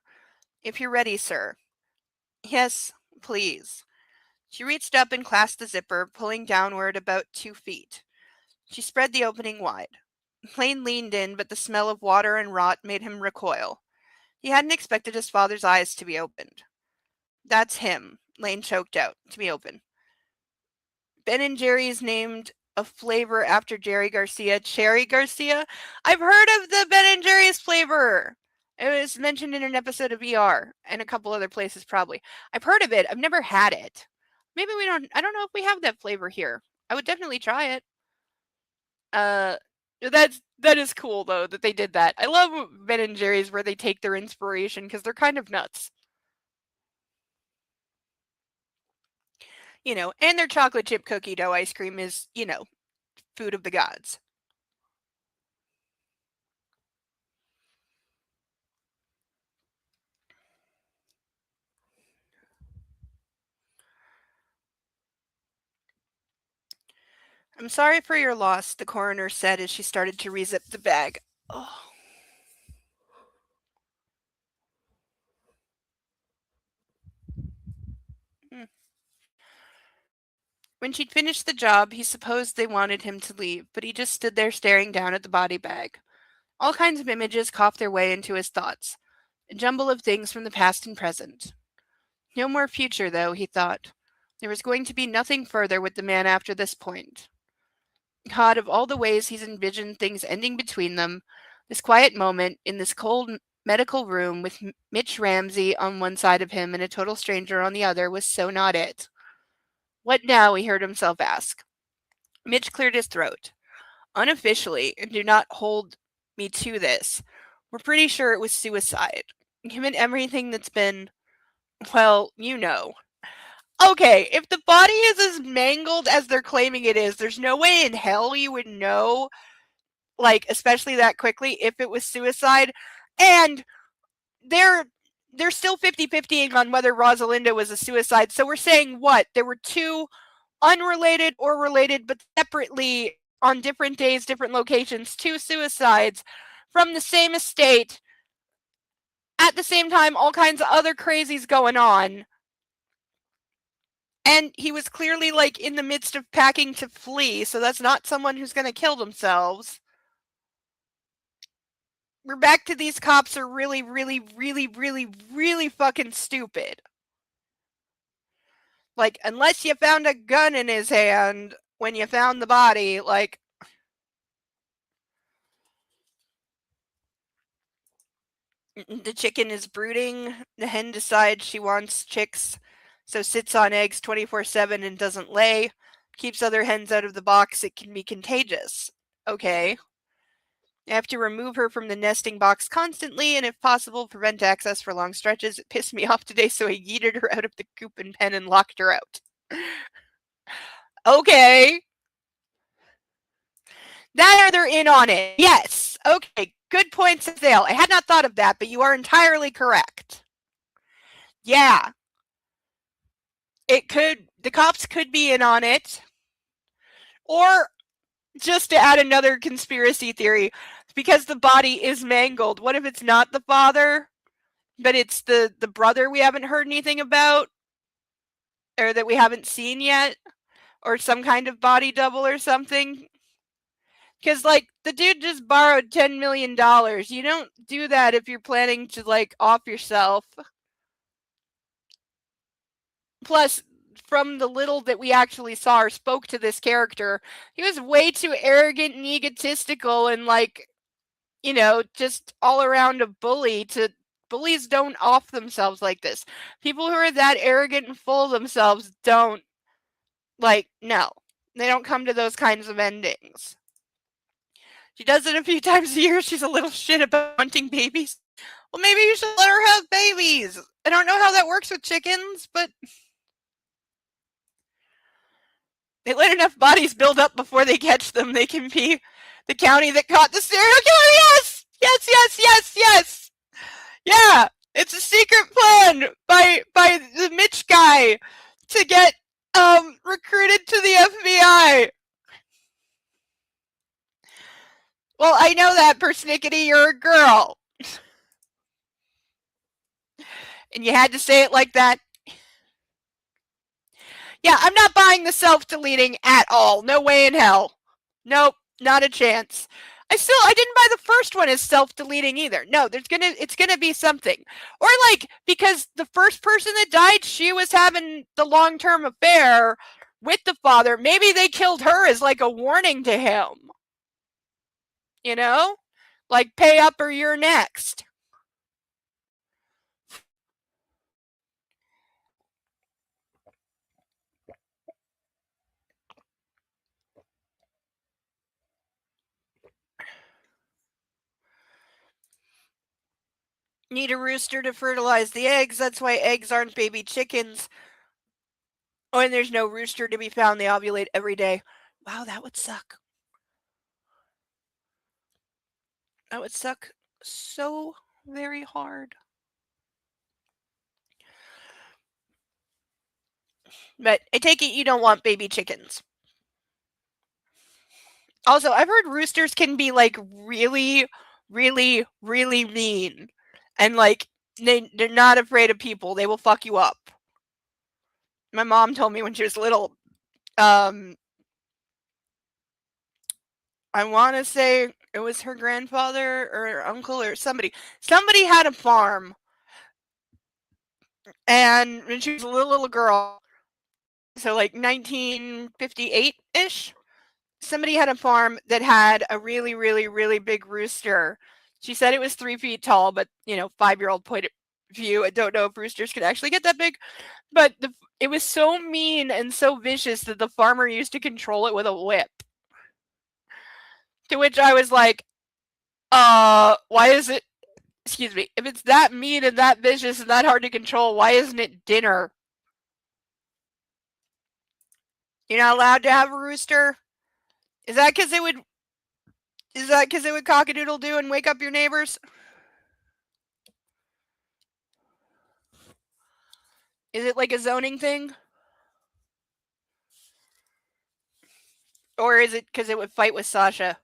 If you're ready, sir. Yes, please. She reached up and clasped the zipper, pulling downward about 2 feet. She spread the opening wide. Lane leaned in, but the smell of water and rot made him recoil. He hadn't expected his father's eyes to be opened. That's him, Lane choked out, to be open. Ben and Jerry's named a flavor after Jerry Garcia, Cherry Garcia. I've heard of the Ben and Jerry's flavor. It was mentioned in an episode of ER and a couple other places probably. I've heard of it. I've never had it. Maybe we don't I don't know if we have that flavor here. I would definitely try it. Uh that is cool though that they did that. I love Ben and Jerry's where they take their inspiration because they're kind of nuts. And their chocolate chip cookie dough ice cream is, food of the gods. I'm sorry for your loss, the coroner said as she started to rezip the bag. Oh. Hmm. When she'd finished the job, he supposed they wanted him to leave, but he just stood there staring down at the body bag. All kinds of images coughed their way into his thoughts, a jumble of things from the past and present. No more future, though, he thought. There was going to be nothing further with the man after this point. God, of all the ways he's envisioned things ending between them, this quiet moment in this cold medical room with Mitch Ramsey on one side of him and a total stranger on the other was so not it. What now? He heard himself ask. Mitch cleared his throat. Unofficially, and do not hold me to this, we're pretty sure it was suicide. Given everything that's been, well, Okay, if the body is as mangled as they're claiming it is, there's no way in hell you would know, especially that quickly, if it was suicide. And they're still 50-50ing on whether Rosalinda was a suicide. So we're saying what? There were 2 unrelated or related, but separately on different days, different locations, 2 suicides from the same estate. At the same time, all kinds of other crazies going on. And he was clearly in the midst of packing to flee, so that's not someone who's going to kill themselves. We're back to these cops are really, really, really, really, really fucking stupid. Unless you found a gun in his hand when you found the body, the chicken is brooding. The hen decides she wants chicks. So sits on eggs 24/7 and doesn't lay. Keeps other hens out of the box. It can be contagious. Okay. You have to remove her from the nesting box constantly and, if possible, prevent access for long stretches. It pissed me off today, so I yeeted her out of the coop and pen and locked her out. Okay. That or they're in on it. Yes. Okay. Good point, Sale. I had not thought of that, but you are entirely correct. Yeah. It could, the cops could be in on it. Or, just to add another conspiracy theory, because the body is mangled, what if it's not the father, but it's the brother we haven't heard anything about, or that we haven't seen yet, or some kind of body double or something? Because, like, the dude just borrowed $10 million. You don't do that if you're planning to, like, off yourself. Plus, from the little that we actually saw or spoke to this character, he was way too arrogant and egotistical and, like, you know, just all around a bully. Bullies don't off themselves like this. People who are that arrogant and full of themselves don't, like, no. They don't come to those kinds of endings. She does it a few times a year. She's a little shit about wanting babies. Well, maybe you should let her have babies. I don't know how that works with chickens, but they let enough bodies build up before they catch them. They can be the county that caught the serial killer. Yes! Yes, yes, yes, yes! Yeah! It's a secret plan by the Mitch guy to get recruited to the FBI. Well, I know that, persnickety, you're a girl. And you had to say it like that. Yeah, I'm not buying the self-deleting at all. No way in hell. Nope, not a chance. I didn't buy the first one as self-deleting either. No, it's gonna be something. Or, like, because the first person that died, she was having the long-term affair with the father. Maybe they killed her as, like, a warning to him. You know? Like, pay up or you're next. Need a rooster to fertilize the eggs. That's why eggs aren't baby chickens. Oh, and there's no rooster to be found. They ovulate every day. Wow, that would suck. That would suck so very hard. But I take it you don't want baby chickens. Also, I've heard roosters can be, like, really, really, really mean. And, like, they're not afraid of people. They will fuck you up. My mom told me when she was little, I want to say it was her grandfather or her uncle or somebody. Somebody had a farm. And when she was a little girl, so like 1958-ish, somebody had a farm that had a really, really, really big rooster. She said it was 3 feet tall, but, 5-year-old point of view, I don't know if roosters could actually get that big. But it was so mean and so vicious that the farmer used to control it with a whip. To which I was like, why is it, excuse me, if it's that mean and that vicious and that hard to control, why isn't it dinner? You're not allowed to have a rooster? Is that because it would cock-a-doodle-doo and wake up your neighbors? Is it like a zoning thing? Or is it because it would fight with Sasha?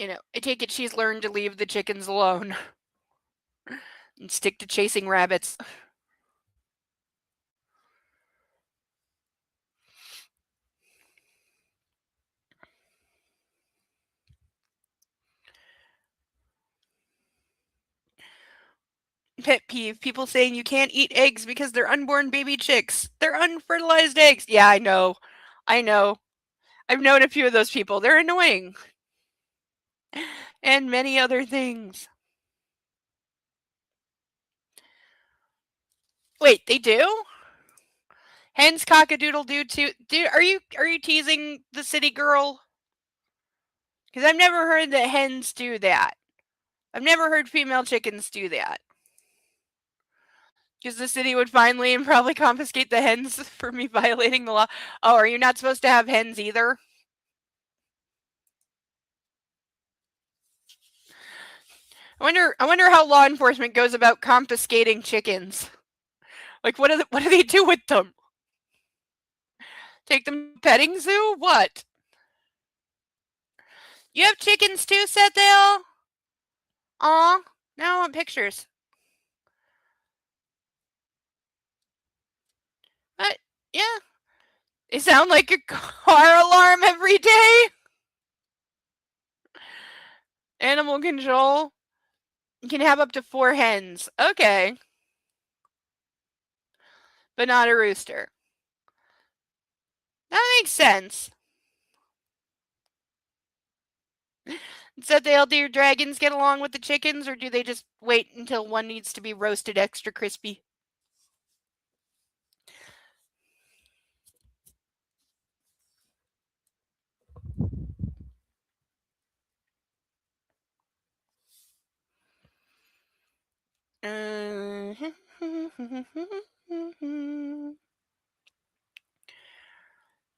I take it she's learned to leave the chickens alone and stick to chasing rabbits. Pet peeve, people saying you can't eat eggs because they're unborn baby chicks. They're unfertilized eggs. Yeah, I know. I've known a few of those people. They're annoying. And many other things. Wait, they do? Hens cock-a-doodle doo too. Are you teasing the city girl? Because I've never heard that hens do that. I've never heard female chickens do that. Because the city would finally and probably confiscate the hens for me violating the law. Oh, are you not supposed to have hens either? I wonder how law enforcement goes about confiscating chickens. Like, what do they do with them? Take them to petting zoo? What? You have chickens too, Sethale? Aw, now I want pictures. But, yeah. They sound like a car alarm every day. Animal control. You can have up to 4 hens. Okay. But not a rooster. That makes sense. So do dragons get along with the chickens, or do they just wait until one needs to be roasted extra crispy?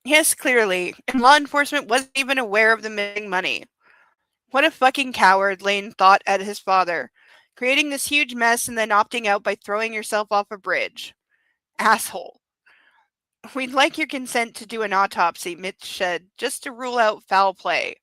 Yes, clearly. And law enforcement wasn't even aware of the missing money. What a fucking coward, Lane thought at his father. Creating this huge mess and then opting out by throwing yourself off a bridge. Asshole. We'd like your consent to do an autopsy, Mitch said, just to rule out foul play.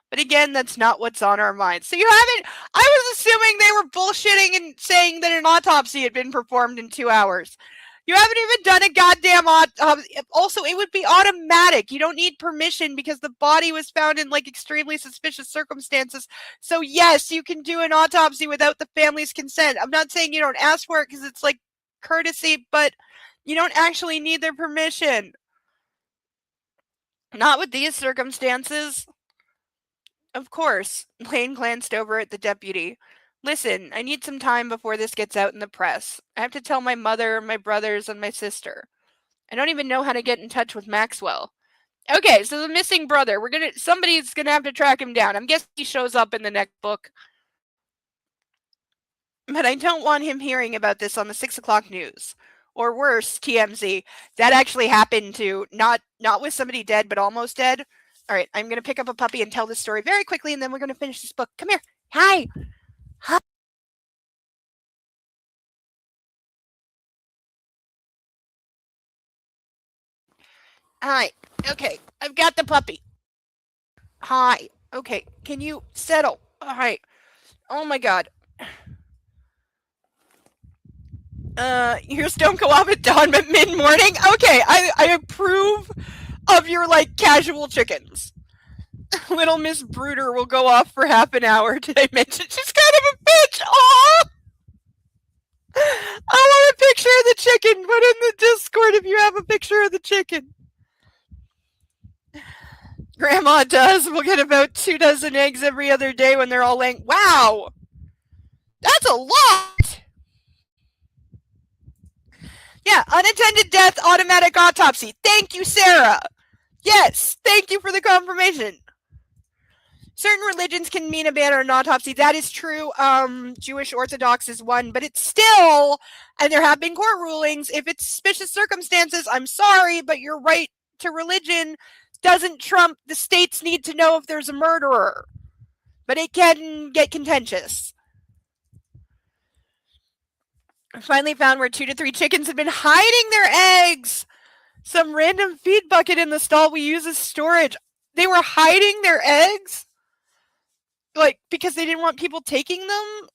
But again, that's not what's on our minds. So you haven't. I was assuming they were bullshitting and saying that an autopsy had been performed in 2 hours. You haven't even done a goddamn autopsy. Also, it would be automatic. You don't need permission because the body was found in like extremely suspicious circumstances. So yes, you can do an autopsy without the family's consent. I'm not saying you don't ask for it because it's like courtesy, but you don't actually need their permission. Not with these circumstances. Of course. Lane glanced over at the deputy. Listen, I need some time before this gets out in the press. I have to tell my mother, my brothers, and my sister. I don't even know how to get in touch with Maxwell. Okay, so the missing brother. Somebody's gonna have to track him down. I'm guessing he shows up in the next book. But I don't want him hearing about this on the 6 o'clock news. Or worse, TMZ. That actually happened to not with somebody dead, but almost dead. All right, I'm going to pick up a puppy and tell this story very quickly, and then we're going to finish this book. Come here. Hi. Hi. Hi. Okay, I've got the puppy. Hi. Okay, can you settle? All right. Oh my God. Ears don't go off at dawn, but mid-morning? Okay, I approve of your, like, casual chickens. Little Miss Brooder will go off for half an hour. Did I mention she's kind of a bitch? Aww! I want a picture of the chicken. Put in the Discord if you have a picture of the chicken. Grandma does. We'll get about 2 dozen eggs every other day when they're all laying. Wow! That's a lot! Yeah, unattended death, automatic autopsy. Thank you, Sarah. Yes, thank you for the confirmation. Certain religions can mean a ban or an autopsy. That is true. Jewish Orthodox is one, but it's still, and there have been court rulings, if it's suspicious circumstances, I'm sorry, but your right to religion doesn't trump the states need to know if there's a murderer. But it can get contentious. I finally found where 2 to 3 chickens had been hiding their eggs. Some random feed bucket in the stall we use as storage. They were hiding their eggs? Like, because they didn't want people taking them?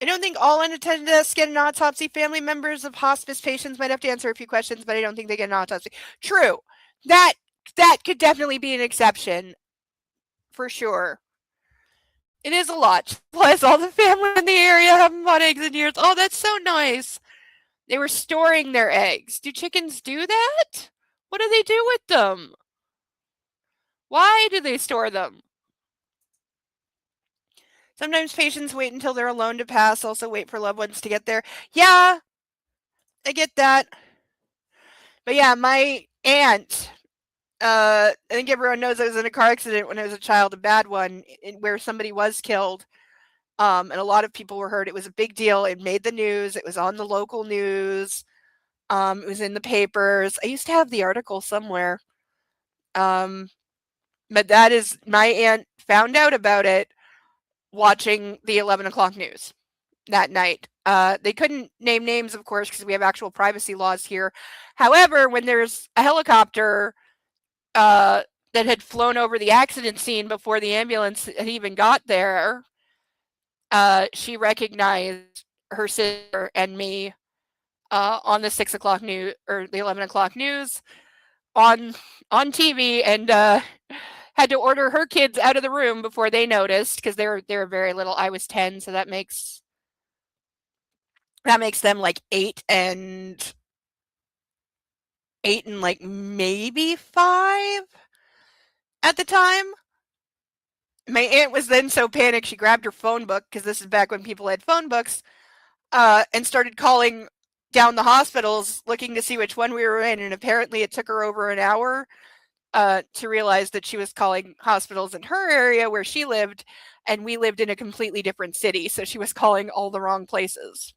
I don't think all unattended deaths get an autopsy. Family members of hospice patients might have to answer a few questions, but I don't think they get an autopsy. True. That could definitely be an exception. For sure. It is a lot. Plus, all the family in the area haven't bought eggs in years. Oh, that's so nice. They were storing their eggs. Do chickens do that? What do they do with them? Why do they store them? Sometimes patients wait until they're alone to pass, also wait for loved ones to get there. Yeah, I get that. But yeah, my aunt, I think everyone knows I was in a car accident when I was a child, a bad one, where somebody was killed. And a lot of people were hurt. It was a big deal. It made the news. It was on the local news. It was in the papers. I used to have the article somewhere. Um, but that is my aunt found out about it watching the 11 o'clock news that night. They couldn't name names, of course, because we have actual privacy laws here. However, when there's a helicopter that had flown over the accident scene before the ambulance had even got there, she recognized her sister and me on the 6 o'clock news or the 11 o'clock news on TV, and had to order her kids out of the room before they noticed because they were very little. I was 10, so that makes them like 8 and like maybe 5 at the time. My aunt was then so panicked she grabbed her phone book, because this is back when people had phone books, and started calling down the hospitals looking to see which one we were in, and apparently it took her over an hour to realize that she was calling hospitals in her area where she lived, and we lived in a completely different city, so she was calling all the wrong places.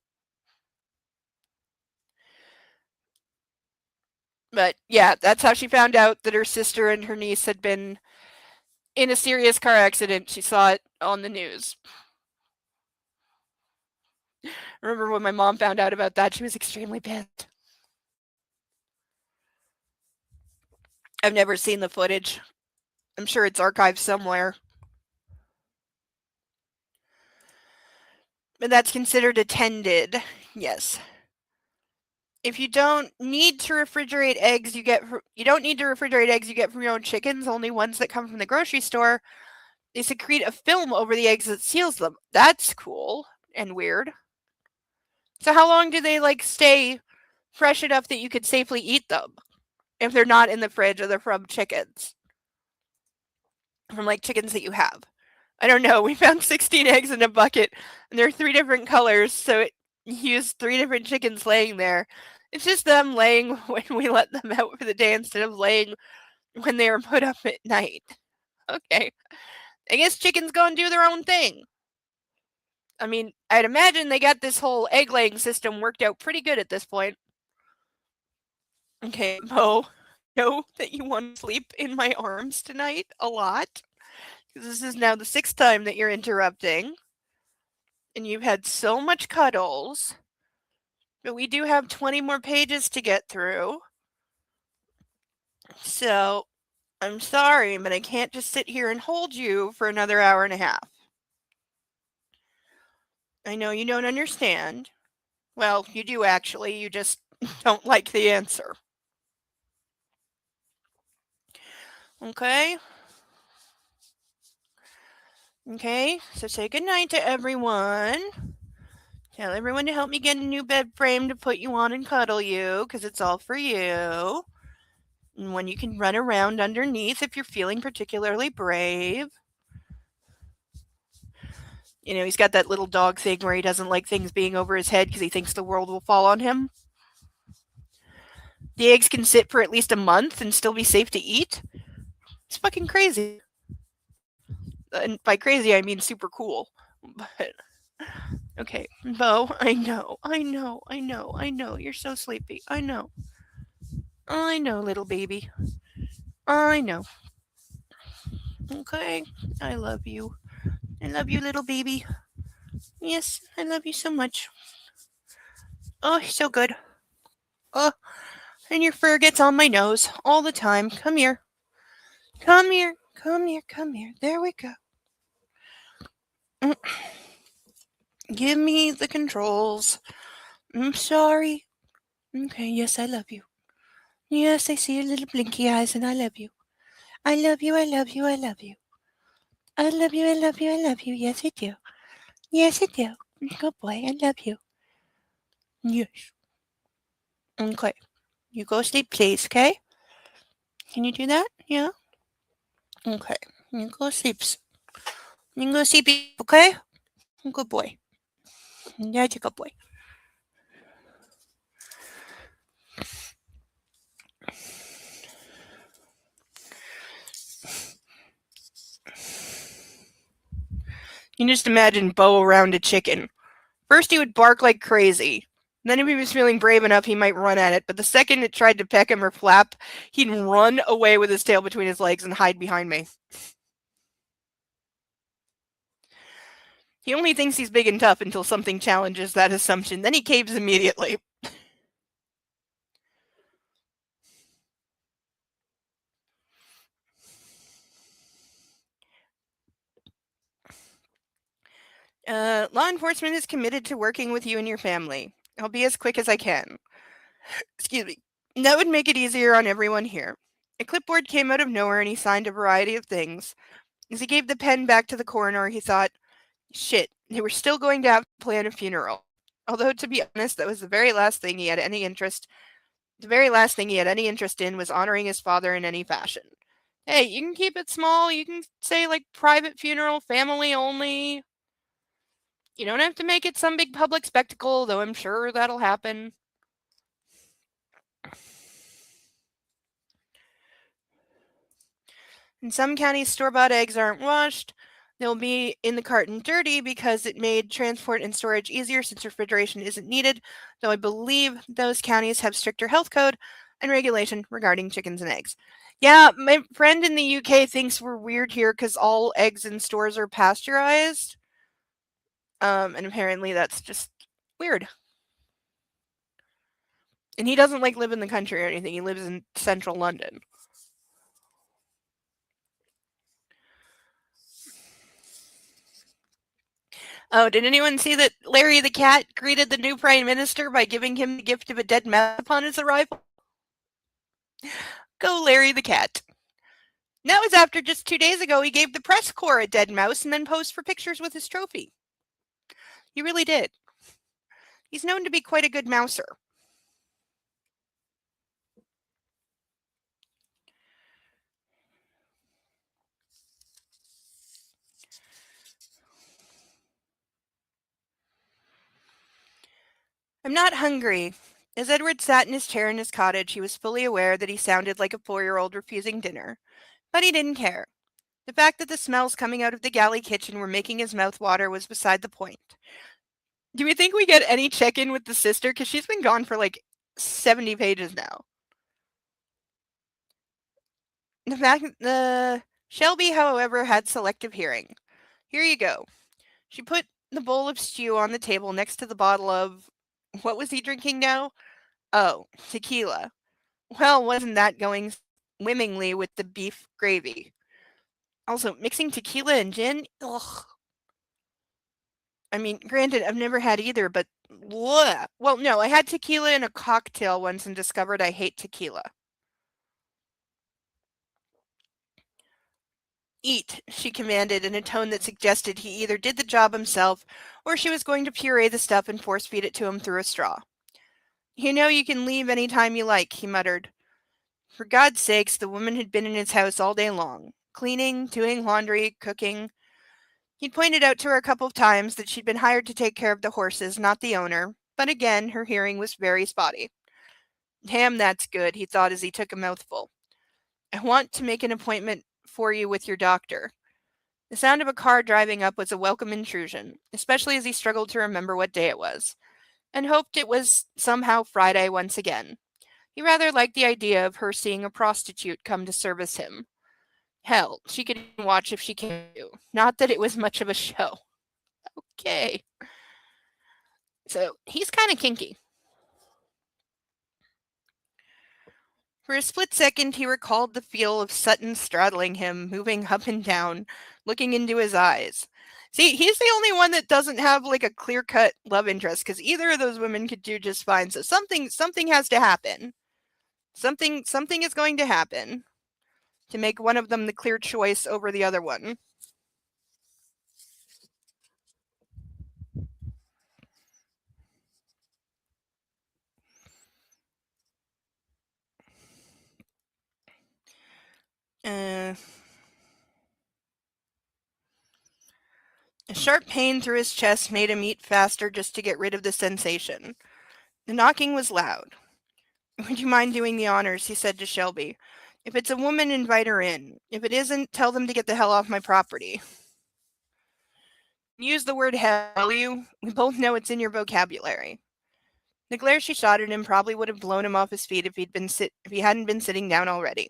But yeah, that's how she found out that her sister and her niece had been in a serious car accident. She saw it on the news. I remember when my mom found out about that, she was extremely pissed. I've never seen the footage. I'm sure it's archived somewhere. But that's considered attended, yes. If you don't need to refrigerate eggs you get from your own chickens, only ones that come from the grocery store. They secrete a film over the eggs that seals them. That's cool and weird. So how long do they like stay fresh enough that you could safely eat them if they're not in the fridge or they're from chickens? From like chickens that you have. I don't know. We found 16 eggs in a bucket and they're 3 different colors, so it used 3 different chickens laying there. It's just them laying when we let them out for the day instead of laying when they were put up at night. Okay. I guess chickens go and do their own thing. I mean, I'd imagine they got this whole egg laying system worked out pretty good at this point. Okay, Mo, know that you want to sleep in my arms tonight a lot. Because this is now the 6th time that you're interrupting. And you've had so much cuddles. But we do have 20 more pages to get through. So, I'm sorry, but I can't just sit here and hold you for another hour and a half. I know you don't understand. Well, you do actually, you just don't like the answer. Okay? Okay, so say goodnight to everyone. Tell everyone to help me get a new bed frame to put you on and cuddle you, because it's all for you. And when you can run around underneath if you're feeling particularly brave. You know, he's got that little dog thing where he doesn't like things being over his head because he thinks the world will fall on him. The eggs can sit for at least a month and still be safe to eat. It's fucking crazy. And by crazy, I mean super cool. But, okay, Bo, I know. You're so sleepy. I know, little baby. I know. Okay, I love you. I love you, little baby. Yes, I love you so much. Oh, so good. Oh, and your fur gets on my nose all the time. Come here. Come here. Come here. Come here. There we go. Give me the controls. I'm sorry. Okay, yes, I love you. Yes, I see your little blinky eyes and I love you. I love you, I love you, I love you. I love you, I love you, I love you. Yes, I do. Yes, I do. Good boy, I love you. Yes. Okay. You go sleep, please, okay? Can you do that? Yeah? Okay. You go sleep. You can go sleep, okay? Good boy. That's a good boy. You can just imagine Bo around a chicken. First, he would bark like crazy. Then, if he was feeling brave enough, he might run at it. But the second it tried to peck him or flap, he'd run away with his tail between his legs and hide behind me. He only thinks he's big and tough until something challenges that assumption. Then he caves immediately. Law enforcement is committed to working with you and your family. I'll be as quick as I can. Excuse me. That would make it easier on everyone here. A clipboard came out of nowhere and he signed a variety of things. As he gave the pen back to the coroner, he thought, shit, they were still going to have to plan a funeral. Although, to be honest, that was the very last thing he had any interest. The very last thing he had any interest in was honoring his father in any fashion. Hey, you can keep it small. You can say like private funeral, family only. You don't have to make it some big public spectacle, though I'm sure that'll happen. In some counties, store-bought eggs aren't washed. They'll be in the carton dirty because it made transport and storage easier since refrigeration isn't needed, though I believe those counties have stricter health code and regulation regarding chickens and eggs. Yeah, my friend in the UK thinks we're weird here because all eggs in stores are pasteurized. And apparently that's just weird. And he doesn't like live in the country or anything. He lives in central London. Oh, did anyone see that Larry the cat greeted the new prime minister by giving him the gift of a dead mouse upon his arrival? Go Larry the cat. That was after just 2 days ago he gave the press corps a dead mouse and then posed for pictures with his trophy. He really did. He's known to be quite a good mouser. I'm not hungry. As Edward sat in his chair in his cottage, he was fully aware that he sounded like a 4-year-old refusing dinner. But he didn't care. The fact that the smells coming out of the galley kitchen were making his mouth water was beside the point. Do we think we get any check-in with the sister? Because she's been gone for like 70 pages now. The Shelby, however, had selective hearing. Here you go. She put the bowl of stew on the table next to the bottle of... What was he drinking now? Oh, tequila. Well, wasn't that going swimmingly with the beef gravy? Also, mixing tequila and gin? Ugh. I mean, granted, I've never had either, but bleh. Well, no, I had tequila in a cocktail once and discovered I hate tequila. Eat, she commanded in a tone that suggested he either did the job himself or she was going to puree the stuff and force feed it to him through a straw. You know you can leave any time you like, he muttered. For God's sakes, the woman had been in his house all day long, cleaning, doing laundry, cooking. He'd pointed out to her a couple of times that she'd been hired to take care of the horses, not the owner, but again, her hearing was very spotty. Damn, that's good, he thought as he took a mouthful. I want to make an appointment for you with your doctor. The sound of a car driving up was a welcome intrusion, especially as he struggled to remember what day it was, and hoped it was somehow Friday once again. He rather liked the idea of her seeing a prostitute come to service him. Hell, she could even watch if she came to. Not that it was much of a show. Okay. So, he's kind of kinky. For a split second, he recalled the feel of Sutton straddling him, moving up and down, looking into his eyes. See, he's the only one that doesn't have like a clear-cut love interest, because either of those women could do just fine. So something has to happen. Something is going to happen to make one of them the clear choice over the other one. Uh, A sharp pain through his chest made him eat faster just to get rid of the sensation. The knocking was loud. "Would you mind doing the honors?" he said to Shelby. "If it's a woman, invite her in. If it isn't, tell them to get the hell off my property." "Use the word hell, will you? We both know it's in your vocabulary." The glare she shot at him probably would have blown him off his feet if he hadn't been sitting down already.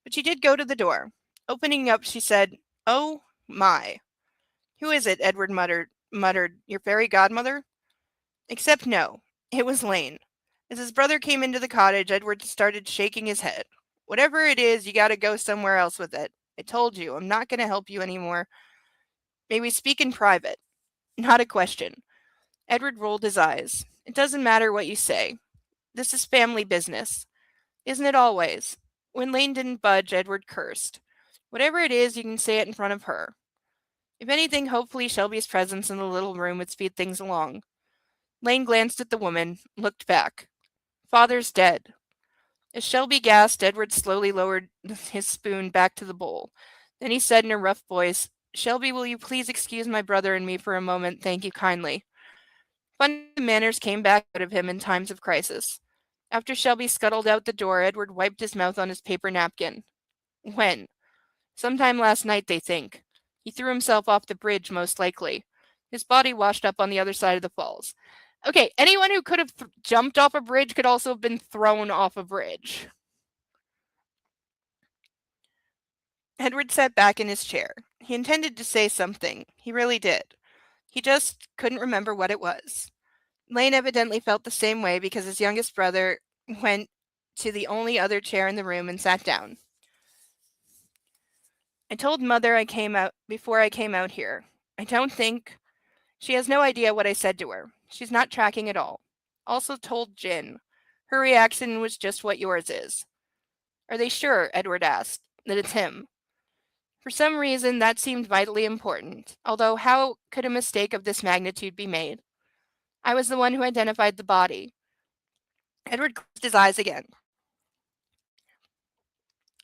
But she did go to the door. Opening up, she said, "Oh, my." "Who is it?" Edward muttered. "Your fairy godmother?" Except no. It was Lane. As his brother came into the cottage, Edward started shaking his head. "Whatever it is, you gotta go somewhere else with it. I told you, I'm not gonna help you anymore. May we speak in private?" "Not a question." Edward rolled his eyes. "It doesn't matter what you say. This is family business. Isn't it always?" When Lane didn't budge, Edward cursed. "Whatever it is, you can say it in front of her." If anything, hopefully Shelby's presence in the little room would speed things along. Lane glanced at the woman, looked back. "Father's dead." As Shelby gasped, Edward slowly lowered his spoon back to the bowl. Then he said in a rough voice, "Shelby, will you please excuse my brother and me for a moment? Thank you kindly." Funny manners came back out of him in times of crisis. After Shelby scuttled out the door, Edward wiped his mouth on his paper napkin. "When?" "Sometime last night, they think. He threw himself off the bridge, most likely. His body washed up on the other side of the falls." Okay, anyone who could have jumped off a bridge could also have been thrown off a bridge. Edward sat back in his chair. He intended to say something. He really did. He just couldn't remember what it was. Lane evidently felt the same way because his youngest brother went to the only other chair in the room and sat down. "I told Mother I came out before I came out here. I don't think she has no idea what I said to her. She's not tracking at all. Also told Jin. Her reaction was just what yours is." "Are they sure," Edward asked, "that it's him?" For some reason, that seemed vitally important, although how could a mistake of this magnitude be made? "I was the one who identified the body." Edward closed his eyes again,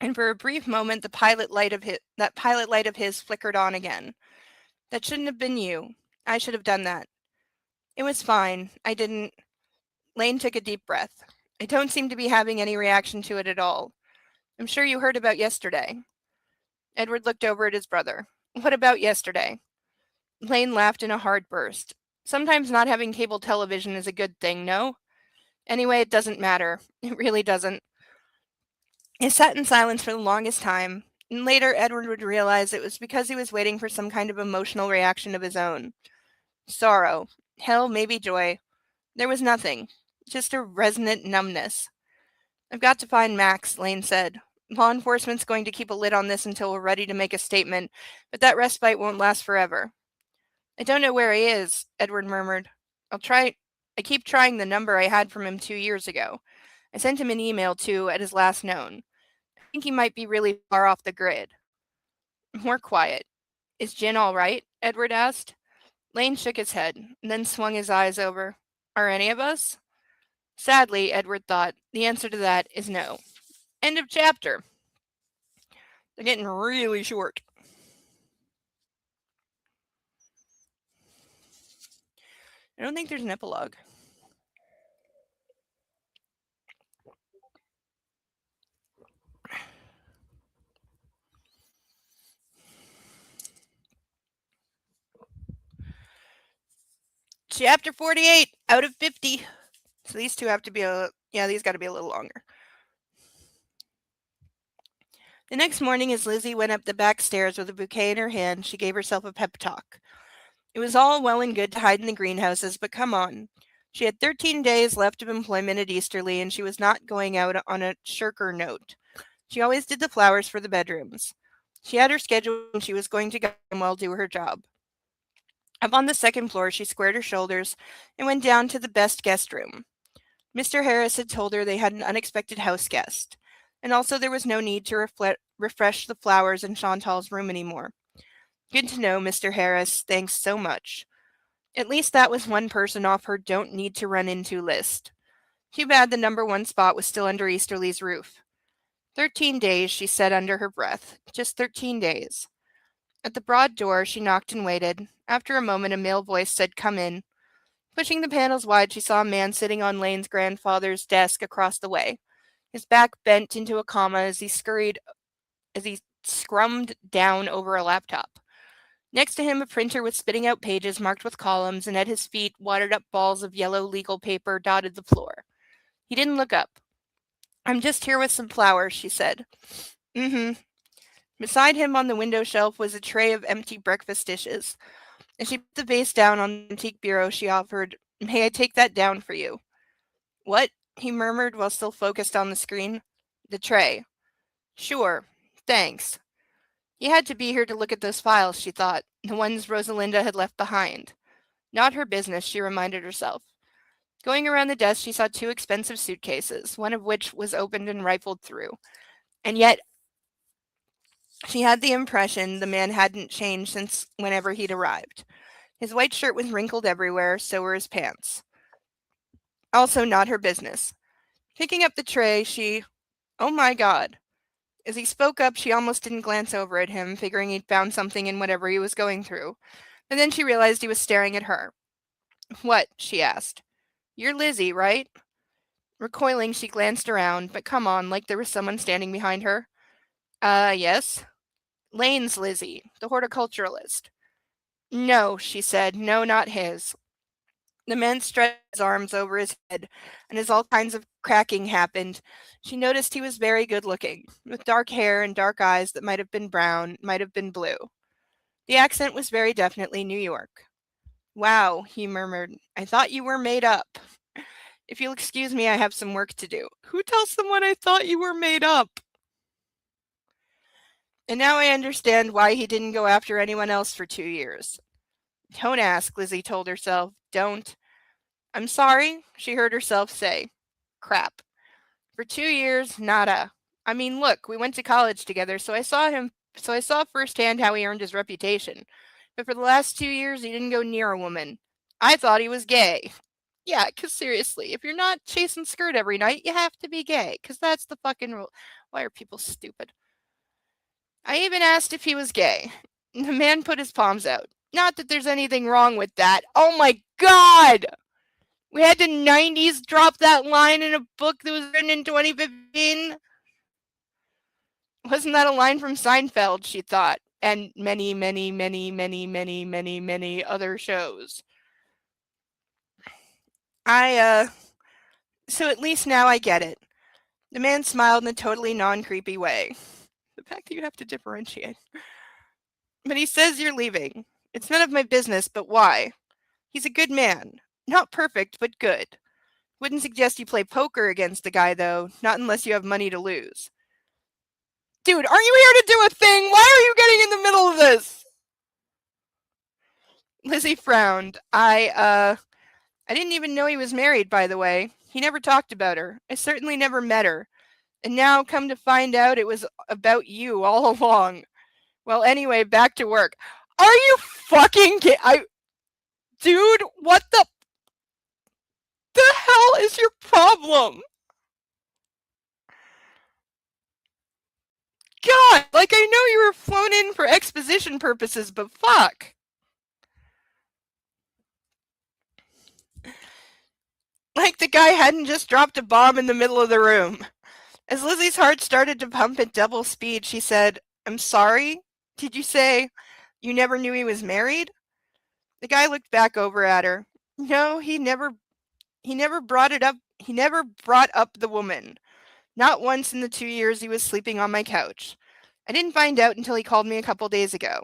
and for a brief moment that pilot light of his flickered on again. "That shouldn't have been you. I should have done that." "It was fine. I didn't." Lane took a deep breath. "I don't seem to be having any reaction to it at all. I'm sure you heard about yesterday." Edward looked over at his brother. "What about yesterday?" Lane laughed in a hard burst. "Sometimes not having cable television is a good thing, no? Anyway, it doesn't matter. It really doesn't." He sat in silence for the longest time, and later Edward would realize it was because he was waiting for some kind of emotional reaction of his own. Sorrow. Hell, maybe joy. There was nothing. Just a resonant numbness. "I've got to find Max," Lane said. "Law enforcement's going to keep a lid on this until we're ready to make a statement, but that respite won't last forever." "I don't know where he is," Edward murmured. I keep trying the number I had from him 2 years ago. I sent him an email, too, at his last known. I think he might be really far off the grid." More quiet. "Is Jin all right?" Edward asked. Lane shook his head, and then swung his eyes over. "Are any of us?" Sadly, Edward thought, the answer to that is no. End of chapter. They're getting really short. I don't think there's an epilogue. Chapter 48 out of 50. So these two have to be these got to be a little longer. The next morning, as Lizzie went up the back stairs with a bouquet in her hand, she gave herself a pep talk. It was all well and good to hide in the greenhouses, but come on. She had 13 days left of employment at Easterly, and she was not going out on a shirker note. She always did the flowers for the bedrooms. She had her schedule, and she was going to go and well do her job. Up on the second floor, she squared her shoulders and went down to the best guest room. Mr. Harris had told her they had an unexpected house guest, and also there was no need to refresh the flowers in Chantal's room anymore. Good to know, Mr. Harris. Thanks so much. At least that was one person off her don't need to run into list. Too bad the number one spot was still under Easterly's roof. 13 days, she said under her breath. Just 13 days. At the broad door, she knocked and waited. After a moment, a male voice said, "Come in." Pushing the panels wide, she saw a man sitting on Lane's grandfather's desk across the way. His back bent into a comma as he scrummed down over a laptop. Next to him, a printer was spitting out pages marked with columns, and at his feet, wadded up balls of yellow legal paper dotted the floor. He didn't look up. "I'm just here with some flowers," she said. "Mm-hmm." Beside him on the window shelf was a tray of empty breakfast dishes. As she put the vase down on the antique bureau, she offered, "May I take that down for you?" "What?" he murmured while still focused on the screen. "The tray." "Sure. Thanks." He had to be here to look at those files, she thought, the ones Rosalinda had left behind. Not her business, she reminded herself. Going around the desk, she saw two expensive suitcases, one of which was opened and rifled through. And yet, she had the impression the man hadn't changed since whenever he'd arrived. His white shirt was wrinkled everywhere, so were his pants. Also not her business. Picking up the tray, "Oh my God." As he spoke up, she almost didn't glance over at him, figuring he'd found something in whatever he was going through. But then she realized he was staring at her. "What?" she asked. "You're Lizzie, right?" Recoiling, she glanced around, but come on, like there was someone standing behind her. Yes." "Lane's Lizzie, the horticulturalist." "No," she said, "no, not his." The man stretched his arms over his head, and as all kinds of cracking happened, she noticed he was very good looking, with dark hair and dark eyes that might have been brown, might have been blue. The accent was very definitely New York. "Wow," he murmured, "I thought you were made up. If you'll excuse me, I have some work to do." Who tells someone I thought you were made up? And now I understand why he didn't go after anyone else for 2 years. Don't ask, Lizzie told herself. Don't. "I'm sorry," she heard herself say. Crap. For 2 years, nada. I mean, look, we went to college together, so I saw firsthand how he earned his reputation. But for the last 2 years, he didn't go near a woman. I thought he was gay. Yeah, 'cause seriously, if you're not chasing skirt every night, you have to be gay, 'cause that's the fucking rule. Why are people stupid? I even asked if he was gay. The man put his palms out. Not that there's anything wrong with that. Oh my God! We had to 90s drop that line in a book that was written in 2015? Wasn't that a line from Seinfeld, she thought, and many, many, many, many, many, many, many other shows. So at least now I get it. The man smiled in a totally non-creepy way. The fact that you have to differentiate. But he says you're leaving. It's none of my business, but why? He's a good man. Not perfect, but good. Wouldn't suggest you play poker against the guy, though, not unless you have money to lose. Dude, aren't you here to do a thing? Why are you getting in the middle of this? Lizzie frowned. I didn't even know he was married, by the way. He never talked about her. I certainly never met her. And now, come to find out, it was about you all along. Well, anyway, back to work. Are you fucking kidding? Dude, what the hell is your problem? God, like I know you were flown in for exposition purposes, but fuck. Like the guy hadn't just dropped a bomb in the middle of the room. As Lizzie's heart started to pump at double speed, she said, "I'm sorry? Did you say you never knew he was married?" The guy looked back over at her. No, he never brought it up. He never brought up the woman. Not once in the 2 years he was sleeping on my couch. I didn't find out until he called me a couple days ago.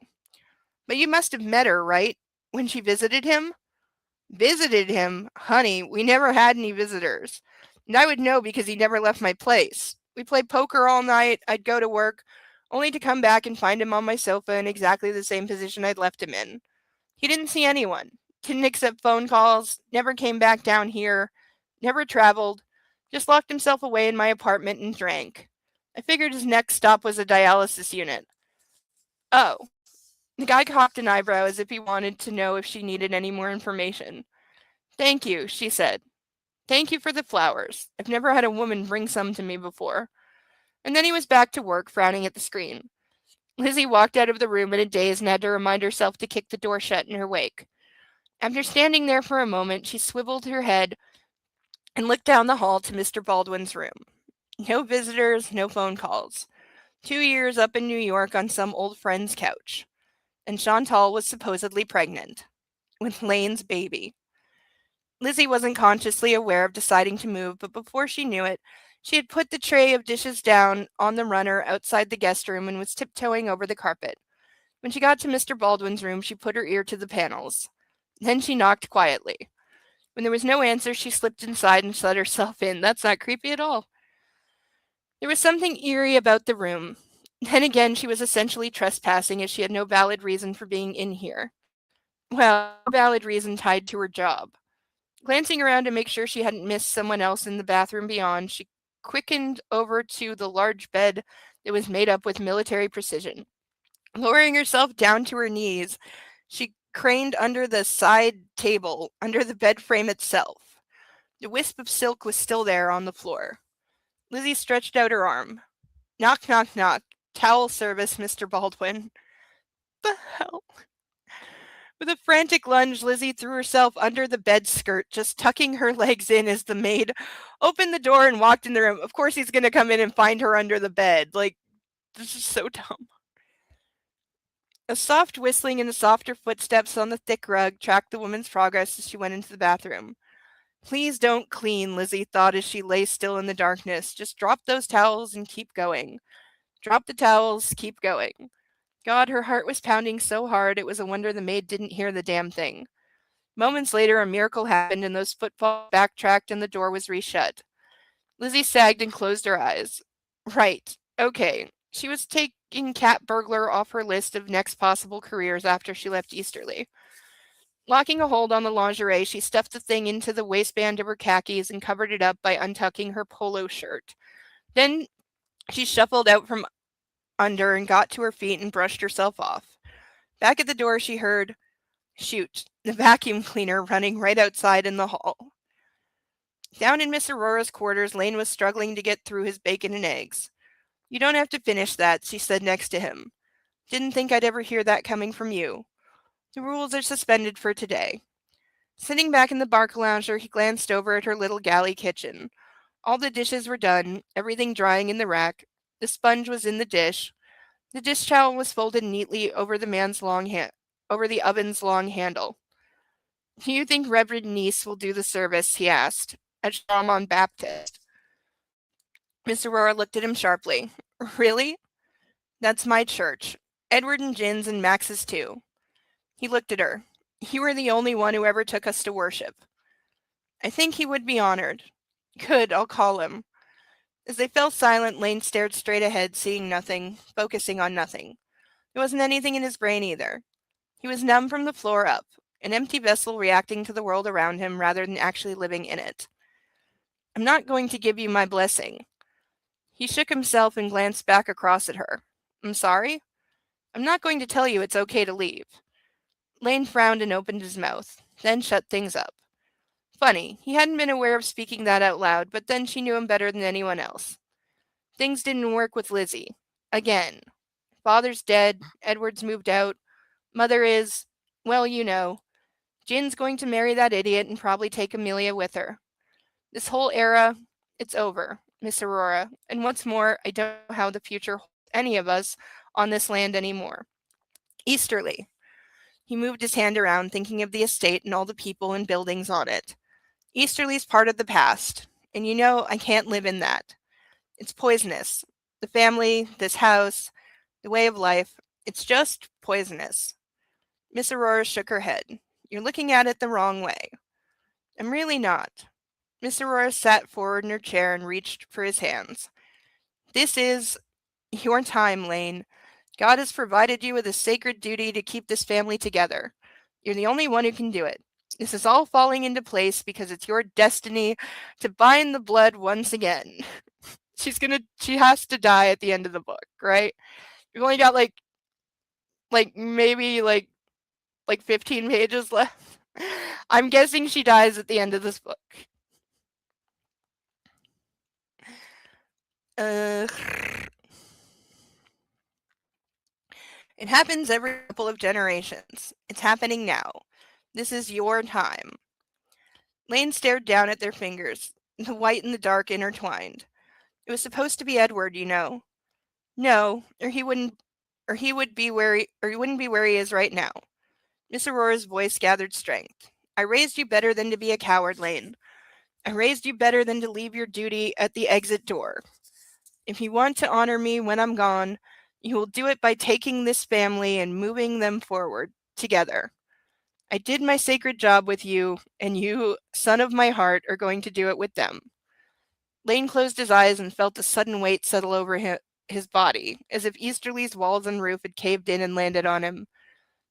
But you must have met her, right? When she visited him? Visited him? Honey, we never had any visitors. And I would know because he never left my place. We played poker all night, I'd go to work, only to come back and find him on my sofa in exactly the same position I'd left him in. He didn't see anyone, didn't accept phone calls, never came back down here, never traveled, just locked himself away in my apartment and drank. I figured his next stop was a dialysis unit. Oh. The guy cocked an eyebrow as if he wanted to know if she needed any more information. Thank you, she said. Thank you for the flowers. I've never had a woman bring some to me before. And then he was back to work, frowning at the screen. Lizzie walked out of the room in a daze and had to remind herself to kick the door shut in her wake. After standing there for a moment, she swiveled her head and looked down the hall to Mr. Baldwin's room. No visitors, no phone calls. 2 years up in New York on some old friend's couch. And Chantal was supposedly pregnant. With Lane's baby. Lizzie wasn't consciously aware of deciding to move, but before she knew it, she had put the tray of dishes down on the runner outside the guest room and was tiptoeing over the carpet. When she got to Mr. Baldwin's room, she put her ear to the panels. Then she knocked quietly. When there was no answer, she slipped inside and shut herself in. That's not creepy at all. There was something eerie about the room. Then again, she was essentially trespassing as she had no valid reason for being in here. Well, no valid reason tied to her job. Glancing around to make sure she hadn't missed someone else in the bathroom beyond, she quickened over to the large bed that was made up with military precision. Lowering herself down to her knees, she craned under the side table, under the bed frame itself. The wisp of silk was still there on the floor. Lizzie stretched out her arm. Knock, knock, knock. Towel service, Mr. Baldwin. The hell? With a frantic lunge, Lizzie threw herself under the bed skirt, just tucking her legs in as the maid opened the door and walked in the room. Of course he's going to come in and find her under the bed. Like, this is so dumb. A soft whistling and the softer footsteps on the thick rug tracked the woman's progress as she went into the bathroom. Please don't clean, Lizzie thought as she lay still in the darkness. Just drop those towels and keep going. Drop the towels, keep going. God, her heart was pounding so hard it was a wonder the maid didn't hear the damn thing. Moments later, a miracle happened and those footfalls backtracked and the door was reshut. Lizzie sagged and closed her eyes. Right. Okay. She was taking cat burglar off her list of next possible careers after she left Easterly. Locking a hold on the lingerie, she stuffed the thing into the waistband of her khakis and covered it up by untucking her polo shirt. Then she shuffled out from under and got to her feet and brushed herself off. Back at the door, she heard, shoot, the vacuum cleaner running right outside in the hall. Down in Miss Aurora's quarters, Lane was struggling to get through his bacon and eggs. You don't have to finish that, she said next to him. Didn't think I'd ever hear that coming from you. The rules are suspended for today. Sitting back in the bark lounger, he glanced over at her little galley kitchen. All the dishes were done, everything drying in the rack. The sponge was in the dish. The dish towel was folded neatly over over the oven's long handle. Do you think Reverend Niece will do the service? He asked. At Shalom Baptist. Miss Aurora looked at him sharply. Really? That's my church. Edward and Jin's and Max's too. He looked at her. You were the only one who ever took us to worship. I think he would be honored. Good, I'll call him. As they fell silent, Lane stared straight ahead, seeing nothing, focusing on nothing. There wasn't anything in his brain either. He was numb from the floor up, an empty vessel reacting to the world around him rather than actually living in it. I'm not going to give you my blessing. He shook himself and glanced back across at her. I'm sorry? I'm not going to tell you it's okay to leave. Lane frowned and opened his mouth, then shut things up. Funny, he hadn't been aware of speaking that out loud, but then she knew him better than anyone else. Things didn't work with Lizzie. Again. Father's dead, Edward's moved out, Mother is, well, you know. Jin's going to marry that idiot and probably take Amelia with her. This whole era, it's over, Miss Aurora, and what's more, I don't know how the future holds any of us on this land anymore. Easterly. He moved his hand around, thinking of the estate and all the people and buildings on it. Easterly's part of the past, and you know I can't live in that. It's poisonous. The family, this house, the way of life, it's just poisonous. Miss Aurora shook her head. You're looking at it the wrong way. I'm really not. Miss Aurora sat forward in her chair and reached for his hands. This is your time, Lane. God has provided you with a sacred duty to keep this family together. You're the only one who can do it. This is all falling into place because it's your destiny to bind the blood once again. She has to die at the end of the book, right? We've only got maybe 15 pages left. I'm guessing she dies at the end of this book. It happens every couple of generations. It's happening now. This is your time. Lane stared down at their fingers, the white and the dark intertwined. It was supposed to be Edward, you know. No, or he wouldn't be where he is right now. Miss Aurora's voice gathered strength. I raised you better than to be a coward, Lane. I raised you better than to leave your duty at the exit door. If you want to honor me when I'm gone, you will do it by taking this family and moving them forward together. I did my sacred job with you, and you, son of my heart, are going to do it with them. Lane closed his eyes and felt a sudden weight settle over his body, as if Easterly's walls and roof had caved in and landed on him.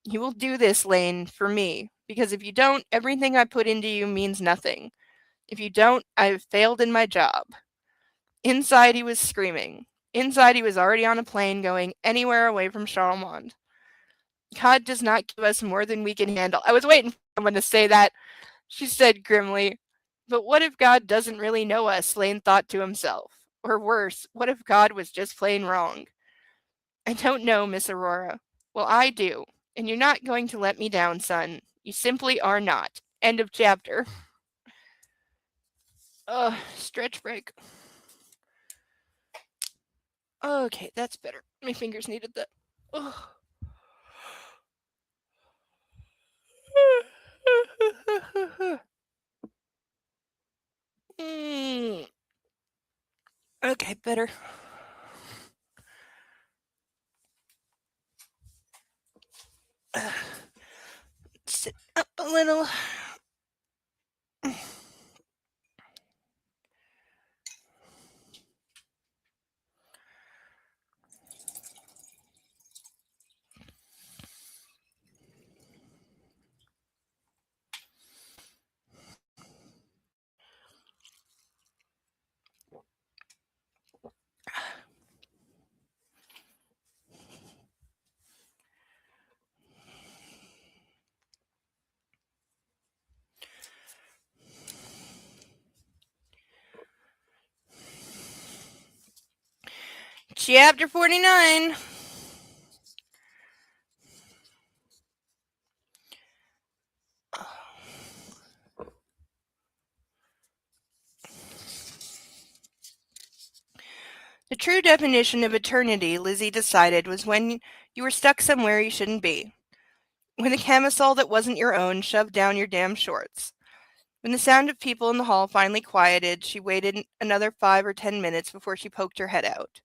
You will do this, Lane, for me, because if you don't, everything I put into you means nothing. If you don't, I have failed in my job. Inside, he was screaming. Inside, he was already on a plane going anywhere away from Charlemont. God does not give us more than we can handle. I was waiting for someone to say that, she said grimly. But what if God doesn't really know us, Lane thought to himself. Or worse, what if God was just plain wrong? I don't know, Miss Aurora. Well, I do. And you're not going to let me down, son. You simply are not. End of chapter. Stretch break. Okay, that's better. My fingers needed that. Ugh. Okay, better. Sit up a little. Chapter 49. The true definition of eternity, Lizzie decided, was when you were stuck somewhere you shouldn't be. With a camisole that wasn't your own shoved down your damn shorts. When the sound of people in the hall finally quieted, she waited another 5 or 10 minutes before she poked her head out.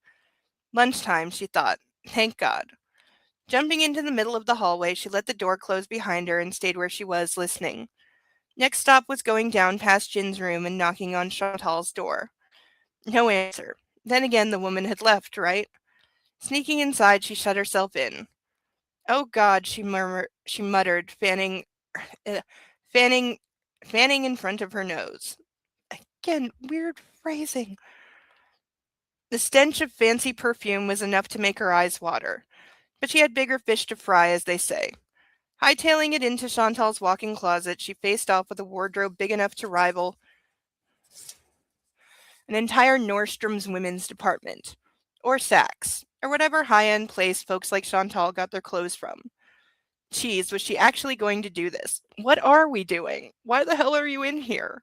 Lunchtime, she thought. Thank God. Jumping into the middle of the hallway, she let the door close behind her and stayed where she was, listening. Next stop was going down past Jin's room and knocking on Chantal's door. No answer. Then again, the woman had left, right? Sneaking inside, she shut herself in. Oh God, she muttered, fanning in front of her nose. Again, weird phrasing. The stench of fancy perfume was enough to make her eyes water. But she had bigger fish to fry, as they say. Hightailing it into Chantal's walk-in closet, she faced off with a wardrobe big enough to rival an entire Nordstrom's women's department. Or Saks. Or whatever high-end place folks like Chantal got their clothes from. Geez, was she actually going to do this? What are we doing? Why the hell are you in here?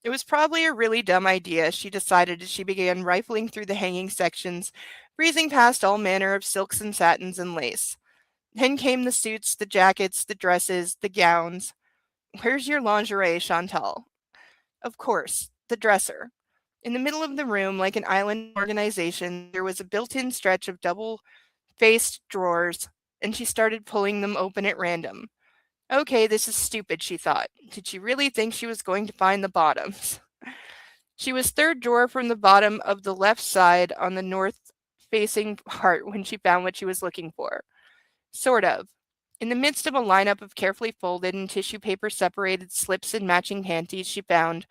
It was probably a really dumb idea, she decided as she began rifling through the hanging sections, breezing past all manner of silks and satins and lace. Then came the suits, the jackets, the dresses, the gowns. Where's your lingerie, Chantal? Of course, the dresser. In the middle of the room, like an island organization, there was a built-in stretch of double-faced drawers, and she started pulling them open at random. Okay, this is stupid, she thought. Did she really think she was going to find the bottoms? She was third drawer from the bottom of the left side on the north-facing part when she found what she was looking for. Sort of. In the midst of a lineup of carefully folded and tissue paper separated slips and matching panties, she found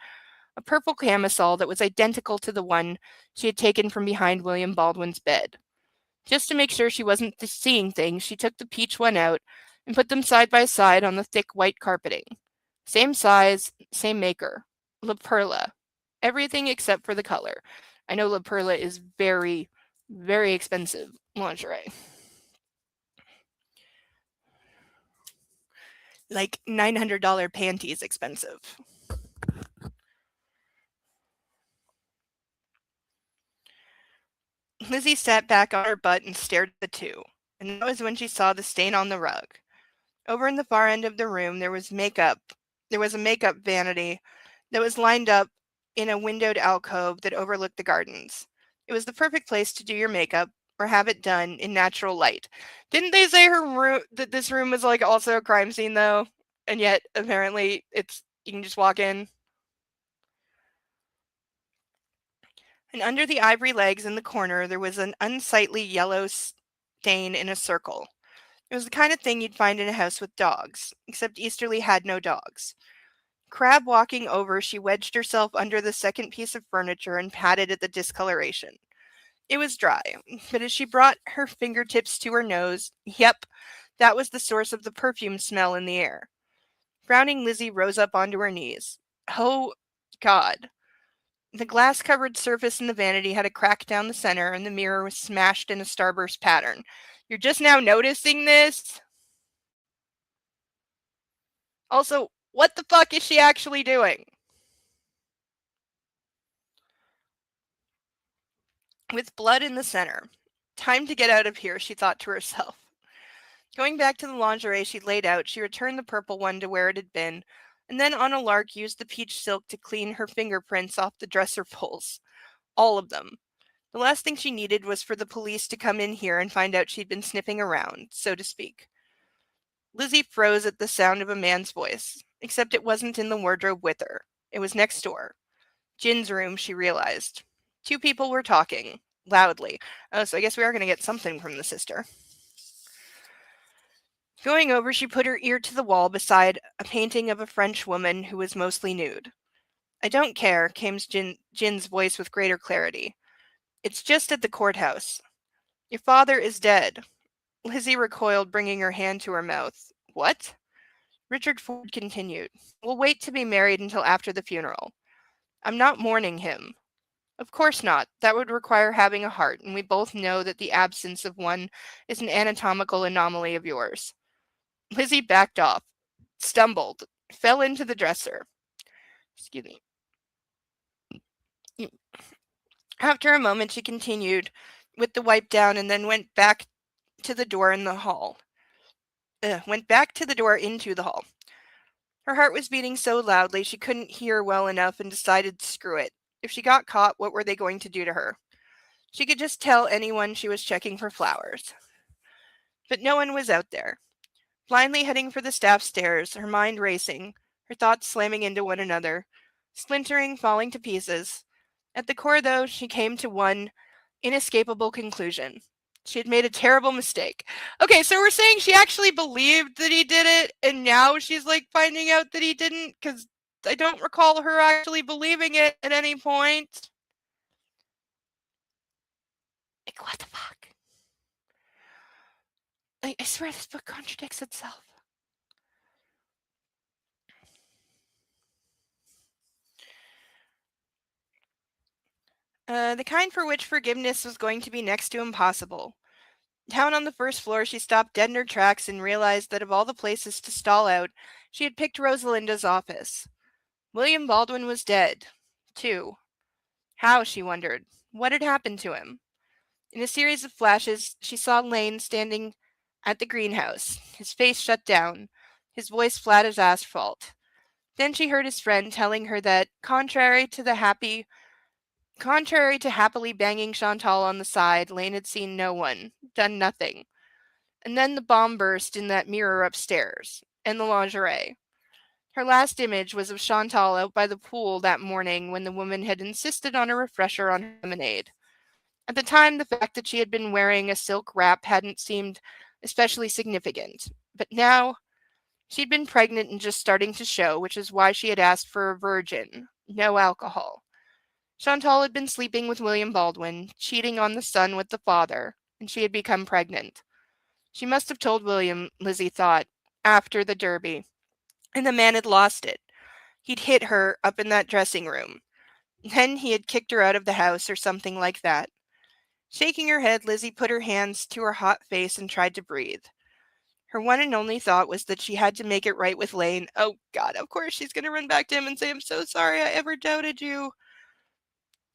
a purple camisole that was identical to the one she had taken from behind William Baldwin's bed. Just to make sure she wasn't seeing things, she took the peach one out and put them side by side on the thick white carpeting. Same size, same maker. La Perla. Everything except for the color. I know La Perla is very, very expensive lingerie. like $900 panties expensive. Lizzie sat back on her butt and stared at the two, and that was when she saw the stain on the rug. Over in the far end of the room there was makeup. There was a makeup vanity that was lined up in a windowed alcove that overlooked the gardens. It was the perfect place to do your makeup or have it done in natural light. Didn't they say her room that this room was like also a crime scene though? And yet apparently it's you can just walk in. And under the ivory legs in the corner there was an unsightly yellow stain in a circle. It was the kind of thing you'd find in a house with dogs, except Easterly had no dogs. Crab walking over, she wedged herself under the second piece of furniture and patted at the discoloration. It was dry, but as she brought her fingertips to her nose, yep, that was the source of the perfume smell in the air. Frowning, Lizzie rose up onto her knees. Oh, God. The glass-covered surface in the vanity had a crack down the center, and the mirror was smashed in a starburst pattern. You're just now noticing this? Also, what the fuck is she actually doing? With blood in the center. Time to get out of here, she thought to herself. Going back to the lingerie she'd laid out, she returned the purple one to where it had been, and then on a lark used the peach silk to clean her fingerprints off the dresser folds. All of them. The last thing she needed was for the police to come in here and find out she'd been sniffing around, so to speak. Lizzie froze at the sound of a man's voice, except it wasn't in the wardrobe with her. It was next door. Jin's room, she realized. Two people were talking, loudly. Oh, so I guess we are going to get something from the sister. Going over, she put her ear to the wall beside a painting of a French woman who was mostly nude. I don't care, came Jin's voice with greater clarity. It's just at the courthouse. Your father is dead. Lizzie recoiled, bringing her hand to her mouth. What? Richard Ford continued. We'll wait to be married until after the funeral. I'm not mourning him. Of course not. That would require having a heart, and we both know that the absence of one is an anatomical anomaly of yours. Lizzie backed off, stumbled, fell into the dresser. Excuse me. After a moment, she continued with the wipe down and then went back to the door in the hall. Went back to the door into the hall. Her heart was beating so loudly she couldn't hear well enough and decided to screw it. If she got caught, what were they going to do to her? She could just tell anyone she was checking for flowers. But no one was out there. Blindly heading for the staff stairs, her mind racing, her thoughts slamming into one another, splintering, falling to pieces. At the core, though, she came to one inescapable conclusion. She had made a terrible mistake. Okay, so we're saying she actually believed that he did it, and now she's like finding out that he didn't, because I don't recall her actually believing it at any point. Like, what the fuck? I swear this book contradicts itself. The kind for which forgiveness was going to be next to impossible. Down on the first floor, she stopped dead in her tracks and realized that of all the places to stall out, she had picked Rosalinda's office. William Baldwin was dead, too. How, she wondered. What had happened to him? In a series of flashes, she saw Lane standing at the greenhouse, his face shut down, his voice flat as asphalt. Then she heard his friend telling her that, contrary to happily banging Chantal on the side, Lane had seen no one, done nothing. And then the bomb burst in that mirror upstairs, and the lingerie. Her last image was of Chantal out by the pool that morning when the woman had insisted on a refresher on her lemonade. At the time, the fact that she had been wearing a silk wrap hadn't seemed especially significant. But now, she'd been pregnant and just starting to show, which is why she had asked for a virgin, no alcohol. Chantal had been sleeping with William Baldwin, cheating on the son with the father, and she had become pregnant. She must have told William, Lizzie thought, after the Derby. And the man had lost it. He'd hit her up in that dressing room. Then he had kicked her out of the house or something like that. Shaking her head, Lizzie put her hands to her hot face and tried to breathe. Her one and only thought was that she had to make it right with Lane. Oh God, of course she's going to run back to him and say, "I'm so sorry I ever doubted you."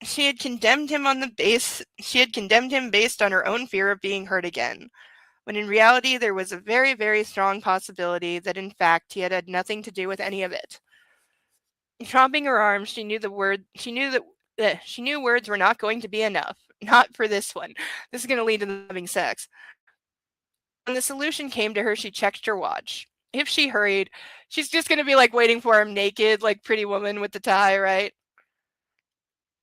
She had condemned him based on her own fear of being hurt again, when in reality there was a very, very strong possibility that in fact he had had nothing to do with any of it. Chopping her arm, she knew words were not going to be enough. Not for this one. This is going to lead to them having sex. When the solution came to her, she checked her watch. If she hurried, she's just going to be like waiting for him naked, like Pretty Woman with the tie, right?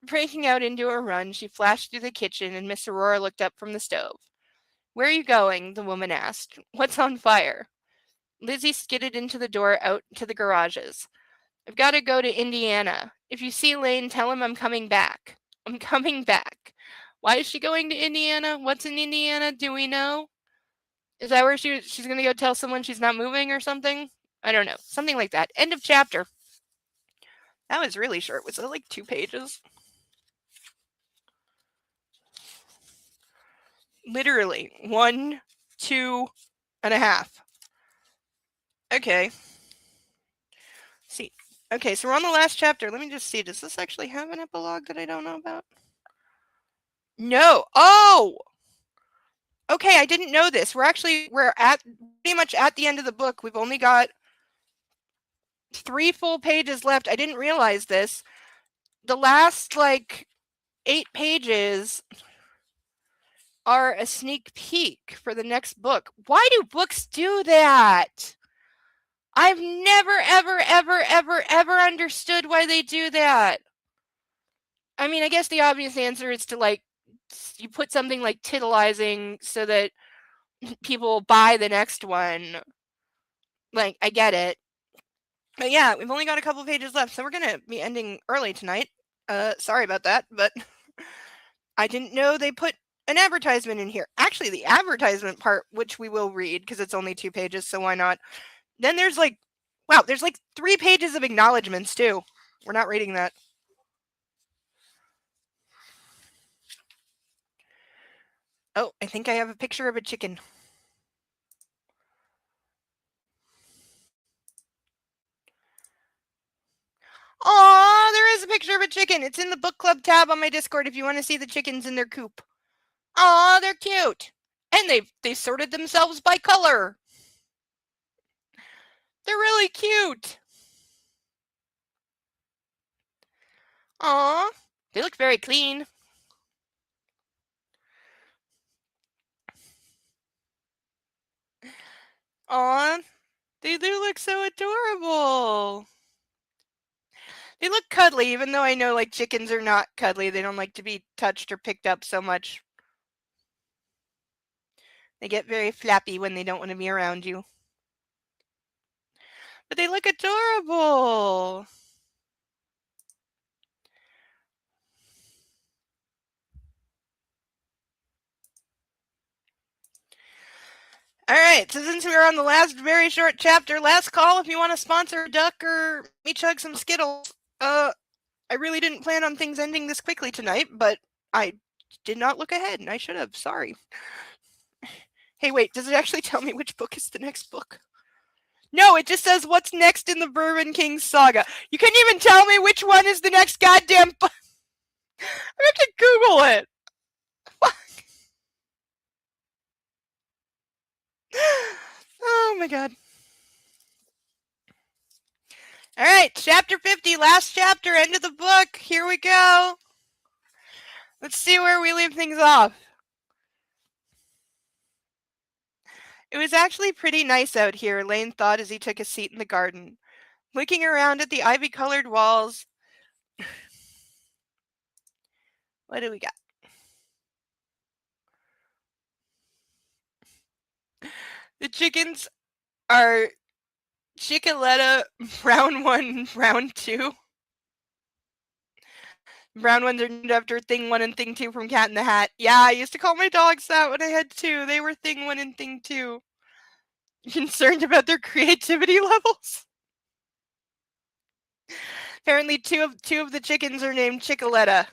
Breaking out into a run, she flashed through the kitchen and Miss Aurora looked up from the stove. "Where are you going?" the woman asked. "What's on fire?" Lizzie skidded into the door out to the garages. "I've got to go to Indiana. If you see Lane, tell him I'm coming back." "I'm coming back." Why is she going to Indiana? What's in Indiana? Do we know? Is that where she's going to go tell someone she's not moving or something? I don't know. Something like that. End of chapter. That was really short. Was it like 2 pages? Literally 1, 2.5. Okay. See. Okay, so we're on the last chapter. Let me just see. Does this actually have an epilogue that I don't know about? No. Oh! Okay, I didn't know this. We're at pretty much at the end of the book. We've only got 3 full pages left. I didn't realize this. The last 8 pages are a sneak peek for the next book. Why do books do that? I've never, ever, ever, ever, ever understood why they do that. I mean, I guess the obvious answer is to you put something like titillizing so that people buy the next one. I get it. But yeah, we've only got a couple pages left, so we're going to be ending early tonight. Sorry about that, but I didn't know they put an advertisement in here. Actually, the advertisement part, which we will read because it's only 2 pages, so why not? Then there's there's 3 pages of acknowledgments too. We're not reading that. Oh, I think I have a picture of a chicken. Aw, there is a picture of a chicken. It's in the book club tab on my Discord if you want to see the chickens in their coop. Aw, they're cute. And they sorted themselves by color. They're really cute. Aw, they look very clean. Aw, they do look so adorable. They look cuddly, even though I know chickens are not cuddly. They don't like to be touched or picked up so much. They get very flappy when they don't want to be around you. But they look adorable. All right, so since we're on the last very short chapter, last call if you want to sponsor a duck or me chug some Skittles. I really didn't plan on things ending this quickly tonight, but I did not look ahead, and I should have. Sorry. Hey, wait, does it actually tell me which book is the next book? No, it just says what's next in the Bourbon King saga. You couldn't even tell me which one is the next goddamn book. I have to Google it. Oh my god. All right, chapter 50, last chapter, end of the book. Here we go. Let's see where we leave things off. It was actually pretty nice out here, Lane thought as he took a seat in the garden. Looking around at the ivy-colored walls. What do we got? The chickens are Chickaletta, brown 1, brown 2. Brown ones are named after Thing 1 and Thing 2 from Cat in the Hat. Yeah, I used to call my dogs that when I had 2. They were Thing 1 and Thing 2. Concerned about their creativity levels? Apparently two of the chickens are named Chickaletta.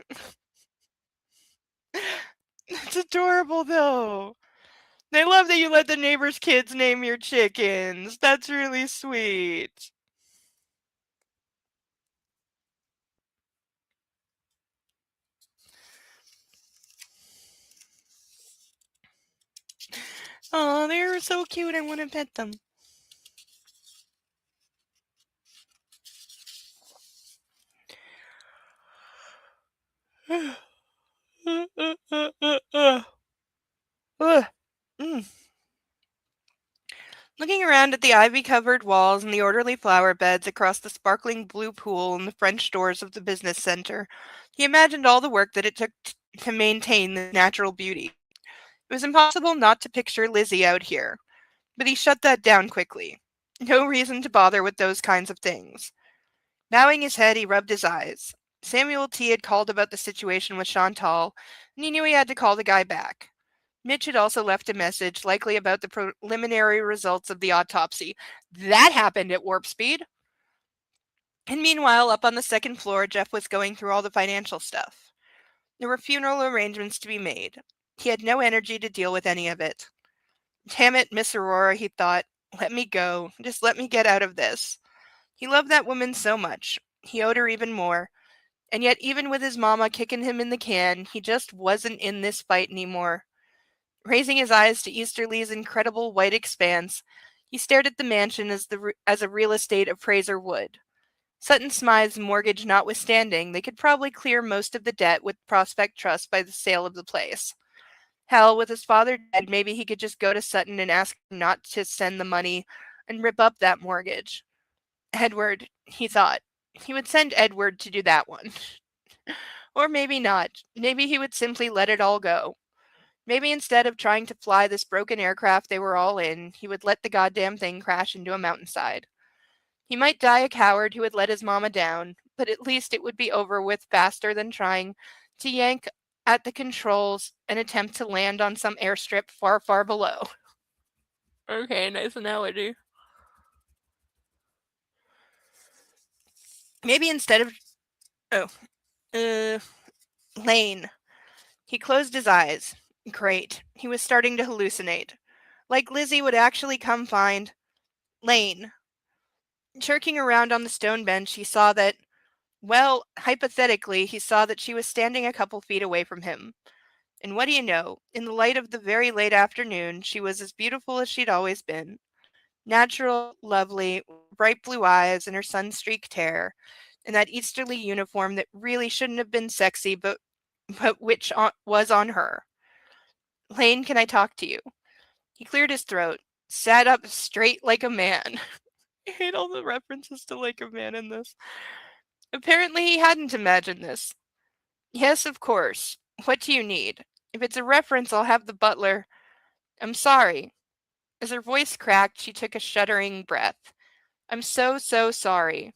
That's adorable, though. They love that you let the neighbor's kids name your chickens. That's really sweet. Oh, they're so cute. I want to pet them. Mm. Looking around at the ivy-covered walls and the orderly flower beds across the sparkling blue pool and the French doors of the business center, he imagined all the work that it took to maintain this natural beauty. It was impossible not to picture Lizzie out here, but he shut that down quickly. No reason to bother with those kinds of things. Bowing his head, he rubbed his eyes. Samuel T. had called about the situation with Chantal, and he knew he had to call the guy back. Mitch had also left a message, likely about the preliminary results of the autopsy. That happened at warp speed. And meanwhile, up on the second floor, Jeff was going through all the financial stuff. There were funeral arrangements to be made. He had no energy to deal with any of it. Damn it, Miss Aurora, he thought. Let me go. Just let me get out of this. He loved that woman so much. He owed her even more. And yet, even with his mama kicking him in the can, he just wasn't in this fight anymore. Raising his eyes to Easterly's incredible white expanse, he stared at the mansion as a real estate appraiser would. Sutton Smythe's mortgage notwithstanding, they could probably clear most of the debt with Prospect Trust by the sale of the place. Hell, with his father dead, maybe he could just go to Sutton and ask him not to send the money and rip up that mortgage. Edward, he thought. He would send Edward to do that one. Or maybe not. Maybe he would simply let it all go. Maybe instead of trying to fly this broken aircraft they were all in, he would let the goddamn thing crash into a mountainside. He might die a coward who had let his mama down, but at least it would be over with faster than trying to yank at the controls and attempt to land on some airstrip far, far below. Okay, nice analogy. Maybe instead of. Oh. Lane. He closed his eyes. Great. He was starting to hallucinate. Like Lizzie would actually come find. Lane. Chirking around on the stone bench, he saw that. Well, hypothetically, he saw that she was standing a couple feet away from him. And what do you know? In the light of the very late afternoon, she was as beautiful as she'd always been. Natural, lovely, bright blue eyes and her sun-streaked hair, and that Easterly uniform that really shouldn't have been sexy, but which was on her. Lane, can I talk to you? He cleared his throat, sat up straight like a man. I hate all the references to like a man in this. Apparently he hadn't imagined this. Yes, of course. What do you need? If it's a reference, I'll have the butler. I'm sorry. As her voice cracked, she took a shuddering breath. I'm so, so sorry.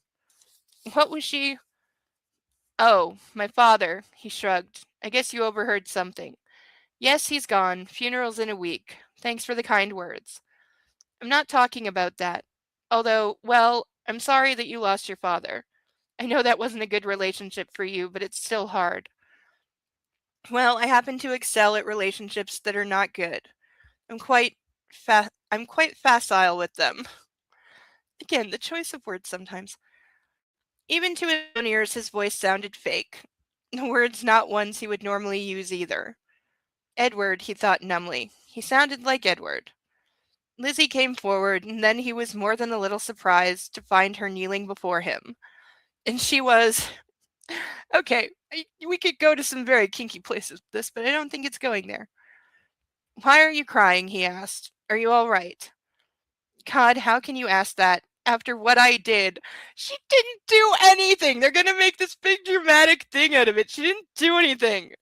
What was she? Oh, my father. He shrugged. I guess you overheard something. Yes, he's gone. Funeral's in a week. Thanks for the kind words. I'm not talking about that. Although, well, I'm sorry that you lost your father. I know that wasn't a good relationship for you, but it's still hard. Well, I happen to excel at relationships that are not good. I'm quite facile with them. Again, the choice of words sometimes. Even to his own ears, his voice sounded fake. The words not ones he would normally use either. Edward, he thought numbly. He sounded like Edward. Lizzie came forward, and then he was more than a little surprised to find her kneeling before him. And she was. Okay, we could go to some very kinky places with this, but I don't think it's going there. Why are you crying? He asked. Are you all right? God, how can you ask that after what I did? She didn't do anything. They're going to make this big dramatic thing out of it. She didn't do anything.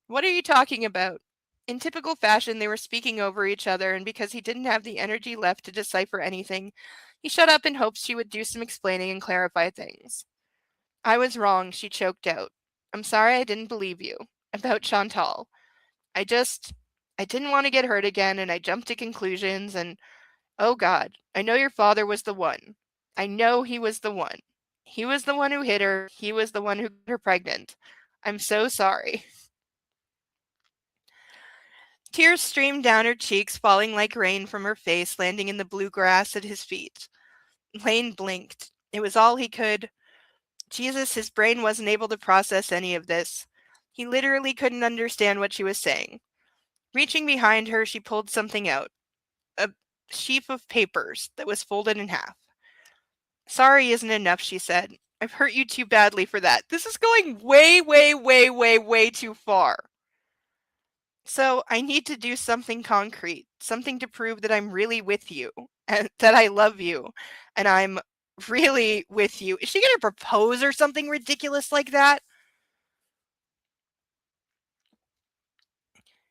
What are you talking about? In typical fashion, they were speaking over each other, and because he didn't have the energy left to decipher anything, he shut up in hopes she would do some explaining and clarify things. I was wrong, she choked out. I'm sorry I didn't believe you. About Chantal. I just. I didn't want to get hurt again, and I jumped to conclusions, and. Oh God, I know your father was the one. I know he was the one. He was the one who hit her. He was the one who got her pregnant. I'm so sorry. Tears streamed down her cheeks, falling like rain from her face, landing in the blue grass at his feet. Lane blinked. It was all he could. Jesus, his brain wasn't able to process any of this. He literally couldn't understand what she was saying. Reaching behind her, she pulled something out. A sheaf of papers that was folded in half. Sorry isn't enough, she said. I've hurt you too badly for that. This is going way, way, way, way, way too far. So I need to do something concrete, something to prove that I'm really with you, and that I love you, and I'm really with you. Is she going to propose or something ridiculous like that?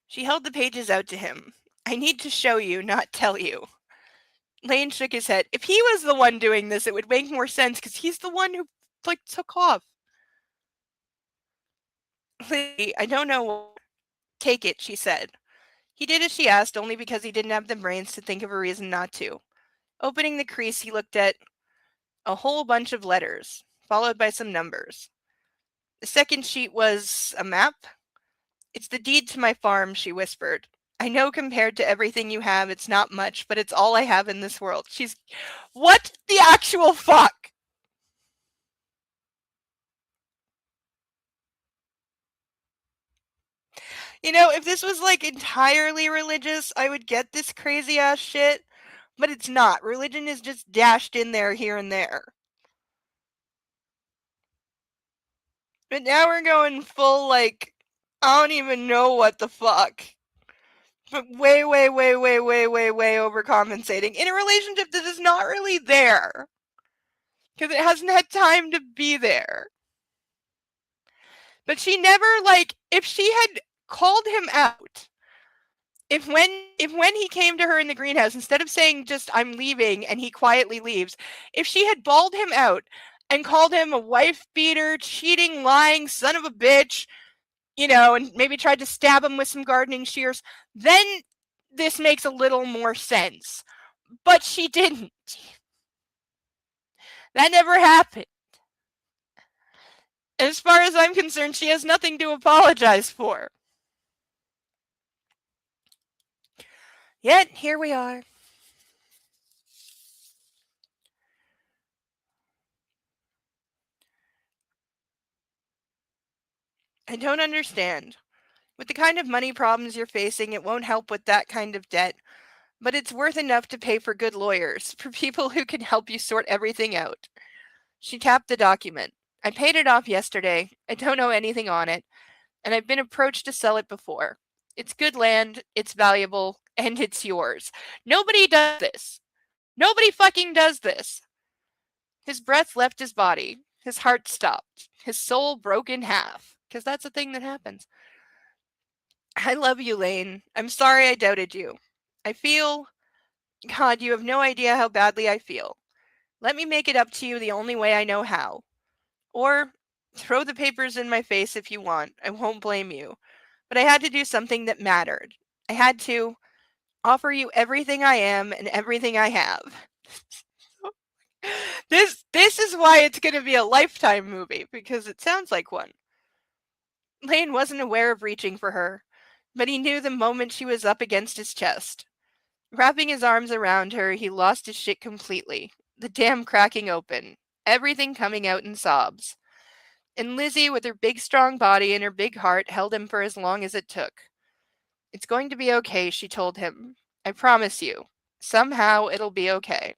She held the pages out to him. I need to show you, not tell you. Lane shook his head. If he was the one doing this, it would make more sense because he's the one who, took off. Lily, I don't know. Take it, she said. He did as she asked, only because he didn't have the brains to think of a reason not to. Opening the crease, he looked at a whole bunch of letters, followed by some numbers. The second sheet was a map. It's the deed to my farm, she whispered. I know compared to everything you have, it's not much, but it's all I have in this world. What the actual fuck? You know, if this was entirely religious, I would get this crazy ass shit, but it's not. Religion is just dashed in there here and there. But now we're going full, I don't even know what the fuck. But way, way, way, way, way, way, way overcompensating in a relationship that is not really there. Because it hasn't had time to be there. But she never, if she had called him out, if when he came to her in the greenhouse, instead of saying just, I'm leaving, and he quietly leaves, if she had bawled him out and called him a wife beater, cheating, lying, son of a bitch, and maybe tried to stab him with some gardening shears, then this makes a little more sense. But she didn't. That never happened. As far as I'm concerned, she has nothing to apologize for. Yet, here we are. I don't understand. With the kind of money problems you're facing, it won't help with that kind of debt. But it's worth enough to pay for good lawyers, for people who can help you sort everything out. She tapped the document. I paid it off yesterday. I don't know anything on it. And I've been approached to sell it before. It's good land, it's valuable, and it's yours. Nobody does this. Nobody fucking does this. His breath left his body. His heart stopped. His soul broke in half. Because that's a thing that happens. I love you, Lane. I'm sorry I doubted you. I feel... God, you have no idea how badly I feel. Let me make it up to you the only way I know how. Or throw the papers in my face if you want. I won't blame you. But I had to do something that mattered. I had to offer you everything I am and everything I have. This is why it's going to be a Lifetime movie, because it sounds like one. Lane wasn't aware of reaching for her, but he knew the moment she was up against his chest. Wrapping his arms around her, he lost his shit completely. The dam cracking open, everything coming out in sobs. And Lizzie, with her big strong body and her big heart, held him for as long as it took. It's going to be okay, she told him. I promise you. Somehow it'll be okay.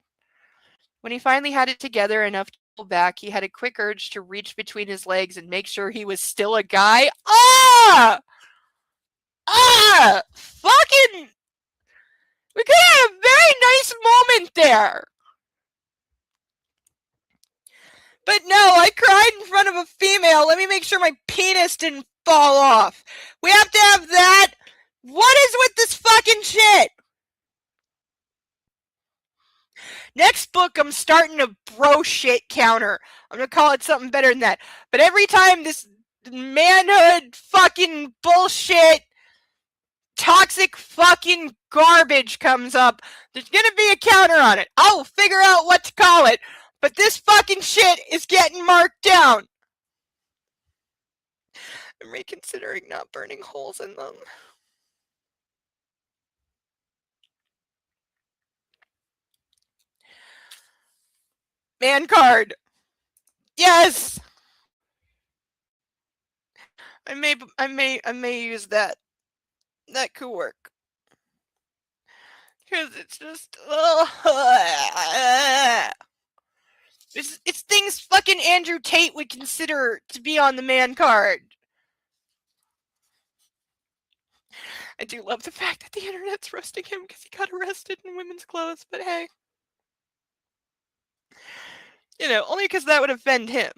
When he finally had it together enough to pull back, he had a quick urge to reach between his legs and make sure he was still a guy. Ah! Ah! Fucking... We could have a very nice moment there. But no, I cried in front of a female. Let me make sure my penis didn't fall off. We have to have that. What is with this fucking shit? Next book, I'm starting a bro shit counter. I'm going to call it something better than that. But every time this manhood fucking bullshit, toxic fucking garbage comes up, there's going to be a counter on it. I'll figure out what to call it. But this fucking shit is getting marked down. I'm reconsidering not burning holes in them. Man card. Yes. I may use that. That could work. Because it's just it's things fucking Andrew Tate would consider to be on the man card. I do love the fact that the internet's roasting him because he got arrested in women's clothes, but hey. Only because that would offend him.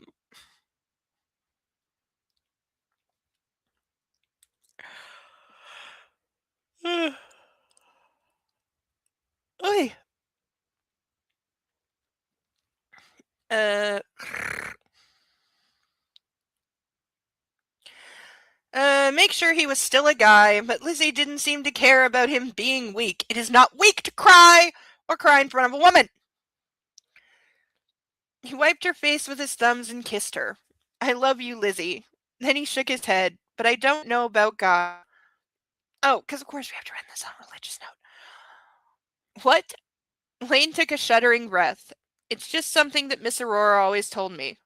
Oy. Make sure he was still a guy, but Lizzie didn't seem to care about him being weak. It is not weak to cry or cry in front of a woman. He wiped her face with his thumbs and kissed her. I love you, Lizzie. Then he shook his head, but I don't know about God. Oh, because of course we have to end this on a religious note. What? Lane took a shuddering breath. It's just something that Miss Aurora always told me.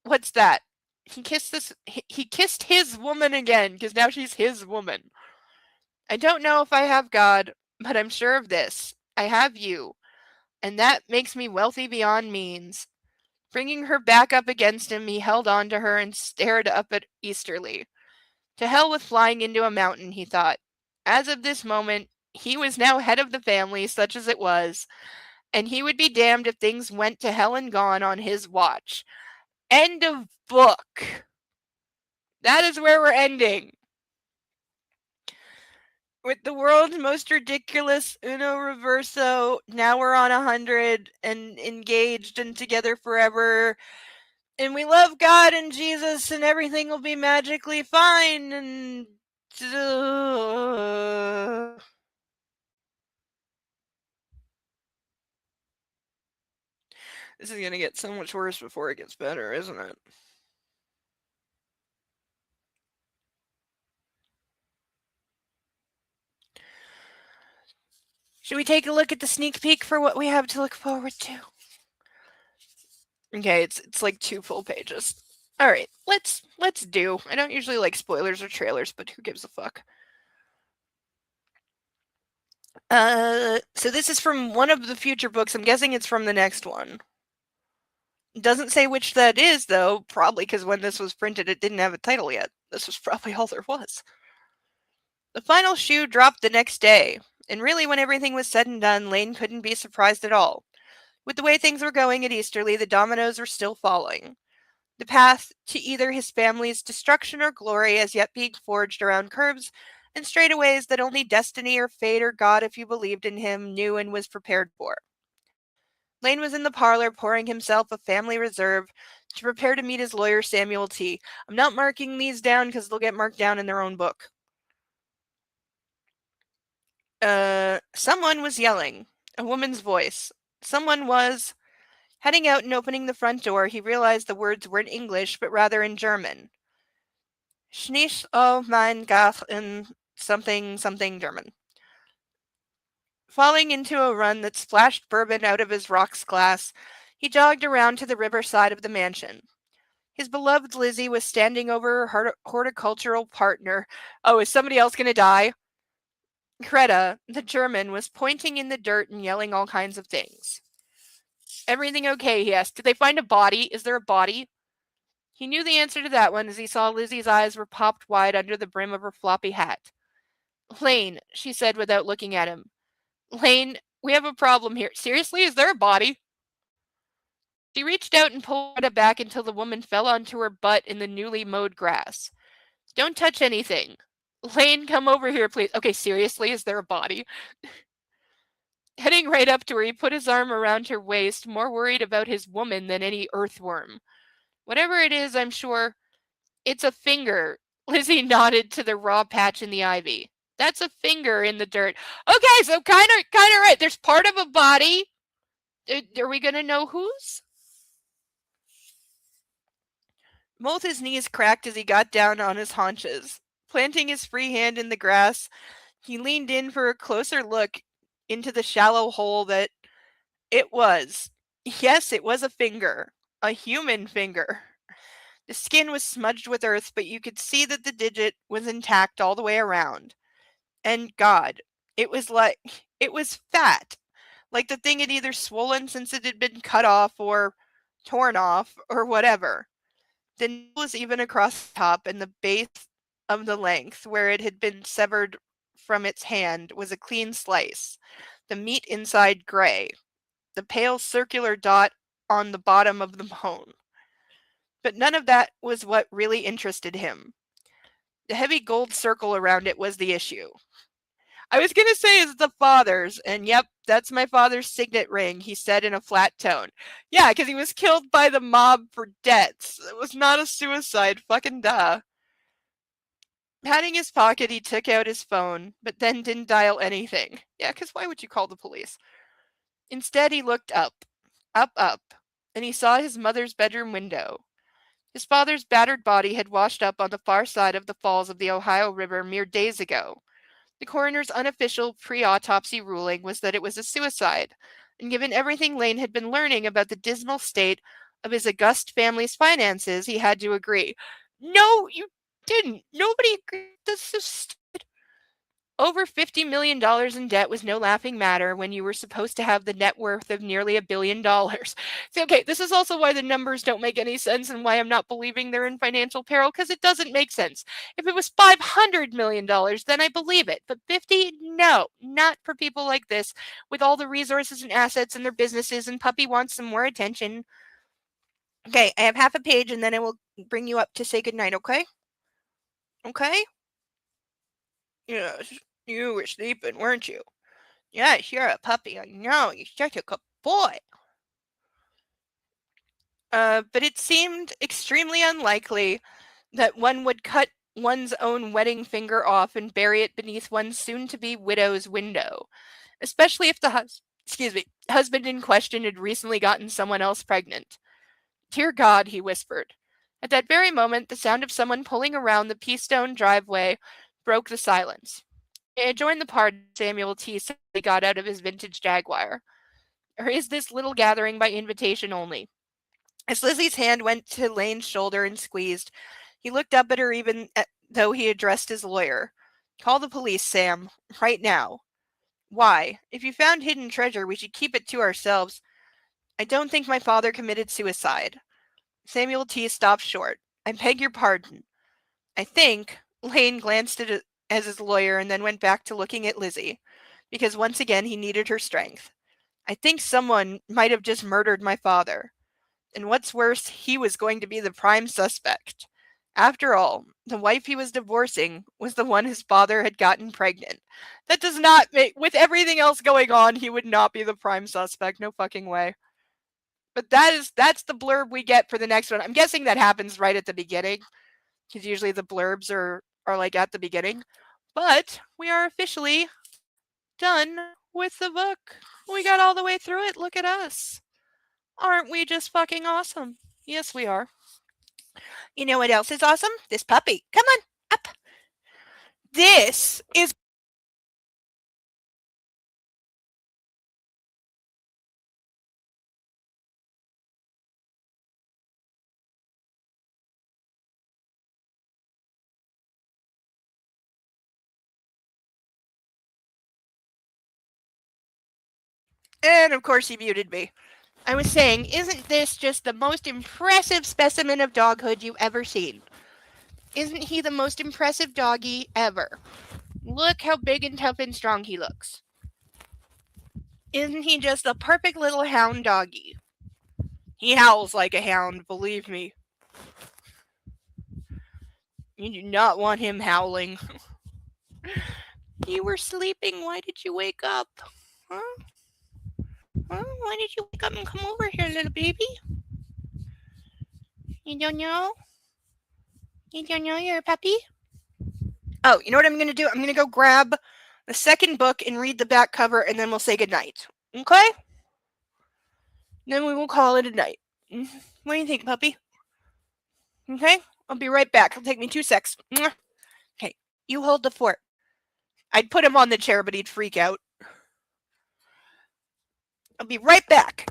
What's that? He kissed his woman again, because now she's his woman. I don't know if I have God, but I'm sure of this. I have you. And that makes me wealthy beyond means. Bringing her back up against him, he held on to her and stared up at Easterly. To hell with flying into a mountain, he thought. As of this moment, he was now head of the family, such as it was, and he would be damned if things went to hell and gone on his watch. End of book. That is where we're ending. With the world's most ridiculous Uno Reverso, now we're on 100 and engaged and together forever. And we love God and Jesus and everything will be magically fine and... This is going to get so much worse before it gets better, isn't it? Should we take a look at the sneak peek for what we have to look forward to? Okay, it's like 2 full pages. All right, let's do. I don't usually like spoilers or trailers, but who gives a fuck? So this is from one of the future books. I'm guessing it's from the next one. It doesn't say which that is, though, probably because when this was printed, it didn't have a title yet. This was probably all there was. The final shoe dropped the next day, and really when everything was said and done, Lane couldn't be surprised at all. With the way things were going at Easterly, the dominoes were still falling. The path to either his family's destruction or glory as yet being forged around curves and straightaways that only destiny or fate or God, if you believed in him, knew and was prepared for. Lane was in the parlor pouring himself a family reserve to prepare to meet his lawyer Samuel T. I'm not marking these down because they'll get marked down in their own book. Someone was yelling. A woman's voice. Someone was... Heading out and opening the front door, he realized the words weren't English, but rather in German. Schnisch, oh mein Gott, in something German. Falling into a run that splashed bourbon out of his rocks glass, he jogged around to the riverside of the mansion. His beloved Lizzie was standing over her horticultural partner. Oh, is somebody else going to die? Greta, the German, was pointing in the dirt and yelling all kinds of things. Everything okay, he asked. Did they find a body? Is there a body? He knew the answer to that one as he saw Lizzie's eyes were popped wide under the brim of her floppy hat. Lane, she said without looking at him. Lane, we have a problem here. Seriously, is there a body? She reached out and pulled Greta back until the woman fell onto her butt in the newly mowed grass. Don't touch anything. Lane, come over here, please. Okay, seriously, is there a body? Heading right up to her, he put his arm around her waist, more worried about his woman than any earthworm. Whatever it is, I'm sure. It's a finger. Lizzie nodded to the raw patch in the ivy. That's a finger in the dirt. Okay, so kind of right. There's part of a body. Are we going to know whose? Both his knees cracked as he got down on his haunches. Planting his free hand in the grass, he leaned in for a closer look into the shallow hole that it was. Yes, it was a finger. A human finger. The skin was smudged with earth, but you could see that the digit was intact all the way around. And God, it was fat. Like the thing had either swollen since it had been cut off or torn off or whatever. The nail was even across the top, and the base of the length, where it had been severed from its hand, was a clean slice. The meat inside gray. The pale circular dot on the bottom of the bone. But none of that was what really interested him. The heavy gold circle around it was the issue. I was going to say it's the father's, and yep, that's my father's signet ring, he said in a flat tone. Yeah, because he was killed by the mob for debts. It was not a suicide, fucking duh. Patting his pocket, he took out his phone, but then didn't dial anything. Yeah, because why would you call the police? Instead, he looked up, up, and he saw his mother's bedroom window. His father's battered body had washed up on the far side of the falls of the Ohio River mere days ago. The coroner's unofficial pre-autopsy ruling was that it was a suicide, and given everything Lane had been learning about the dismal state of his august family's finances, he had to agree. No, you didn't. Nobody agreed. That's so stupid. Over $50 million in debt was no laughing matter when you were supposed to have the net worth of nearly $1 billion. See, okay, this is also why the numbers don't make any sense and why I'm not believing they're in financial peril, because it doesn't make sense. If it was $500 million, then I believe it. But 50, no, not for people like this, with all the resources and assets and their businesses, and Puppy wants some more attention. Okay, I have half a page and then I will bring you up to say goodnight, okay? Okay? Yes, you were sleeping, weren't you? Yes, you're a puppy. I know. You're such a good boy. But it seemed extremely unlikely that one would cut one's own wedding finger off and bury it beneath one's soon-to-be widow's window, especially if the husband in question had recently gotten someone else pregnant. Dear God, he whispered. At that very moment, the sound of someone pulling around the Peastone driveway broke the silence. He had joined the party. Samuel T. suddenly got out of his vintage Jaguar. Or is this little gathering by invitation only? As Lizzie's hand went to Lane's shoulder and squeezed, he looked up at her even though he addressed his lawyer. Call the police, Sam. Right now. Why? If you found hidden treasure, we should keep it to ourselves. I don't think my father committed suicide. Samuel T. stopped short. I beg your pardon. I think. Lane glanced at it as his lawyer and then went back to looking at Lizzie, because once again he needed her strength. I think someone might have just murdered my father. And what's worse, he was going to be the prime suspect. After all, the wife he was divorcing was the one his father had gotten pregnant. That does not make, with everything else going on, he would not be the prime suspect. No fucking way. But that's the blurb we get for the next one. I'm guessing that happens right at the beginning, because usually the blurbs are like at the beginning. But we are officially done with the book. We got all the way through it. Look at us. Aren't we just fucking awesome? Yes, we are. You know what else is awesome? This puppy. Come on, up. This is. And of course, he muted me. I was saying, isn't this just the most impressive specimen of doghood you've ever seen? Isn't he the most impressive doggy ever? Look how big and tough and strong he looks. Isn't he just a perfect little hound doggy? He howls like a hound, believe me. You do not want him howling. You were sleeping. Why did you wake up? Huh? Huh? Why did you wake up and come over here, little baby? You don't know? You don't know you're a puppy? Oh, you know what I'm going to do? I'm going to go grab the second book and read the back cover, and then we'll say goodnight. Okay? Then we will call it a night. What do you think, puppy? Okay? I'll be right back. It'll take me 2 secs. Okay, you hold the fort. I'd put him on the chair, but he'd freak out. I'll be right back.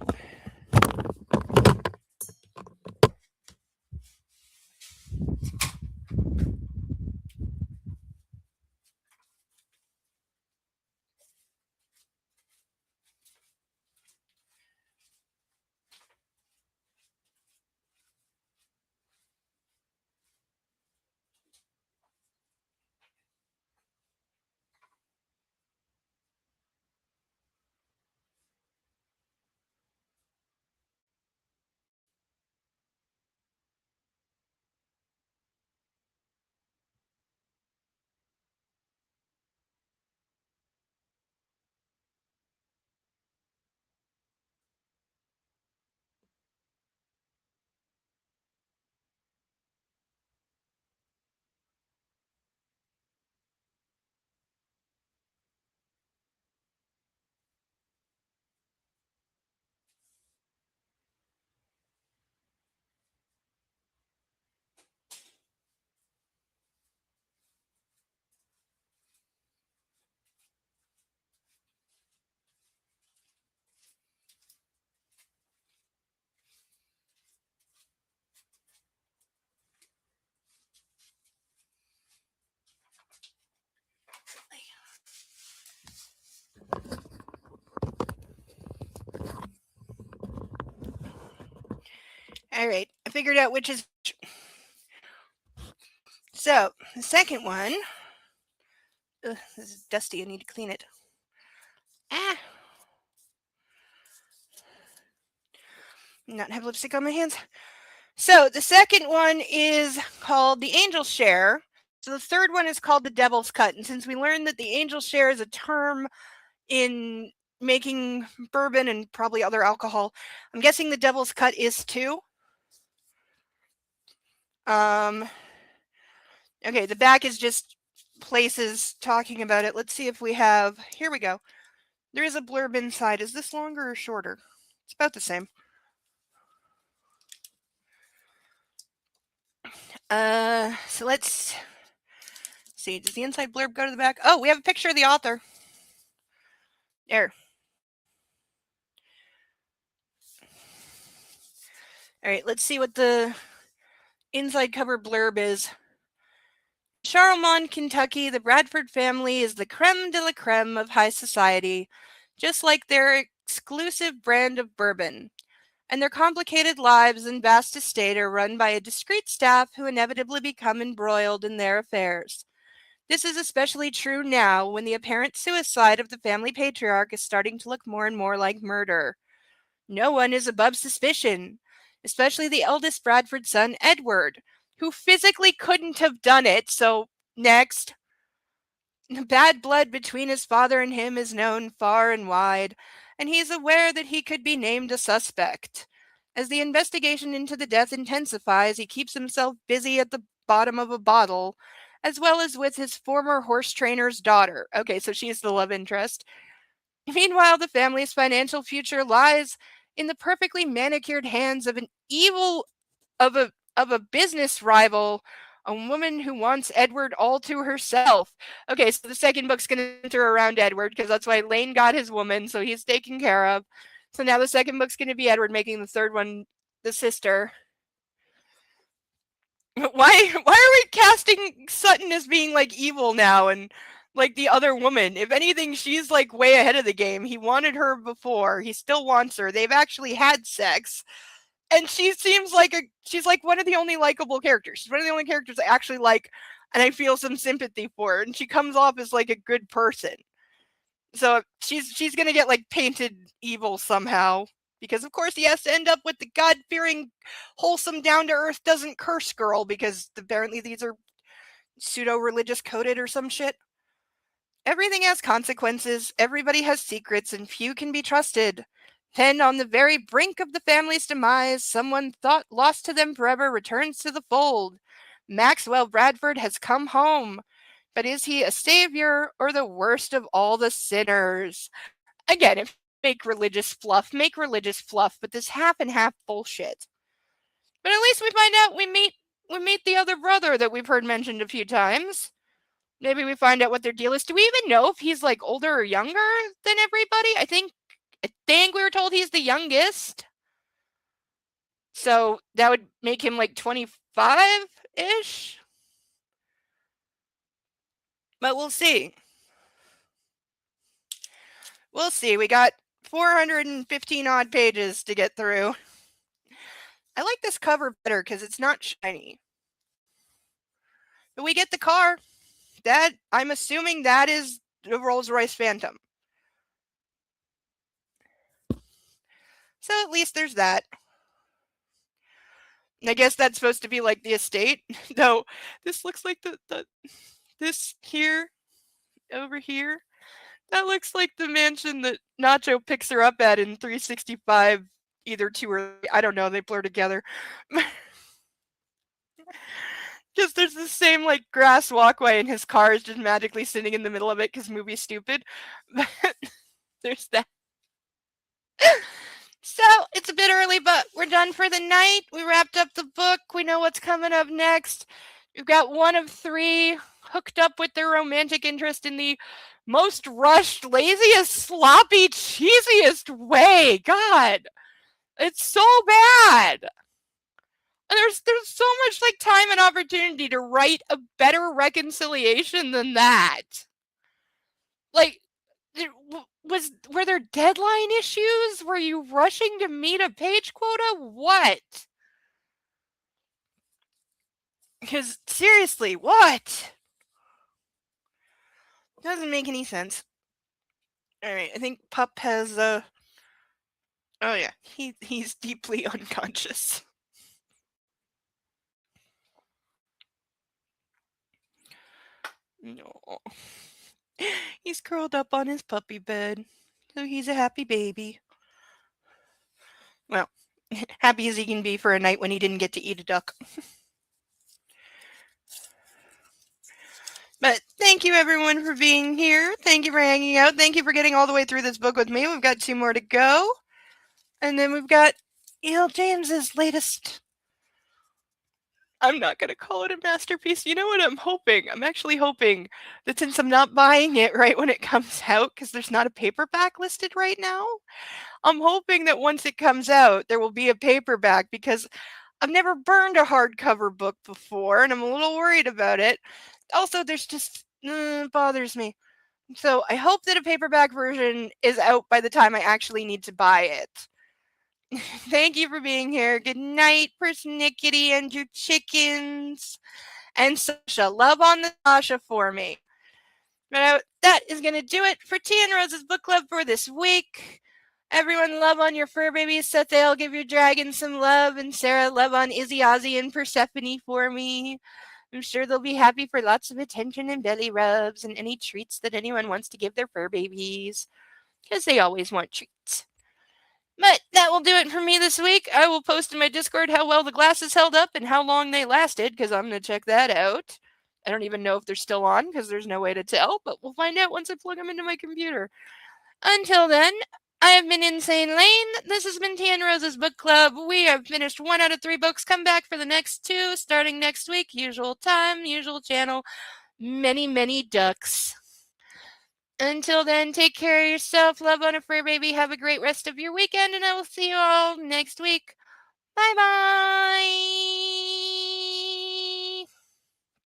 All right, I figured out which is which. So, the second one. Ugh, this is dusty. I need to clean it. Ah. Not have lipstick on my hands. So, the second one is called the Angel's Share. So, the third one is called the Devil's Cut. And since we learned that the Angel's Share is a term in making bourbon and probably other alcohol, I'm guessing the Devil's Cut is too. Okay, the back is just places talking about it. Let's see if we have. Here we go. There is a blurb inside. Is this longer or shorter? It's about the same. So let's see. Does the inside blurb go to the back? Oh, we have a picture of the author. There. All right, let's see what the inside cover blurb is. Charlemont, Kentucky, the Bradford family is the creme de la creme of high society, just like their exclusive brand of bourbon. And their complicated lives and vast estate are run by a discreet staff who inevitably become embroiled in their affairs. This is especially true now when the apparent suicide of the family patriarch is starting to look more and more like murder. No one is above suspicion, especially the eldest Bradford son, Edward, who physically couldn't have done it, so next. The bad blood between his father and him is known far and wide, and he is aware that he could be named a suspect. As the investigation into the death intensifies, he keeps himself busy at the bottom of a bottle, as well as with his former horse trainer's daughter. Okay, so she's the love interest. Meanwhile, the family's financial future lies in the perfectly manicured hands of an evil of a business rival, a woman who wants Edward all to herself. Okay, so the second book's going to center around Edward because that's why Lane got his woman, so he's taken care of. So now the second book's going to be Edward, making the third one the sister. Why are we casting Sutton as being like evil now and like the other woman? If anything, she's like way ahead of the game. He wanted her before. He still wants her. They've actually had sex. And she seems like she's like one of the only likable characters. She's one of the only characters I actually like and I feel some sympathy for. And she comes off as like a good person. So she's gonna get like painted evil somehow. Because of course he has to end up with the God-fearing, wholesome, down-to-earth, doesn't curse girl, because apparently these are pseudo-religious coded or some shit. Everything has consequences, everybody has secrets, and few can be trusted. Then, on the very brink of the family's demise, someone thought lost to them forever returns to the fold. Maxwell Bradford has come home. But is he a savior or the worst of all the sinners? Again, if make religious fluff, but this half and half bullshit. But at least we find out we meet the other brother that we've heard mentioned a few times. Maybe we find out what their deal is. Do we even know if he's like older or younger than everybody? I think we were told he's the youngest. So that would make him like 25-ish. But we'll see. We'll see. We got 415 odd pages to get through. I like this cover better because it's not shiny. But we get the car. That, I'm assuming that is the Rolls-Royce Phantom. So at least there's that. I guess that's supposed to be like the estate. Though this looks like this here, over here. That looks like the mansion that Nacho picks her up at in 365, either 2 or 3. I don't know, they blur together. Because there's the same like grass walkway and his car is just magically sitting in the middle of it because movie's stupid. But there's that. So it's a bit early, but we're done for the night. We wrapped up the book. We know what's coming up next. We've got one of 3 hooked up with their romantic interest in the most rushed, laziest, sloppy, cheesiest way. God, it's so bad. And there's so much like time and opportunity to write a better reconciliation than that. Like, were there deadline issues? Were you rushing to meet a page quota? What? Because seriously, what? Doesn't make any sense. Alright, I think Pup has oh yeah, he's deeply unconscious. No. He's curled up on his puppy bed. So he's a happy baby. Well, happy as he can be for a night when he didn't get to eat a duck. But thank you everyone for being here. Thank you for hanging out. Thank you for getting all the way through this book with me. We've got 2 more to go. And then we've got E.L. James's latest. I'm not going to call it a masterpiece. You know what I'm hoping? I'm actually hoping that since I'm not buying it right when it comes out, because there's not a paperback listed right now, I'm hoping that once it comes out, there will be a paperback because I've never burned a hardcover book before and I'm a little worried about it. Also, there's just bothers me. So I hope that a paperback version is out by the time I actually need to buy it. Thank you for being here. Good night, Persnickety and your chickens. And Sasha, love on the Sasha for me. But that is going to do it for Tea and Rose's book club for this week. Everyone love on your fur babies. Sethale, give your dragon some love. And Sarah, love on Izzy, Ozzy, and Persephone for me. I'm sure they'll be happy for lots of attention and belly rubs and any treats that anyone wants to give their fur babies. Because they always want treats. But that will do it for me this week. I will post in my Discord how well the glasses held up and how long they lasted, because I'm going to check that out. I don't even know if they're still on, because there's no way to tell, but we'll find out once I plug them into my computer. Until then, I have been Insane Lane. This has been Tea and Rose's Book Club. We have finished 1 out of 3 books. Come back for the next 2, starting next week. Usual time, usual channel. Many, many ducks. Until then, take care of yourself. Love on a fur baby. Have a great rest of your weekend, and I will see you all next week. Bye-bye.